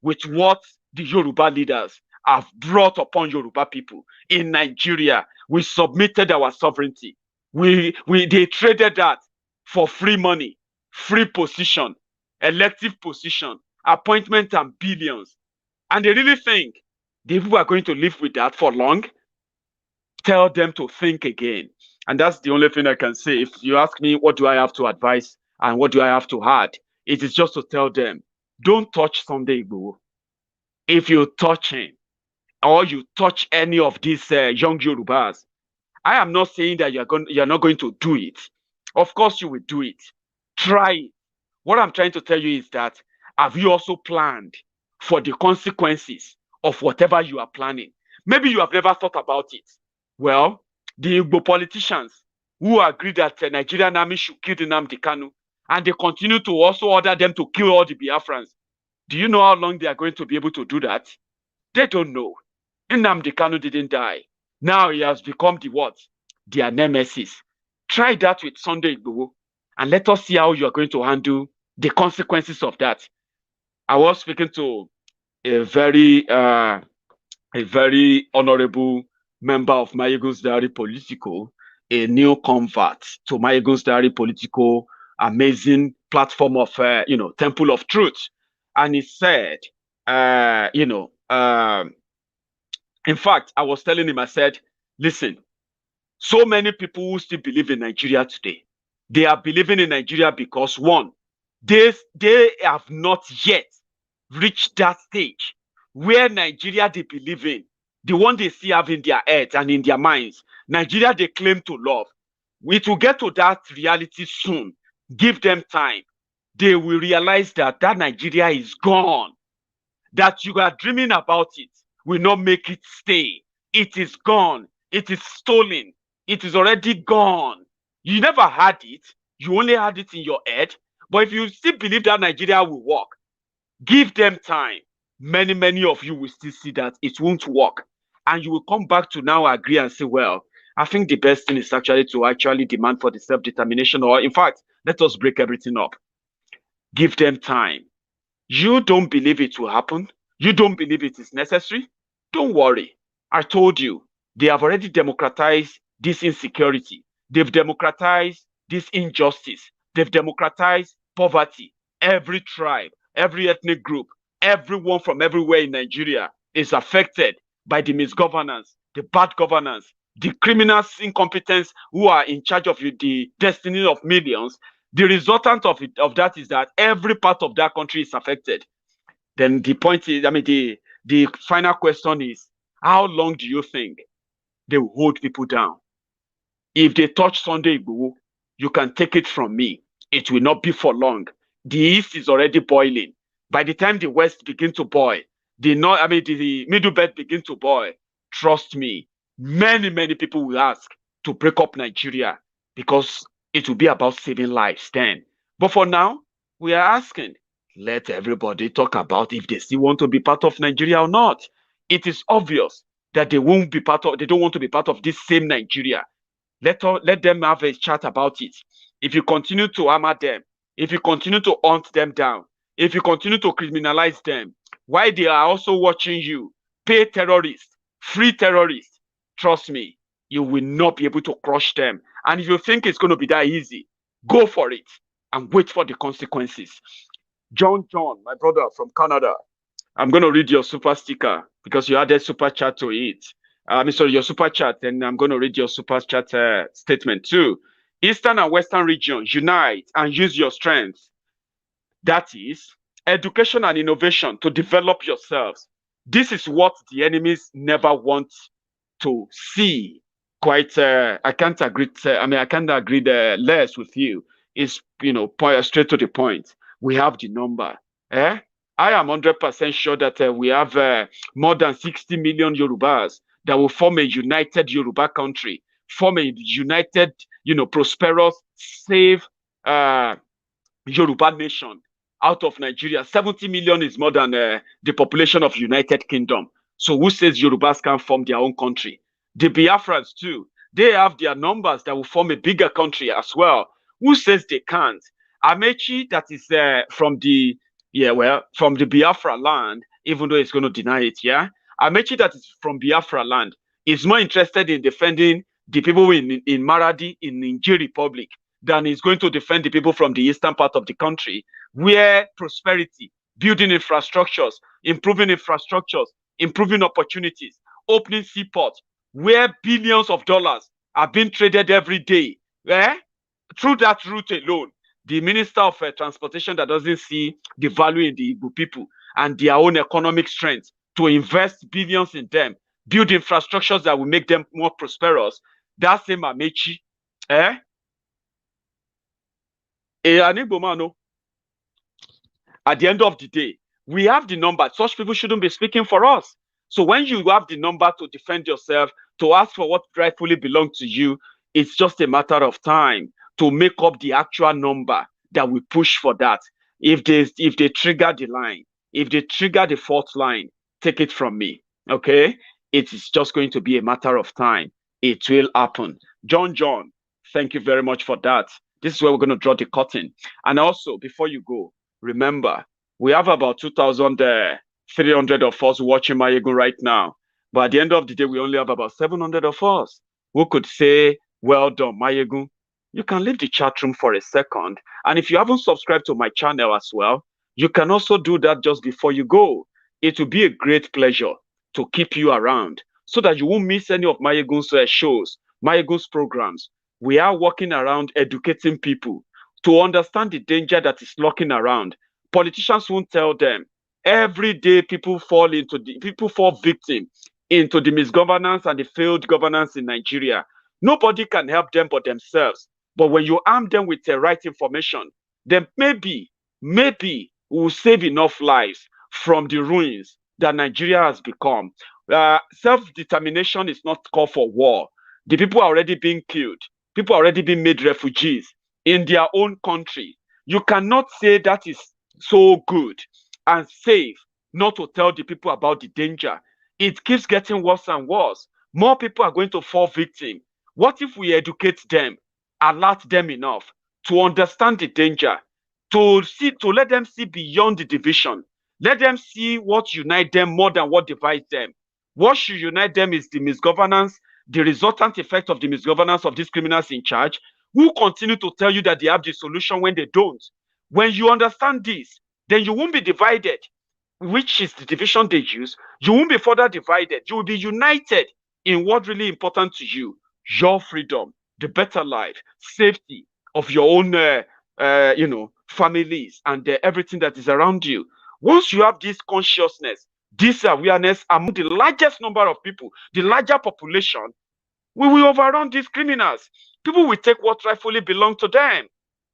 with what the Yoruba leaders have brought upon Yoruba people in Nigeria. We submitted our sovereignty. They traded that for free money, free position, elective position, appointment, and billions. And they really think the people are going to live with that for long. Tell them to think again. And that's the only thing I can say. If you ask me, what do I have to advise and what do I have to add? It is just to tell them, don't touch Sunday Igboho. If you touch him, or you touch any of these young Yorubas, I am not saying that you're not going to do it. Of course you will do it. Try it. What I'm trying to tell you is that, have you also planned for the consequences of whatever you are planning? Maybe you have never thought about it. Well, the Igbo politicians who agree that the Nigerian army should kill the Nnamdi Kanu, and they continue to also order them to kill all the Biafrans. Do you know how long they are going to be able to do that? They don't know. Nnamdi Kanu didn't die. Now he has become the what? Their nemesis. Try that with Sunday Igboho, and let us see how you are going to handle the consequences of that. I was speaking to a very honorable member of Maiyegun's Diary Political, a new convert to Maiyegun's Diary Political, amazing platform of Temple of Truth, and he said, in fact, I was telling him, I said, listen, so many people who still believe in Nigeria today, they are believing in Nigeria because, one, they have not yet reached that stage where Nigeria they believe in, the one they see have in their heads and in their minds, Nigeria they claim to love. We will get to that reality soon. Give them time. They will realize that Nigeria is gone. That you are dreaming about it will not make it stay. It is gone. It is stolen. It is already gone. You never had it. You only had it in your head. But if you still believe that Nigeria will work, give them time. Many, many of you will still see that it won't work. And you will come back to now agree and say, well, I think the best thing is actually to demand for the self-determination, or in fact, let us break everything up. Give them time. You don't believe it will happen. You don't believe it is necessary. Don't worry. I told you, they have already democratized this insecurity. They've democratized this injustice. They've democratized poverty. Every tribe, every ethnic group, everyone from everywhere in Nigeria is affected by the misgovernance, the bad governance, the criminals' incompetence who are in charge of the destiny of millions. The resultant of that is that every part of that country is affected. Then the point is, the final question is, how long do you think they will hold people down? If they touch Sunday Igboho, you can take it from me. It will not be for long. The East is already boiling. By the time the West begins to boil, the middle belt begins to boil, trust me, many, many people will ask to break up Nigeria, because it will be about saving lives then. But for now, we are asking, let everybody talk about if they still want to be part of Nigeria or not. It is obvious that they don't want to be part of this same Nigeria. Let them have a chat about it. If you continue to hammer them, if you continue to hunt them down, if you continue to criminalize them, while they are also watching you pay terrorists, free terrorists, trust me, you will not be able to crush them. And if you think it's going to be that easy, go for it and wait for the consequences. John, my brother from Canada. I'm going to read your super sticker because you added super chat to it. Your super chat, and I'm going to read your super chat statement too. Eastern and Western regions, unite and use your strengths. That is education and innovation to develop yourselves. This is what the enemies never want to see. I can't agree. I can't agree less with you. It's straight to the point. We have the number. I am 100% sure that we have more than 60 million Yorubas that will form a united Yoruba country, form a united, prosperous, safe Yoruba nation out of Nigeria. 70 million is more than the population of United Kingdom. So who says Yorubas can't form their own country? The Biafrans too, they have their numbers that will form a bigger country as well. Who says they can't? Amechi, that is from the Biafra land, even though he's going to deny it, yeah? Amechi, that is from Biafra land, is more interested in defending the people in Maradi, in Niger Republic, than is going to defend the people from the eastern part of the country, where prosperity, building infrastructures, improving opportunities, opening seaports, where billions of dollars are being traded every day. Through that route alone, the Minister of Transportation that doesn't see the value in the Igbo people and their own economic strength to invest billions in them, build infrastructures that will make them more prosperous, that same Amechi, an Igbo man, at the end of the day, we have the number. Such people shouldn't be speaking for us. So when you have the number to defend yourself, to ask for what rightfully belongs to you, it's just a matter of time to make up the actual number that we push for that. If they trigger the line, if they trigger the fourth line, take it from me, okay? It is just going to be a matter of time. It will happen. John, thank you very much for that. This is where we're going to draw the curtain. And also, before you go, remember, we have about 2,300 of us watching Maiyegun right now. But at the end of the day, we only have about 700 of us who could say, well done, Maiyegun. You can leave the chat room for a second. And if you haven't subscribed to my channel as well, you can also do that just before you go. It will be a great pleasure to keep you around so that you won't miss any of Maiyegun's shows, Maiyegun's programs. We are working around educating people to understand the danger that is lurking around. Politicians won't tell them. Every day people fall victim into the misgovernance and the failed governance in Nigeria. Nobody can help them but themselves. But when you arm them with the right information, then maybe we will save enough lives from the ruins that Nigeria has become. Self-determination is not called for war. The people are already being killed. People are already being made refugees in their own country. You cannot say that is so good and safe not to tell the people about the danger. It keeps getting worse and worse. More people are going to fall victim. What if we educate them, alert them enough to understand the danger, to let them see beyond the division, let them see what unites them more than what divides them. What should unite them is the misgovernance, the resultant effect of the misgovernance of these criminals in charge, who continue to tell you that they have the solution when they don't. When you understand this, then you won't be divided, which is the division they use. You won't be further divided. You will be united in what's really important to you: your freedom, the better life, safety of your own, families, and everything that is around you. Once you have this consciousness, this awareness among the largest number of people, the larger population, we will overrun these criminals. People will take what rightfully belongs to them.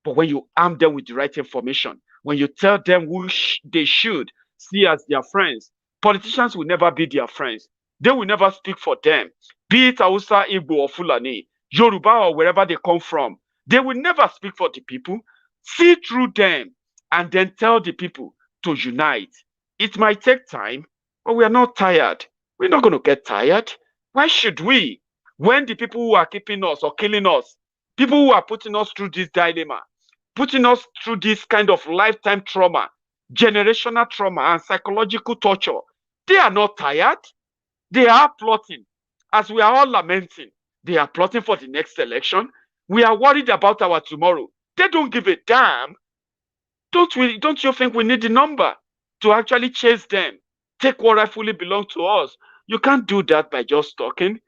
But when you arm them with the right information, when you tell them who they should see as their friends, politicians will never be their friends. They will never speak for them. Be it Hausa, Igbo, or Fulani, Yoruba, or wherever they come from. They will never speak for the people. See through them and then tell the people to unite. It might take time, but we are not tired. We're not going to get tired. Why should we? When the people who are keeping us or killing us, people who are putting us through this dilemma, putting us through this kind of lifetime trauma, generational trauma, and psychological torture, they are not tired. They are plotting. As we are all lamenting, they are plotting for the next election. We are worried about our tomorrow. They don't give a damn. Don't you think we need the number to actually chase them, take what rightfully belongs to us? You can't do that by just talking.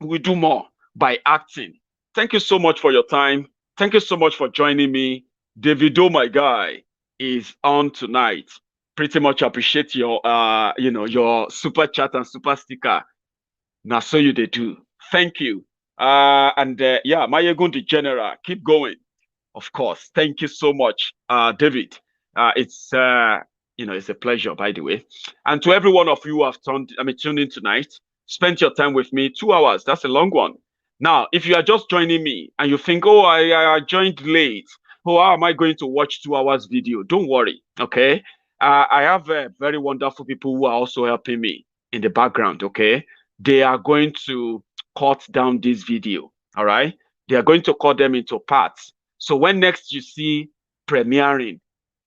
We do more by acting. Thank you so much for your time. Thank you so much for joining me. Davido, my guy, is on tonight. Pretty much appreciate your your super chat and super sticker. Now so you they do. Thank you. Maiyegun General, keep going. Of course. Thank you so much, David. It's it's a pleasure, by the way. And to every one of you who have tuned in tonight, spent your time with me. 2 hours. That's a long one. Now, if you are just joining me and you think, oh, I joined late. Oh, how am I going to watch 2 hours video? Don't worry. Okay. I have very wonderful people who are also helping me in the background. Okay. They are going to cut down this video. All right. They are going to cut them into parts. So when next you see premiering,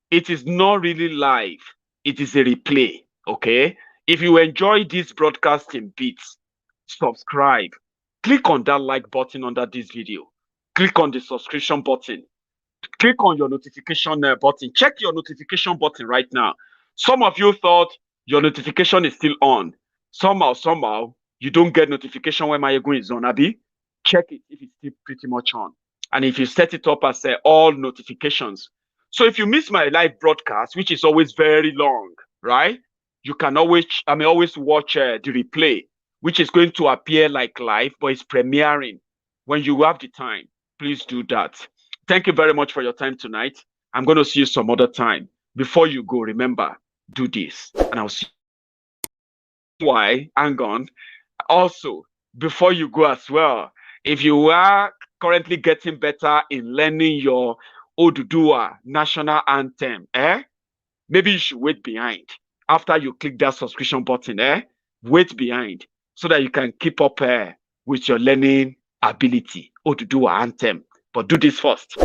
it is not really live. It is a replay, okay? If you enjoy this broadcast in bits, subscribe. Click on that like button under this video. Click on the subscription button. Click on your notification button. Check your notification button right now. Some of you thought your notification is still on. Somehow, you don't get notification when Maiyegun is on, Abi. Check it if it's still pretty much on. And if you set it up as all notifications. So if you miss my live broadcast, which is always very long, right? You can always watch the replay, which is going to appear like live, but it's premiering. When you have the time, please do that. Thank you very much for your time tonight. I'm going to see you some other time. Before you go, remember, do this. And I'll see you. Why? Hang on. Also, before you go as well, if you are currently getting better in learning your Oduduwa national anthem, maybe you should wait behind. After you click that subscription button, wait behind so that you can keep up with your learning ability, Oduduwa anthem. But do this first.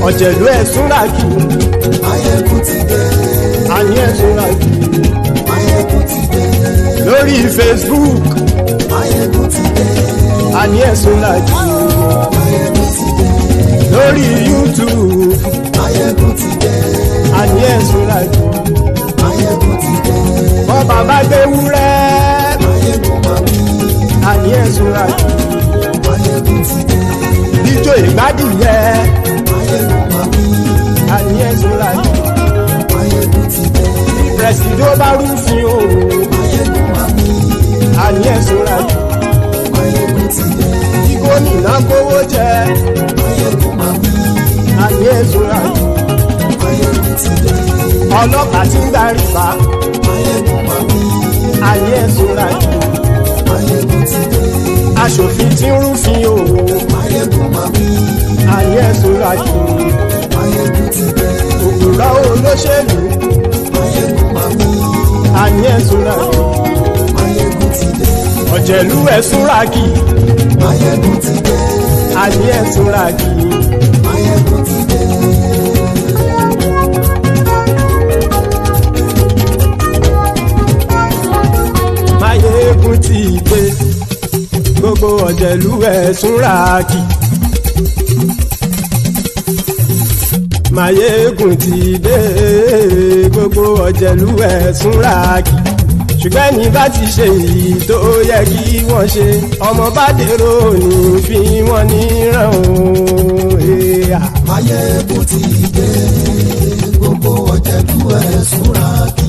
Ọ̀jẹ̀lú ẹ̀sùn ràkì. Maiyegun ti dé. Àní ẹ̀sùn ràkì. Maiyegun ti dé. Lórí Facebook. Maiyegun ti dé. Àní ẹ̀sùn ràkì. Maiyegun ti dé. Lórí YouTube. Maiyegun ti dé. Àní ẹ̀sùn ràkì. Maiyegun ti dé. Bọ́ bàbá gbé wúrẹ́. Maiyegun máa wí. Àní ẹ̀sùn ràkì. Maiyegun ti dé. Ijó ìgbádìyẹ. Àní ẹ̀sùn ràkì. Maiyegun ti dé. Pẹ̀sìdó bá rúfin o. Maiyegun máa wí. Àní ẹ̀sùn ràkì. Maiyegun ti dé. Tí gómìnà kówó jẹ. Maiyegun máa wí. Àní ẹ̀sùn ràkì. Maiyegun ti dé. Ọlọ́pàá tí ń gba rìbá. Maiyegun máa wí. Àní ẹ̀sùn ràkì. Maiyegun ti dé. Aṣòfin tí ń rúfin o. Maiyegun máa wí. Àní ẹ̀sùn ràkì. Maiyegun ti dé. Òpùrọ́ olóṣèlú. Maiyegun máa wí. àní ẹ̀ súnraki. Maiyegun ti dé. Ọ̀jẹ̀lú ẹ̀ súnraki. Maiyegun ti dé. Àní ẹ̀ súnraki. Maiyegun ti dé. Maiyegun ti dé. Gbogbo ọ̀jẹ̀lú ẹ̀ súnraki. Maiyegun ti dé. Gbogbo ọ̀jẹ̀lú ẹ̀ súnraki. Ṣùgbọ́n ní bá ti ṣe èyí tó yẹ kí wọ́n ṣe, ọmọ bá dèrò ní fi wọ́n níran o. Maiyegun ti dé. Gbogbo ọ̀jẹ̀lú ẹ̀ súnraki.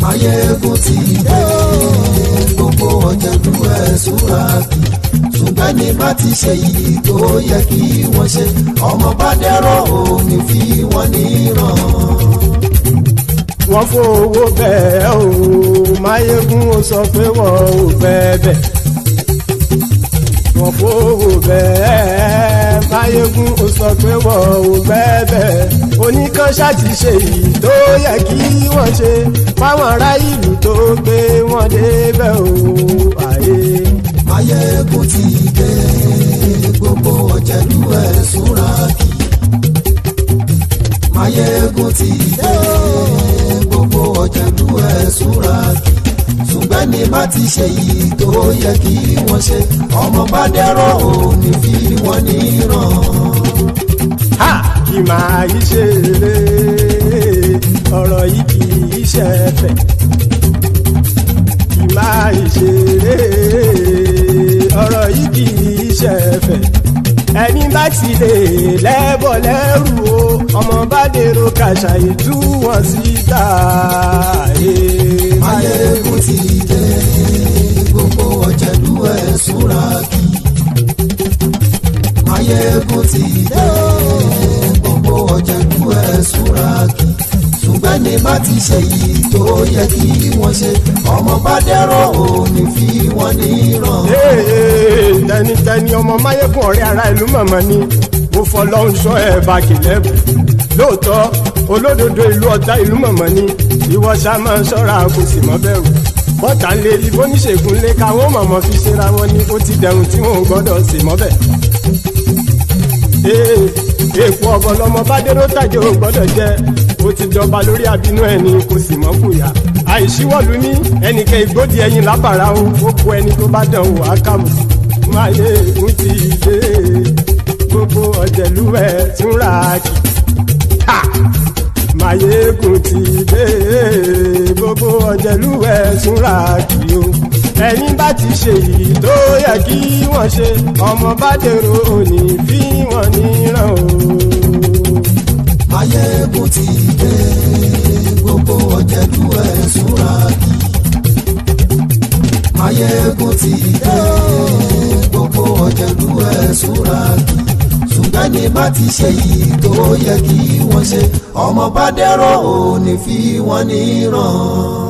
Maiyegun ti dé. Gbogbo ọ̀jẹ̀lú ẹ̀ súnraki. Ṣùgbọ́n ní bá ti ṣe èyí tó yẹ kí wọ́n ṣe, ọmọ bá dèrò ní fi wọ́n níran. Wọ́n fowó bẹ́ẹ̀ o, Maiyegun ó sọ pé wọ́n ò fẹ́ bẹ̀. Wọ́n fowó bẹ́ẹ̀, Maiyegun ó sọ pé wọ́n ò fẹ́ bẹ̀. Oníkanṣá ti ṣe èyí tó yẹ kí wọ́n ṣe fáwọn ará ìlú tó gbé wọn débẹ̀ o. Maiyegun ti dé. Gbogbo ọ̀jẹ̀lú ẹ̀ súnraki. Maiyegun ti dé. Gbogbo ọ̀jẹ̀lú ẹ̀ súnraki. Ṣùgbọ́n ní bá ti ṣe yìí tó yẹ kí wọ́n ṣe, ọmọ bá dẹ́rọ̀ ò ní fi wọ́n níran. Kì máa yí ṣe eré, ọ̀rọ̀ yìí kì í ṣe ẹ̀fẹ̀. Kì máa yí ṣe eré, ọ̀rọ̀ yìí kì í ṣe ẹ̀fẹ̀. Ẹni bá ti lè lẹ́bọ̀ lẹ́rù o, ọmọ bá dèrò kàṣà ìtú wọn síta. Maiyegun ti dé. Gbogbo ọ̀jẹ̀lú ẹ̀ súnraki. Maiyegun ti dé. Gbogbo ọ̀jẹ̀lú ẹ̀ súnraki. Ṣùgbọ́n ní bá ti ṣe yìí tó yẹ kí wọ́n ṣe, ọmọ bá dẹ́rọ̀ ò ní fi wọ́n níran. Tẹnitẹni ọmọ Maiyegun ọ̀rẹ́ ara ìlú mọ̀mọ́ ni mo fọlọ́run sọ ẹ̀ bá kìlẹ́bù. Lóòótọ́ olódodo ìlú ọ̀tá ìlú mọ̀mọ́ ni ìwọ ṣá máa ń ṣọ́ra kò sì mọ́ bẹ̀rù. Bọ́tà ń lé ibo níṣègùn lé káwọn mọ̀mọ́ fi ṣera wọn ni ó ti dẹrùn tí wọn ò gbọ́dọ̀ sì mọ́ bẹ̀. Èèpo ọ̀bọ lọmọ bá dérò tàjẹ́ ò gbọ́dọ̀ jẹ́, ó ti jọba lórí àbínú ẹni kò sì mọ́ fòyà. Àìsíwọ́lu ní ẹnìkẹ́ ìgbódì ẹyin lábàrá o, ó kó ẹni tó bá dán wò á kàmù. Maiyegun ti dé. Gbogbo ọ̀jẹ̀lú ẹ̀ súnraki. Maiyegun ti dé. Gbogbo ọ̀jẹ̀lú ẹ̀ súnraki o. Ẹni bá ti ṣe èyí tó yẹ kí wọ́n ṣe, ọmọ bá dèrò òní fi wọ́n níran o. Maiyegun ti dé. Gbogbo ọ̀jẹ̀lú ẹ̀ súnraki. Maiyegun ti dé. Gbogbo ọ̀jẹ̀lú ẹ̀ súnraki. Ṣùgbọ́n ní bá ti ṣe yìí tó yẹ kí wọ́n ṣe, ọmọ bá dẹ́rọ̀ ò ní fi wọ́n níran.